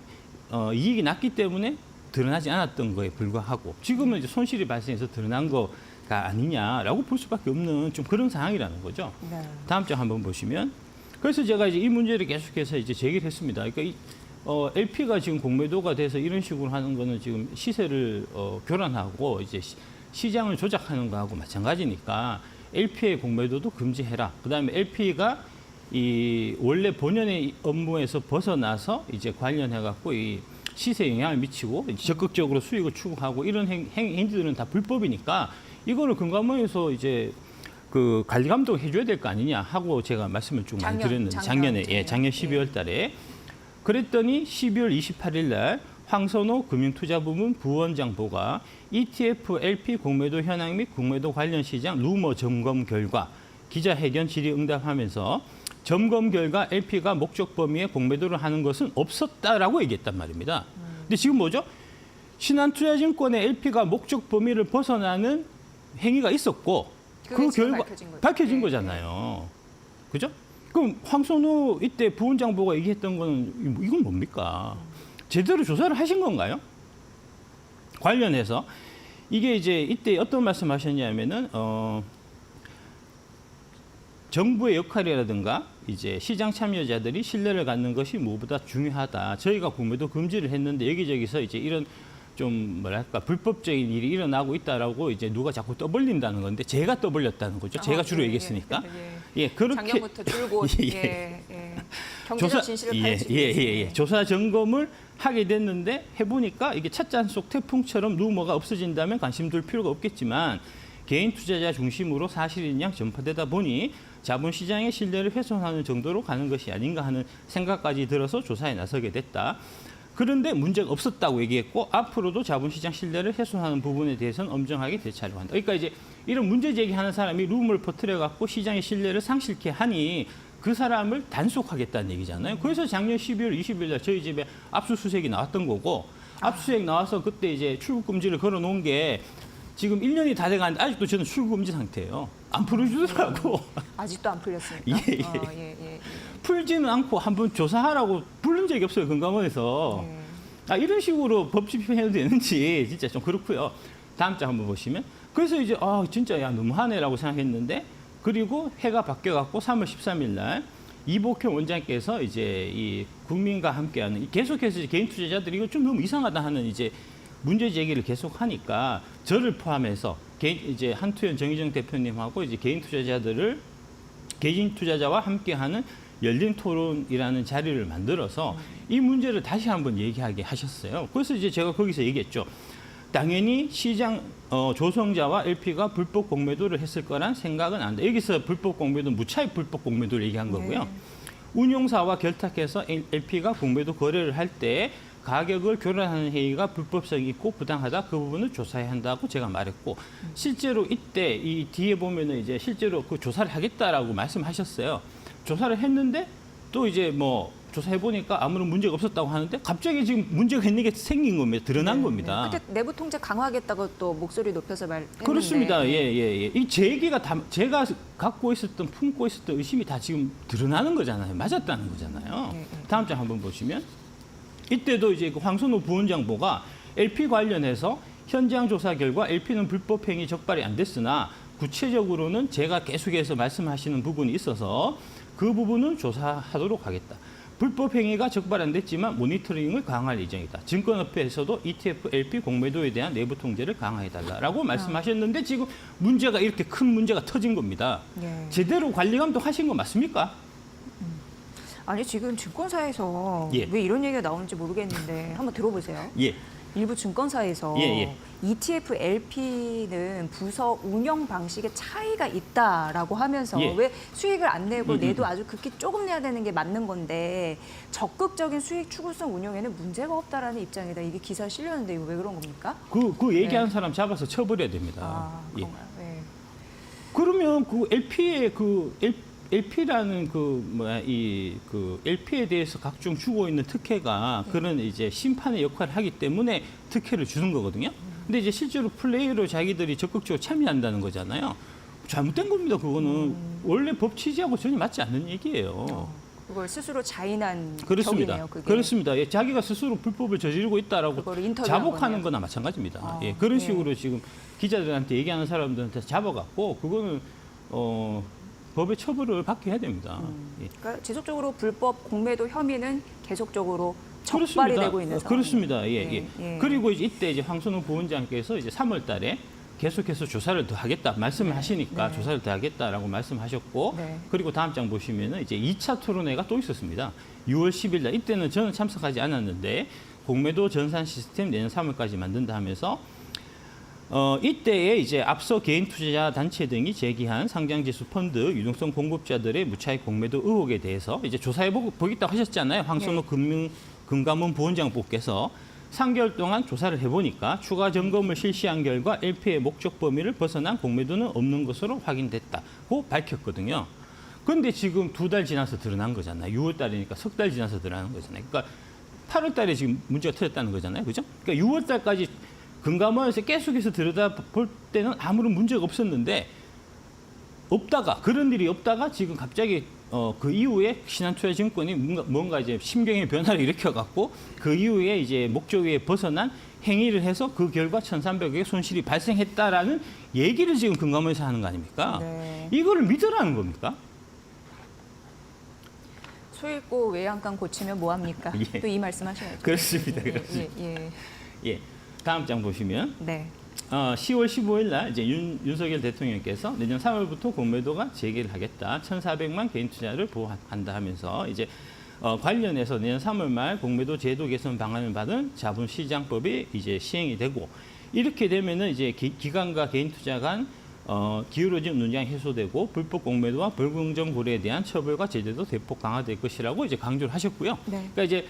이익이 났기 때문에 드러나지 않았던 거에 불과하고 지금은 이제 손실이 발생해서 드러난 거가 아니냐라고 볼 수밖에 없는 좀 그런 상황이라는 거죠. 네. 다음 장 한번 보시면 그래서 제가 이제 이 문제를 계속해서 이제 제기를 했습니다. 그러니까 LP가 지금 공매도가 돼서 이런 식으로 하는 거는 지금 시세를 교란하고 이제 시장을 조작하는 거하고 마찬가지니까 LP의 공매도도 금지해라. 그다음에 LP가 이 원래 본연의 업무에서 벗어나서 이제 관련해 갖고 이 시세에 영향을 미치고 적극적으로 수익을 추구하고 이런 행위들은 다 불법이니까 이거를 금감원에서 이제 그 관리 감독 해줘야 될 거 아니냐 하고 제가 말씀을 쭉 많이 드렸는데 작년 12월 달에 그랬더니 12월 28일 날 황선호 금융투자부문 부원장보가 ETF LP 공매도 현황 및 공매도 관련 시장 루머 점검 결과 기자회견 질의응답하면서 점검 결과 LP가 목적 범위에 공매도를 하는 것은 없었다라고 얘기했단 말입니다. 근데 지금 뭐죠? 신한투자증권의 LP가 목적 범위를 벗어나는 행위가 있었고 그 지금 결과 밝혀진 거죠. 밝혀진 네. 거잖아요. 그죠? 그럼 황선우 이때 부원장보가 얘기했던 거는 이건 뭡니까? 제대로 조사를 하신 건가요? 관련해서 이게 이제 이때 어떤 말씀하셨냐면은 정부의 역할이라든가 이제 시장 참여자들이 신뢰를 갖는 것이 무엇보다 중요하다. 저희가 공매도 금지를 했는데 여기저기서 이제 이런 좀 뭐랄까 불법적인 일이 일어나고 있다라고 이제 누가 자꾸 떠벌린다는 건데 제가 떠벌렸다는 거죠. 제가 주로 얘기했으니까. 예, 그렇게 작년부터 줄곧 예. 경제적 진실을 파헤치고 있습니다. 조사 점검을 하게 됐는데 해보니까 이게 찻잔 속 태풍처럼 루머가 없어진다면 관심 둘 필요가 없겠지만 개인 투자자 중심으로 사실인 양 전파되다 보니 자본시장의 신뢰를 훼손하는 정도로 가는 것이 아닌가 하는 생각까지 들어서 조사에 나서게 됐다. 그런데 문제가 없었다고 얘기했고 앞으로도 자본시장 신뢰를 훼손하는 부분에 대해서는 엄정하게 대처하려고 한다. 그러니까 이제 이런 문제 제기하는 사람이 루머를 퍼뜨려 갖고 시장의 신뢰를 상실케 하니 그 사람을 단속하겠다는 얘기잖아요. 그래서 작년 12월 20일 날 저희 집에 압수수색이 나왔던 거고 압수수색 나와서 그때 이제 출국 금지를 걸어 놓은 게 지금 1년이 다 돼가는데 아직도 저는 출국 금지 상태예요. 안 풀어주더라고. 아직도 안 풀렸습니까? 예. 풀지는 않고 한번 조사하라고 부른 적이 없어요. 금감원에서. 이런 식으로 법 집행해도 되는지 진짜 좀 그렇고요. 다음 장 한번 보시면 그래서 이제 진짜 야 너무하네라고 생각했는데 그리고 해가 바뀌어갖고 3월 13일 날 이복현 원장께서 이제 이 국민과 함께하는 계속해서 이제 개인 투자자들이 이거 좀 너무 이상하다 하는 이제 문제 제기를 계속하니까 저를 포함해서 이제 한투현 정의정 대표님하고 이제 개인 투자자와 함께하는 열린 토론이라는 자리를 만들어서 이 문제를 다시 한번 얘기하게 하셨어요. 그래서 이제 제가 거기서 얘기했죠. 당연히 시장 조성자와 LP가 불법 공매도를 했을 거란 생각은 안 돼. 여기서 불법 공매도 무차익 불법 공매도를 얘기한 거고요. 운용사와 결탁해서 LP가 공매도 거래를 할 때 가격을 교란하는 행위가 불법성이 있고 부당하다. 그 부분을 조사해야 한다고 제가 말했고 실제로 이때 이 뒤에 보면은 이제 실제로 그 조사를 하겠다라고 말씀하셨어요. 조사를 했는데 또 이제 뭐 조사해 보니까 아무런 문제가 없었다고 하는데 갑자기 지금 문제가 있는 게 생긴 겁니다. 드러난 겁니다. 그때 내부 통제 강화하겠다고 또 목소리 높여서 말했는데. 그렇습니다. 예. 이 제 얘기가 다 제가 갖고 있었던 품고 있었던 의심이 다 지금 드러나는 거잖아요. 맞았다는 거잖아요. 다음 장 한번 보시면 이때도 이제 그 황선우 부원장보가 LP 관련해서 현장 조사 결과 LP는 불법 행위 적발이 안 됐으나 구체적으로는 제가 계속해서 말씀하시는 부분이 있어서 그 부분은 조사하도록 하겠다. 불법 행위가 적발 안 됐지만 모니터링을 강화할 예정이다. 증권업계에서도 ETF, LP 공매도에 대한 내부 통제를 강화해달라라고 말씀하셨는데 지금 문제가 이렇게 큰 문제가 터진 겁니다. 예. 제대로 관리 감독하신 거 맞습니까? 아니 지금 증권사에서 예. 왜 이런 얘기가 나오는지 모르겠는데 한번 들어보세요. 예. 일부 증권사에서 예. ETF, LP는 부서 운영 방식에 차이가 있다라고 하면서 예. 왜 수익을 안 내고 내도 아주 극히 조금 내야 되는 게 맞는 건데 적극적인 수익 추구성 운영에는 문제가 없다라는 입장이다. 이게 기사에 실렸는데 이거 왜 그런 겁니까? 그 얘기하는 사람 잡아서 처벌해야 됩니다. 아, 예. 그런가요? 네. 그러면 그 LP의 LP라는 LP에 대해서 각종 주고 있는 특혜가 그런 이제 심판의 역할을 하기 때문에 특혜를 주는 거거든요. 근데 이제 실제로 플레이로 자기들이 적극적으로 참여한다는 거잖아요. 잘못된 겁니다. 그거는 원래 법 취지하고 전혀 맞지 않는 얘기예요. 그걸 스스로 자인한 그렇습니다. 격이네요. 그게. 그렇습니다. 예, 자기가 스스로 불법을 저지르고 있다라고 그거를 인터뷰한 자복하는 거네요. 거나 마찬가지입니다. 아, 예, 그런 예. 식으로 지금 기자들한테 얘기하는 사람들한테 잡아갖고 그거는 법의 처벌을 받게 해야 됩니다. 예. 그러니까 지속적으로 불법 공매도 혐의는 계속적으로 적발이 되고 있는 상황. 그렇습니다. 예. 예, 예. 그리고 이때 이제 황선우 부원장께서 이제 3월달에 계속해서 조사를 더 하겠다 말씀을 하시니까 조사를 더 하겠다라고 말씀하셨고 네. 그리고 다음 장 보시면은 이제 2차 토론회가 또 있었습니다. 6월 10일 날 이때는 저는 참석하지 않았는데 공매도 전산 시스템 내년 3월까지 만든다 하면서 이때에 이제 앞서 개인 투자자 단체 등이 제기한 상장지수 펀드 유동성 공급자들의 무차익 공매도 의혹에 대해서 이제 조사해 보겠다고 하셨잖아요. 황선우 금감원 부원장께서 3개월 동안 조사를 해보니까 추가 점검을 실시한 결과 LP의 목적 범위를 벗어난 공매도는 없는 것으로 확인됐다고 밝혔거든요. 그런데 지금 2달 지나서 드러난 거잖아요. 6월 달이니까 석 달 지나서 드러난 거잖아요. 그러니까 8월 달에 지금 문제가 터졌다는 거잖아요. 그죠? 그러니까 6월 달까지 금감원에서 계속해서 들여다볼 때는 아무런 문제가 없었는데 그런 일이 없다가 지금 갑자기 그 이후에 신한투자증권이 뭔가 이제 심경의 변화를 일으켜갖고 그 이후에 이제 목적에 벗어난 행위를 해서 그 결과 1,300억의 손실이 발생했다라는 얘기를 지금 금감원에서 하는 거 아닙니까? 네. 이거를 믿으라는 겁니까? 소 읽고 외양간 고치면 뭐합니까? 예. 또 이 말씀하셔야죠. 그렇습니다. 예, 그렇습니다. 예. 예. 다음 장 보시면 네. 10월 15일 날 이제 윤석열 대통령께서 내년 3월부터 공매도가 재개를 하겠다. 1,400만 개인 투자를 보호한다 하면서 이제 관련해서 내년 3월 말 공매도 제도 개선 방안을 받은 자본시장법이 이제 시행이 되고 이렇게 되면은 이제 기관과 개인 투자 간 기울어진 논쟁이 해소되고 불법 공매도와 불공정 거래에 대한 처벌과 제재도 대폭 강화될 것이라고 이제 강조를 하셨고요. 네. 그러니까 이제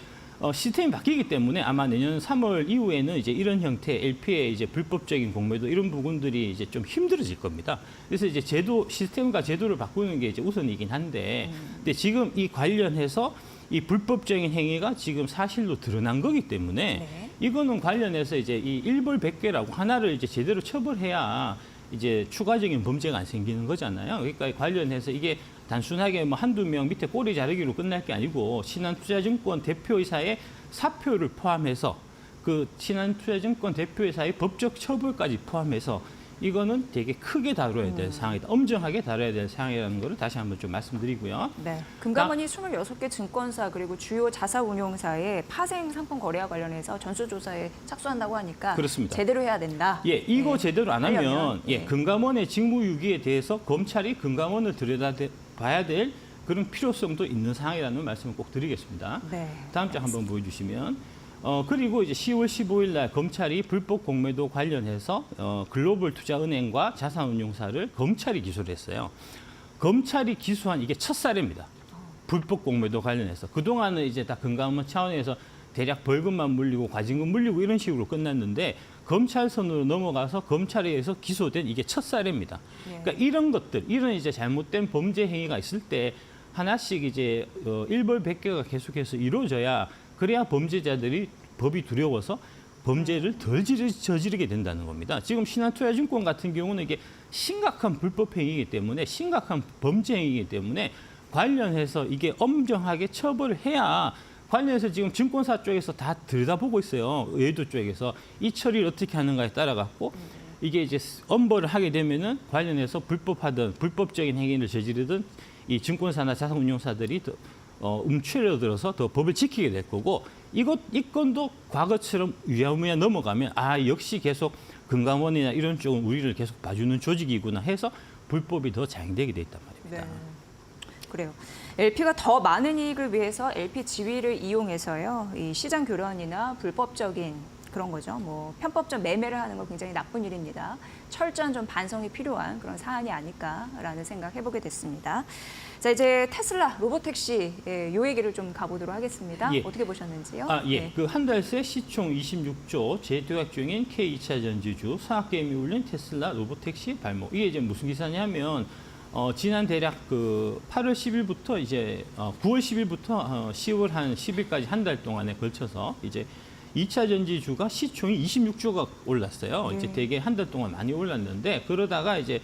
시스템이 바뀌기 때문에 아마 내년 3월 이후에는 이제 이런 형태 LP의 이제 불법적인 공매도 이런 부분들이 이제 좀 힘들어질 겁니다. 그래서 이제 시스템과 제도를 바꾸는 게 이제 우선이긴 한데, 근데 지금 이 관련해서 이 불법적인 행위가 지금 사실로 드러난 거기 때문에 네. 이거는 관련해서 이제 이 일벌백계라고 하나를 이제 제대로 처벌해야 이제 추가적인 범죄가 안 생기는 거잖아요. 그러니까 관련해서 이게 단순하게 뭐 한두 명 밑에 꼬리 자르기로 끝날 게 아니고 신한투자증권 대표이사의 사표를 포함해서 그 신한투자증권 대표이사의 법적 처벌까지 포함해서 이거는 되게 크게 다뤄야 될 사항이다. 엄정하게 다뤄야 될 사항이라는 거를 다시 한번 좀 말씀드리고요. 네. 금감원이 26개 증권사 그리고 주요 자사운용사의 파생 상품 거래와 관련해서 전수조사에 착수한다고 하니까 그렇습니다. 제대로 해야 된다. 예, 이거 네. 제대로 안 하면 하려면, 예, 네. 금감원의 직무유기에 대해서 검찰이 금감원을 들여다봐야 될 그런 필요성도 있는 상황이라는 말씀을 꼭 드리겠습니다. 네. 다음 장 한번 보여주시면 그리고 이제 10월 15일 날 검찰이 불법 공매도 관련해서 글로벌 투자은행과 자산운용사를 검찰이 기소를 했어요. 검찰이 기소한 이게 첫 사례입니다. 불법 공매도 관련해서. 그동안은 이제 다 금감원 차원에서 대략 벌금만 물리고 과징금 물리고 이런 식으로 끝났는데 검찰 선으로 넘어가서 검찰에 의해서 기소된 이게 첫 사례입니다. 예. 그러니까 이런 것들, 이런 이제 잘못된 범죄 행위가 있을 때 하나씩 이제 일벌 백계가 계속해서 이루어져야 그래야 범죄자들이 법이 두려워서 범죄를 덜 저지르게 된다는 겁니다. 지금 신한투자증권 같은 경우는 이게 심각한 불법 행위이기 때문에 심각한 범죄 행위이기 때문에 관련해서 이게 엄정하게 처벌을 해야 관련해서 지금 증권사 쪽에서 다 들여다보고 있어요. 의도 쪽에서 이 처리를 어떻게 하는가에 따라 갖고 이게 이제 엄벌을 하게 되면은 관련해서 불법적인 행위를 저지르든 이 증권사나 자산운용사들이 더 움츠려 들어서 더 법을 지키게 될 거고 이 건도 과거처럼 유야무야 넘어가면 역시 계속 금감원이나 이런 쪽은 우리를 계속 봐주는 조직이구나 해서 불법이 더 장악되게 돼 있단 말입니다. 네. 그래요. LP가 더 많은 이익을 위해서 LP 지위를 이용해서요. 이 시장 교란이나 불법적인 그런 거죠. 뭐 편법적 매매를 하는 건 굉장히 나쁜 일입니다. 철저한 좀 반성이 필요한 그런 사안이 아닐까라는 생각 해보게 됐습니다. 자, 이제 테슬라 로보택시 요 얘기를 좀 가보도록 하겠습니다. 예. 어떻게 보셨는지요? 예. 네. 그 한 달 새 시총 26조 재도약 중인 K2차 전지주 사학게임이 울린 테슬라 로보택시 발목. 이게 이제 무슨 기사냐면 지난 대략 그 8월 10일부터 이제 9월 10일부터 10월 한 10일까지 한 달 동안에 걸쳐서 이제 2차 전지주가 시총이 26조가 올랐어요. 이제 되게 한 달 동안 많이 올랐는데 그러다가 이제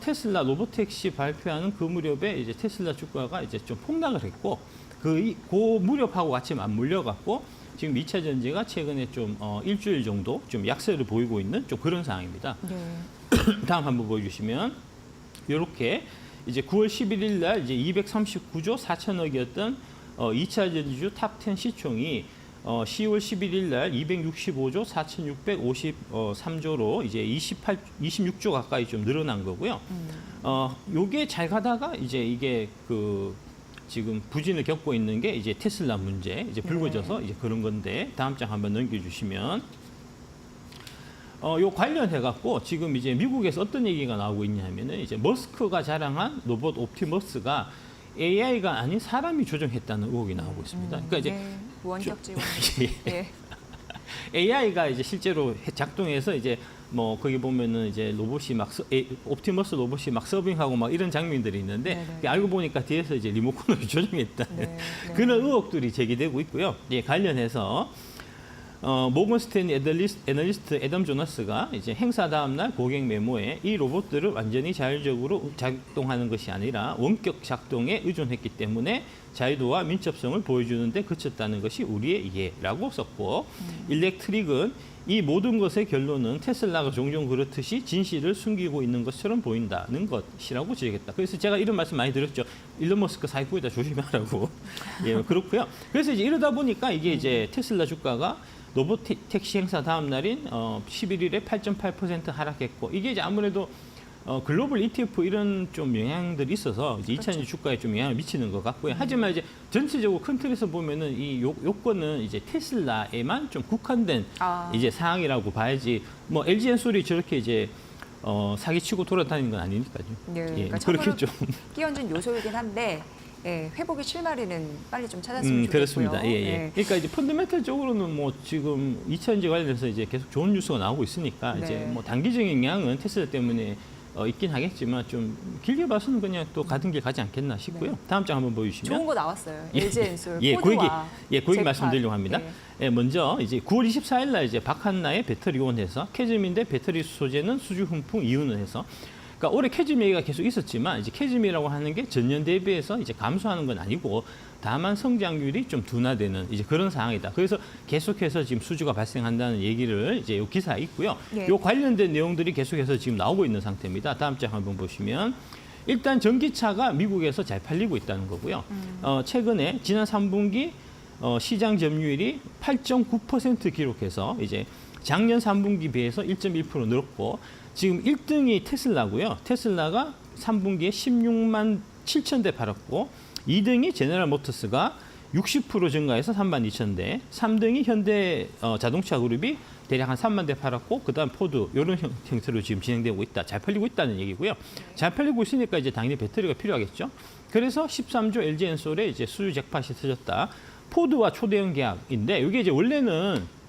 테슬라 로보택시 발표하는 그 무렵에 이제 테슬라 주가가 이제 좀 폭락을 했고 그 무렵하고 같이 맞물려 갖고 지금 2차 전지가 최근에 좀 일주일 정도 좀 약세를 보이고 있는 좀 그런 상황입니다. 네. 다음 한번 보여주시면 이렇게 이제 9월 11일 날 이제 239조 4천억이었던 2차 전지주 탑10 시총이 10월 11일 날 265조 4,653조로 이제 26조 가까이 좀 늘어난 거고요. 요게 잘 가다가 이제 이게 그 지금 부진을 겪고 있는 게 이제 테슬라 문제 이제 불거져서 이제 그런 건데 다음 장 한번 넘겨주시면 요 관련해 갖고 지금 이제 미국에서 어떤 얘기가 나오고 있냐면은 이제 머스크가 자랑한 로봇 옵티머스가 AI가 아닌 사람이 조종했다는 의혹이 나오고 있습니다. 그러니까 이제 원격 지원. 예. AI가 이제 실제로 작동해서 이제 뭐 거기 보면은 이제 로봇이 막 옵티머스 로봇이 막 서빙하고 막 이런 장면들이 있는데 알고 보니까 뒤에서 이제 리모컨으로 조종했다는 그런 의혹들이 제기되고 있고요. 예, 관련해서 모건 스탠리 애널리스트 애덤 조나스가 이제 행사 다음 날 고객 메모에 이 로봇들을 완전히 자율적으로 작동하는 것이 아니라 원격 작동에 의존했기 때문에 자유도와 민첩성을 보여주는데 그쳤다는 것이 우리의 이해라고 썼고 일렉트릭은 이 모든 것의 결론은 테슬라가 종종 그렇듯이 진실을 숨기고 있는 것처럼 보인다는 것이라고 지적했다. 그래서 제가 이런 말씀 많이 드렸죠. 일론 머스크 사기꾼이다 조심하라고. 예, 그렇고요. 그래서 이제 이러다 보니까 이게 이제 테슬라 주가가 로봇 택시 행사 다음 날인 11일에 8.8% 하락했고 이게 이제 아무래도 글로벌 ETF 이런 좀 영향들이 있어서 이제 2차 주가에 좀 영향을 미치는 것 같고요. 하지만 이제 전체적으로 큰 틀에서 보면은 이 요건은 이제 테슬라에만 좀 국한된 이제 사항이라고 봐야지 뭐 LG엔솔이 저렇게 이제 사기치고 돌아다니는 건 아니니까요. 네, 예, 그러니까 그렇게 좀 끼얹은 요소이긴 한데 회복의 실마리는 빨리 좀 찾았으면 좋겠고요. 그렇습니다. 예, 예. 그러니까 이제 펀더멘털적으로는 뭐 지금 2차전지 관련해서 이제 계속 좋은 뉴스가 나오고 있으니까 이제 뭐 단기적인 영향은 테슬라 때문에 있긴 하겠지만 좀 길게 봐서는 그냥 또 가던 길 가지 않겠나 싶고요. 다음 장 한번 보여주시면 좋은 거 나왔어요. LG엔솔, 그 포드와 얘기 말씀드리려고 합니다. 예. 먼저 이제 9월 24일 날 이제 박한나의 배터리원에서 캐즈미인데 배터리 소재는 수주 훈풍 이윤을 해서 그러니까 올해 캐즈미 얘기가 계속 있었지만 이제 캐즈미라고 하는 게 전년 대비해서 이제 감소하는 건 아니고 다만 성장률이 좀 둔화되는 이제 그런 상황이다. 그래서 계속해서 지금 수주가 발생한다는 얘기를 이제 요 기사에 있고요. 요 관련된 내용들이 계속해서 지금 나오고 있는 상태입니다. 다음 장 한번 보시면 일단 전기차가 미국에서 잘 팔리고 있다는 거고요. 최근에 지난 3분기 시장 점유율이 8.9% 기록해서 이제 작년 3분기 비해서 1.1% 늘었고 지금 1등이 테슬라고요. 테슬라가 3분기에 16만 7천 대 팔았고 2등이 제너럴 모터스가 60% 증가해서 3만 2천 대, 3등이 현대 자동차 그룹이 대략 한 3만 대 팔았고 그다음 포드 이런 형태로 지금 진행되고 있다. 잘 팔리고 있다는 얘기고요. 잘 팔리고 있으니까 이제 당연히 배터리가 필요하겠죠. 그래서 13조 LG엔솔에 이제 수주 잭팟이 터졌다. 포드와 초대형 계약인데 이게 이제 원래는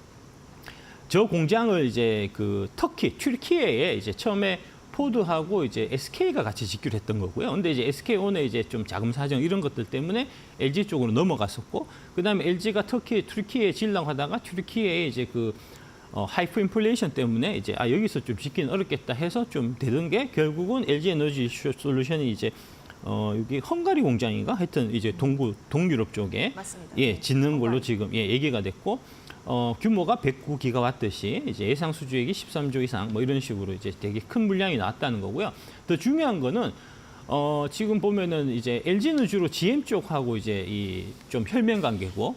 저 공장을 이제 그 터키, 튀르키예에 이제 처음에 포드하고 이제 SK가 같이 짓기로 했던 거고요. 근데 이제 SK온의 이제 좀 자금 사정 이런 것들 때문에 LG 쪽으로 넘어갔었고, 그다음에 LG가 튀르키예 지으려고 하다가 튀르키예의 이제 그 하이프 인플레이션 때문에 이제 여기서 좀 짓기는 어렵겠다 해서 좀 되던 게 결국은 LG 에너지 솔루션이 이제 여기 헝가리 공장인가 하여튼 이제 동유럽 쪽에 맞습니다. 예, 짓는 걸로 헝가리. 지금 얘기가 됐고 규모가 109기가와트시 이제 예상 수주액이 13조 이상 뭐 이런 식으로 이제 되게 큰 물량이 나왔다는 거고요. 더 중요한 거는 지금 보면은 이제 LG는 주로 GM 쪽하고 이제 이 좀 혈맹 관계고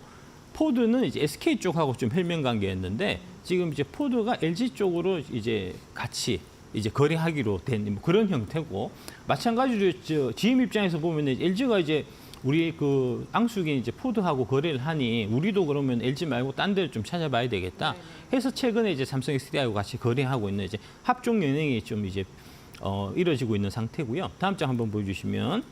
포드는 이제 SK 쪽하고 좀 혈맹 관계였는데 지금 이제 포드가 LG 쪽으로 이제 같이 이제 거래하기로 된 뭐 그런 형태고, 마찬가지로 GM 입장에서 보면 LG가 이제 우리 그 앙숙인 이제 포드하고 거래를 하니 우리도 그러면 LG 말고 딴 데를 좀 찾아봐야 되겠다 해서 최근에 이제 삼성 SDI하고 같이 거래하고 있는 이제 합종 연행이 좀 이제 이루어지고 있는 상태고요. 다음 장 한번 보여주시면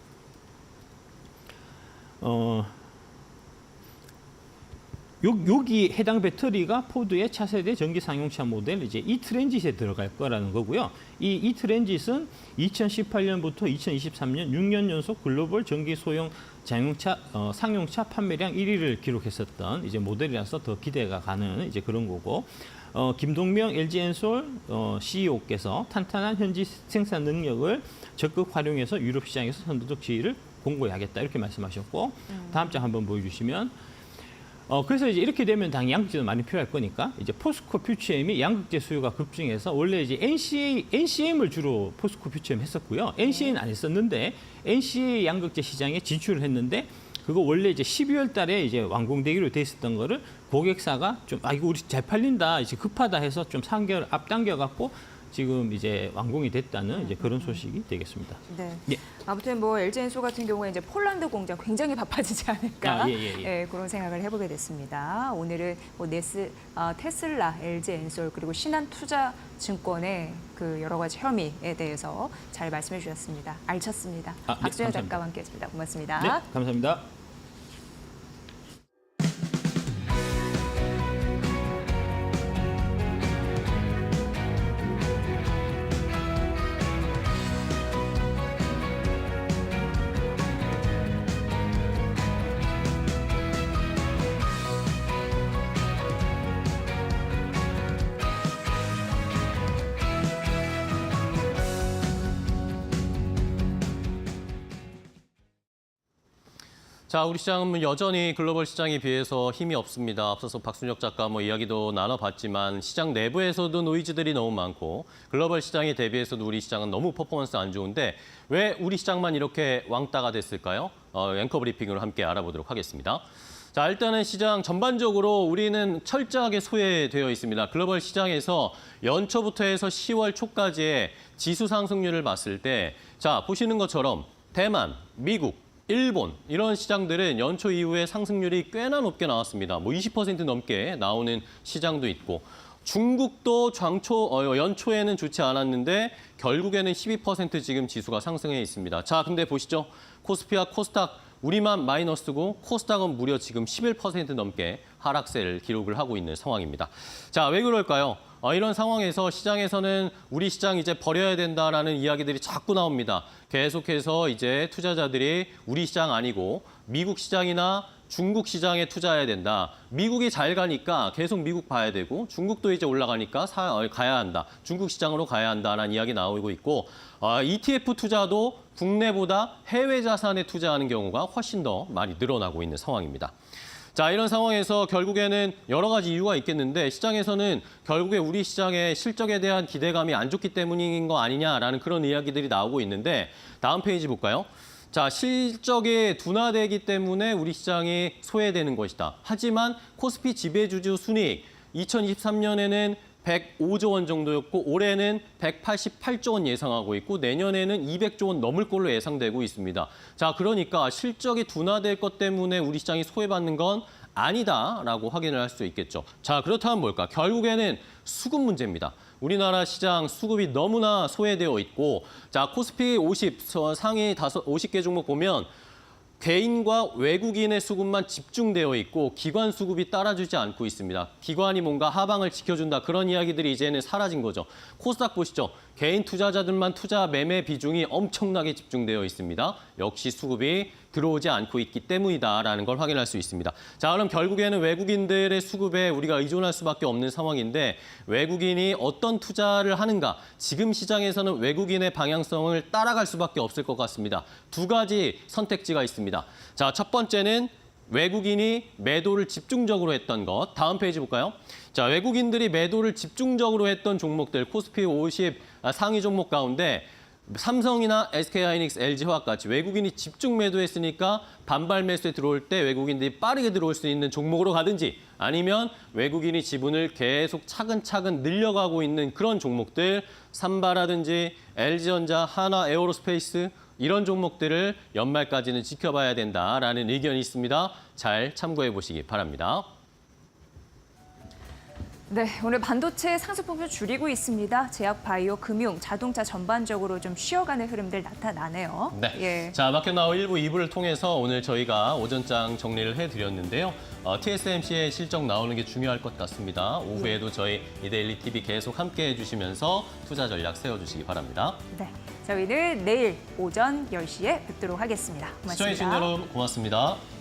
여기 해당 배터리가 포드의 차세대 전기 상용차 모델 이제 이트랜짓에 들어갈 거라는 거고요. 이 이트랜짓은 2018년부터 2023년 6년 연속 글로벌 전기 소형 자동차 상용차 판매량 1위를 기록했었던 이제 모델이라서 더 기대가 가는 이제 그런 거고. 김동명 LG엔솔 CEO께서 탄탄한 현지 생산 능력을 적극 활용해서 유럽 시장에서 선도적 지위를 공고하겠다 이렇게 말씀하셨고, 다음 장 한번 보여주시면. 그래서 이제 이렇게 되면 당연히 양극재도 많이 필요할 거니까 이제 포스코 퓨처엠이 양극재 수요가 급증해서 원래 이제 NCM을 주로 포스코 퓨처엠 했었고요. NCA는 안 했었는데 NCA 양극재 시장에 진출을 했는데 그거 원래 이제 12월 달에 이제 완공되기로 돼 있었던 거를 고객사가 좀 이거 우리 잘 팔린다 이제 급하다 해서 좀 3개월 앞당겨 갖고 지금 이제 완공이 됐다는 이제 그런 소식이 되겠습니다. 네. 예. 아무튼 뭐 LG엔솔 같은 경우에 이제 폴란드 공장 굉장히 바빠지지 않을까 예. 그런 생각을 해보게 됐습니다. 오늘은 뭐 테슬라, LG엔솔 그리고 신한투자증권의 그 여러 가지 혐의에 대해서 잘 말씀해 주셨습니다. 알찼습니다. 네, 박준현 감사합니다. 작가와 함께했습니다. 고맙습니다. 네, 감사합니다. 자, 우리 시장은 여전히 글로벌 시장에 비해서 힘이 없습니다. 앞서서 박순혁 작가 이야기도 나눠봤지만 시장 내부에서도 노이즈들이 너무 많고 글로벌 시장에 대비해서도 우리 시장은 너무 퍼포먼스 안 좋은데 왜 우리 시장만 이렇게 왕따가 됐을까요? 앵커 브리핑으로 함께 알아보도록 하겠습니다. 자, 일단은 시장 전반적으로 우리는 철저하게 소외되어 있습니다. 글로벌 시장에서 연초부터 해서 10월 초까지의 지수 상승률을 봤을 때, 자, 보시는 것처럼 대만, 미국, 일본 이런 시장들은 연초 이후에 상승률이 꽤나 높게 나왔습니다. 20% 넘게 나오는 시장도 있고, 중국도 연초에는 좋지 않았는데 결국에는 12% 지금 지수가 상승해 있습니다. 자, 근데 보시죠. 코스피와 코스닥 우리만 마이너스고 코스닥은 무려 지금 11% 넘게 하락세를 기록을 하고 있는 상황입니다. 자, 왜 그럴까요? 이런 상황에서 시장에서는 우리 시장 이제 버려야 된다라는 이야기들이 자꾸 나옵니다. 계속해서 이제 투자자들이 우리 시장 아니고 미국 시장이나 중국 시장에 투자해야 된다. 미국이 잘 가니까 계속 미국 봐야 되고 중국도 이제 올라가니까 가야 한다. 중국 시장으로 가야 한다라는 이야기 나오고 있고, ETF 투자도 국내보다 해외 자산에 투자하는 경우가 훨씬 더 많이 늘어나고 있는 상황입니다. 자, 이런 상황에서 결국에는 여러 가지 이유가 있겠는데 시장에서는 결국에 우리 시장의 실적에 대한 기대감이 안 좋기 때문인 거 아니냐라는 그런 이야기들이 나오고 있는데, 다음 페이지 볼까요? 자, 실적이 둔화되기 때문에 우리 시장이 소외되는 것이다. 하지만 코스피 지배주주 순이익 2023년에는 105조 원 정도였고 올해는 188조 원 예상하고 있고 내년에는 200조 원 넘을 걸로 예상되고 있습니다. 자, 그러니까 실적이 둔화될 것 때문에 우리 시장이 소외받는 건 아니다라고 확인을 할 수 있겠죠. 자, 그렇다면 뭘까? 결국에는 수급 문제입니다. 우리나라 시장 수급이 너무나 소외되어 있고, 자, 코스피 50 상위 50개 종목 보면 개인과 외국인의 수급만 집중되어 있고 기관 수급이 따라주지 않고 있습니다. 기관이 뭔가 하방을 지켜준다 그런 이야기들이 이제는 사라진 거죠. 코스닥 보시죠. 개인 투자자들만 투자 매매 비중이 엄청나게 집중되어 있습니다. 역시 수급이 들어오지 않고 있기 때문이다라는 걸 확인할 수 있습니다. 자, 그럼 결국에는 외국인들의 수급에 우리가 의존할 수밖에 없는 상황인데 외국인이 어떤 투자를 하는가? 지금 시장에서는 외국인의 방향성을 따라갈 수밖에 없을 것 같습니다. 두 가지 선택지가 있습니다. 자, 첫 번째는 외국인이 매도를 집중적으로 했던 것. 다음 페이지 볼까요? 자, 외국인들이 매도를 집중적으로 했던 종목들 코스피 50 상위 종목 가운데 삼성이나 SK하이닉스, LG화학같이 외국인이 집중 매도했으니까 반발 매수에 들어올 때 외국인들이 빠르게 들어올 수 있는 종목으로 가든지 아니면 외국인이 지분을 계속 차근차근 늘려가고 있는 그런 종목들 삼바라든지 LG전자, 하나 에어로스페이스 이런 종목들을 연말까지는 지켜봐야 된다라는 의견이 있습니다. 잘 참고해 보시기 바랍니다. 네, 오늘 반도체 상승폭을 줄이고 있습니다. 제약, 바이오, 금융, 자동차 전반적으로 좀 쉬어가는 흐름들 나타나네요. 네. 예. 자, 마켓나우 1부, 2부를 통해서 오늘 저희가 오전장 정리를 해드렸는데요. TSMC의 실적 나오는 게 중요할 것 같습니다. 오후에도 저희 이데일리 TV 계속 함께 해주시면서 투자 전략 세워주시기 바랍니다. 네, 저희는 내일 오전 10시에 뵙도록 하겠습니다. 고맙습니다. 시청해주신 여러분 고맙습니다.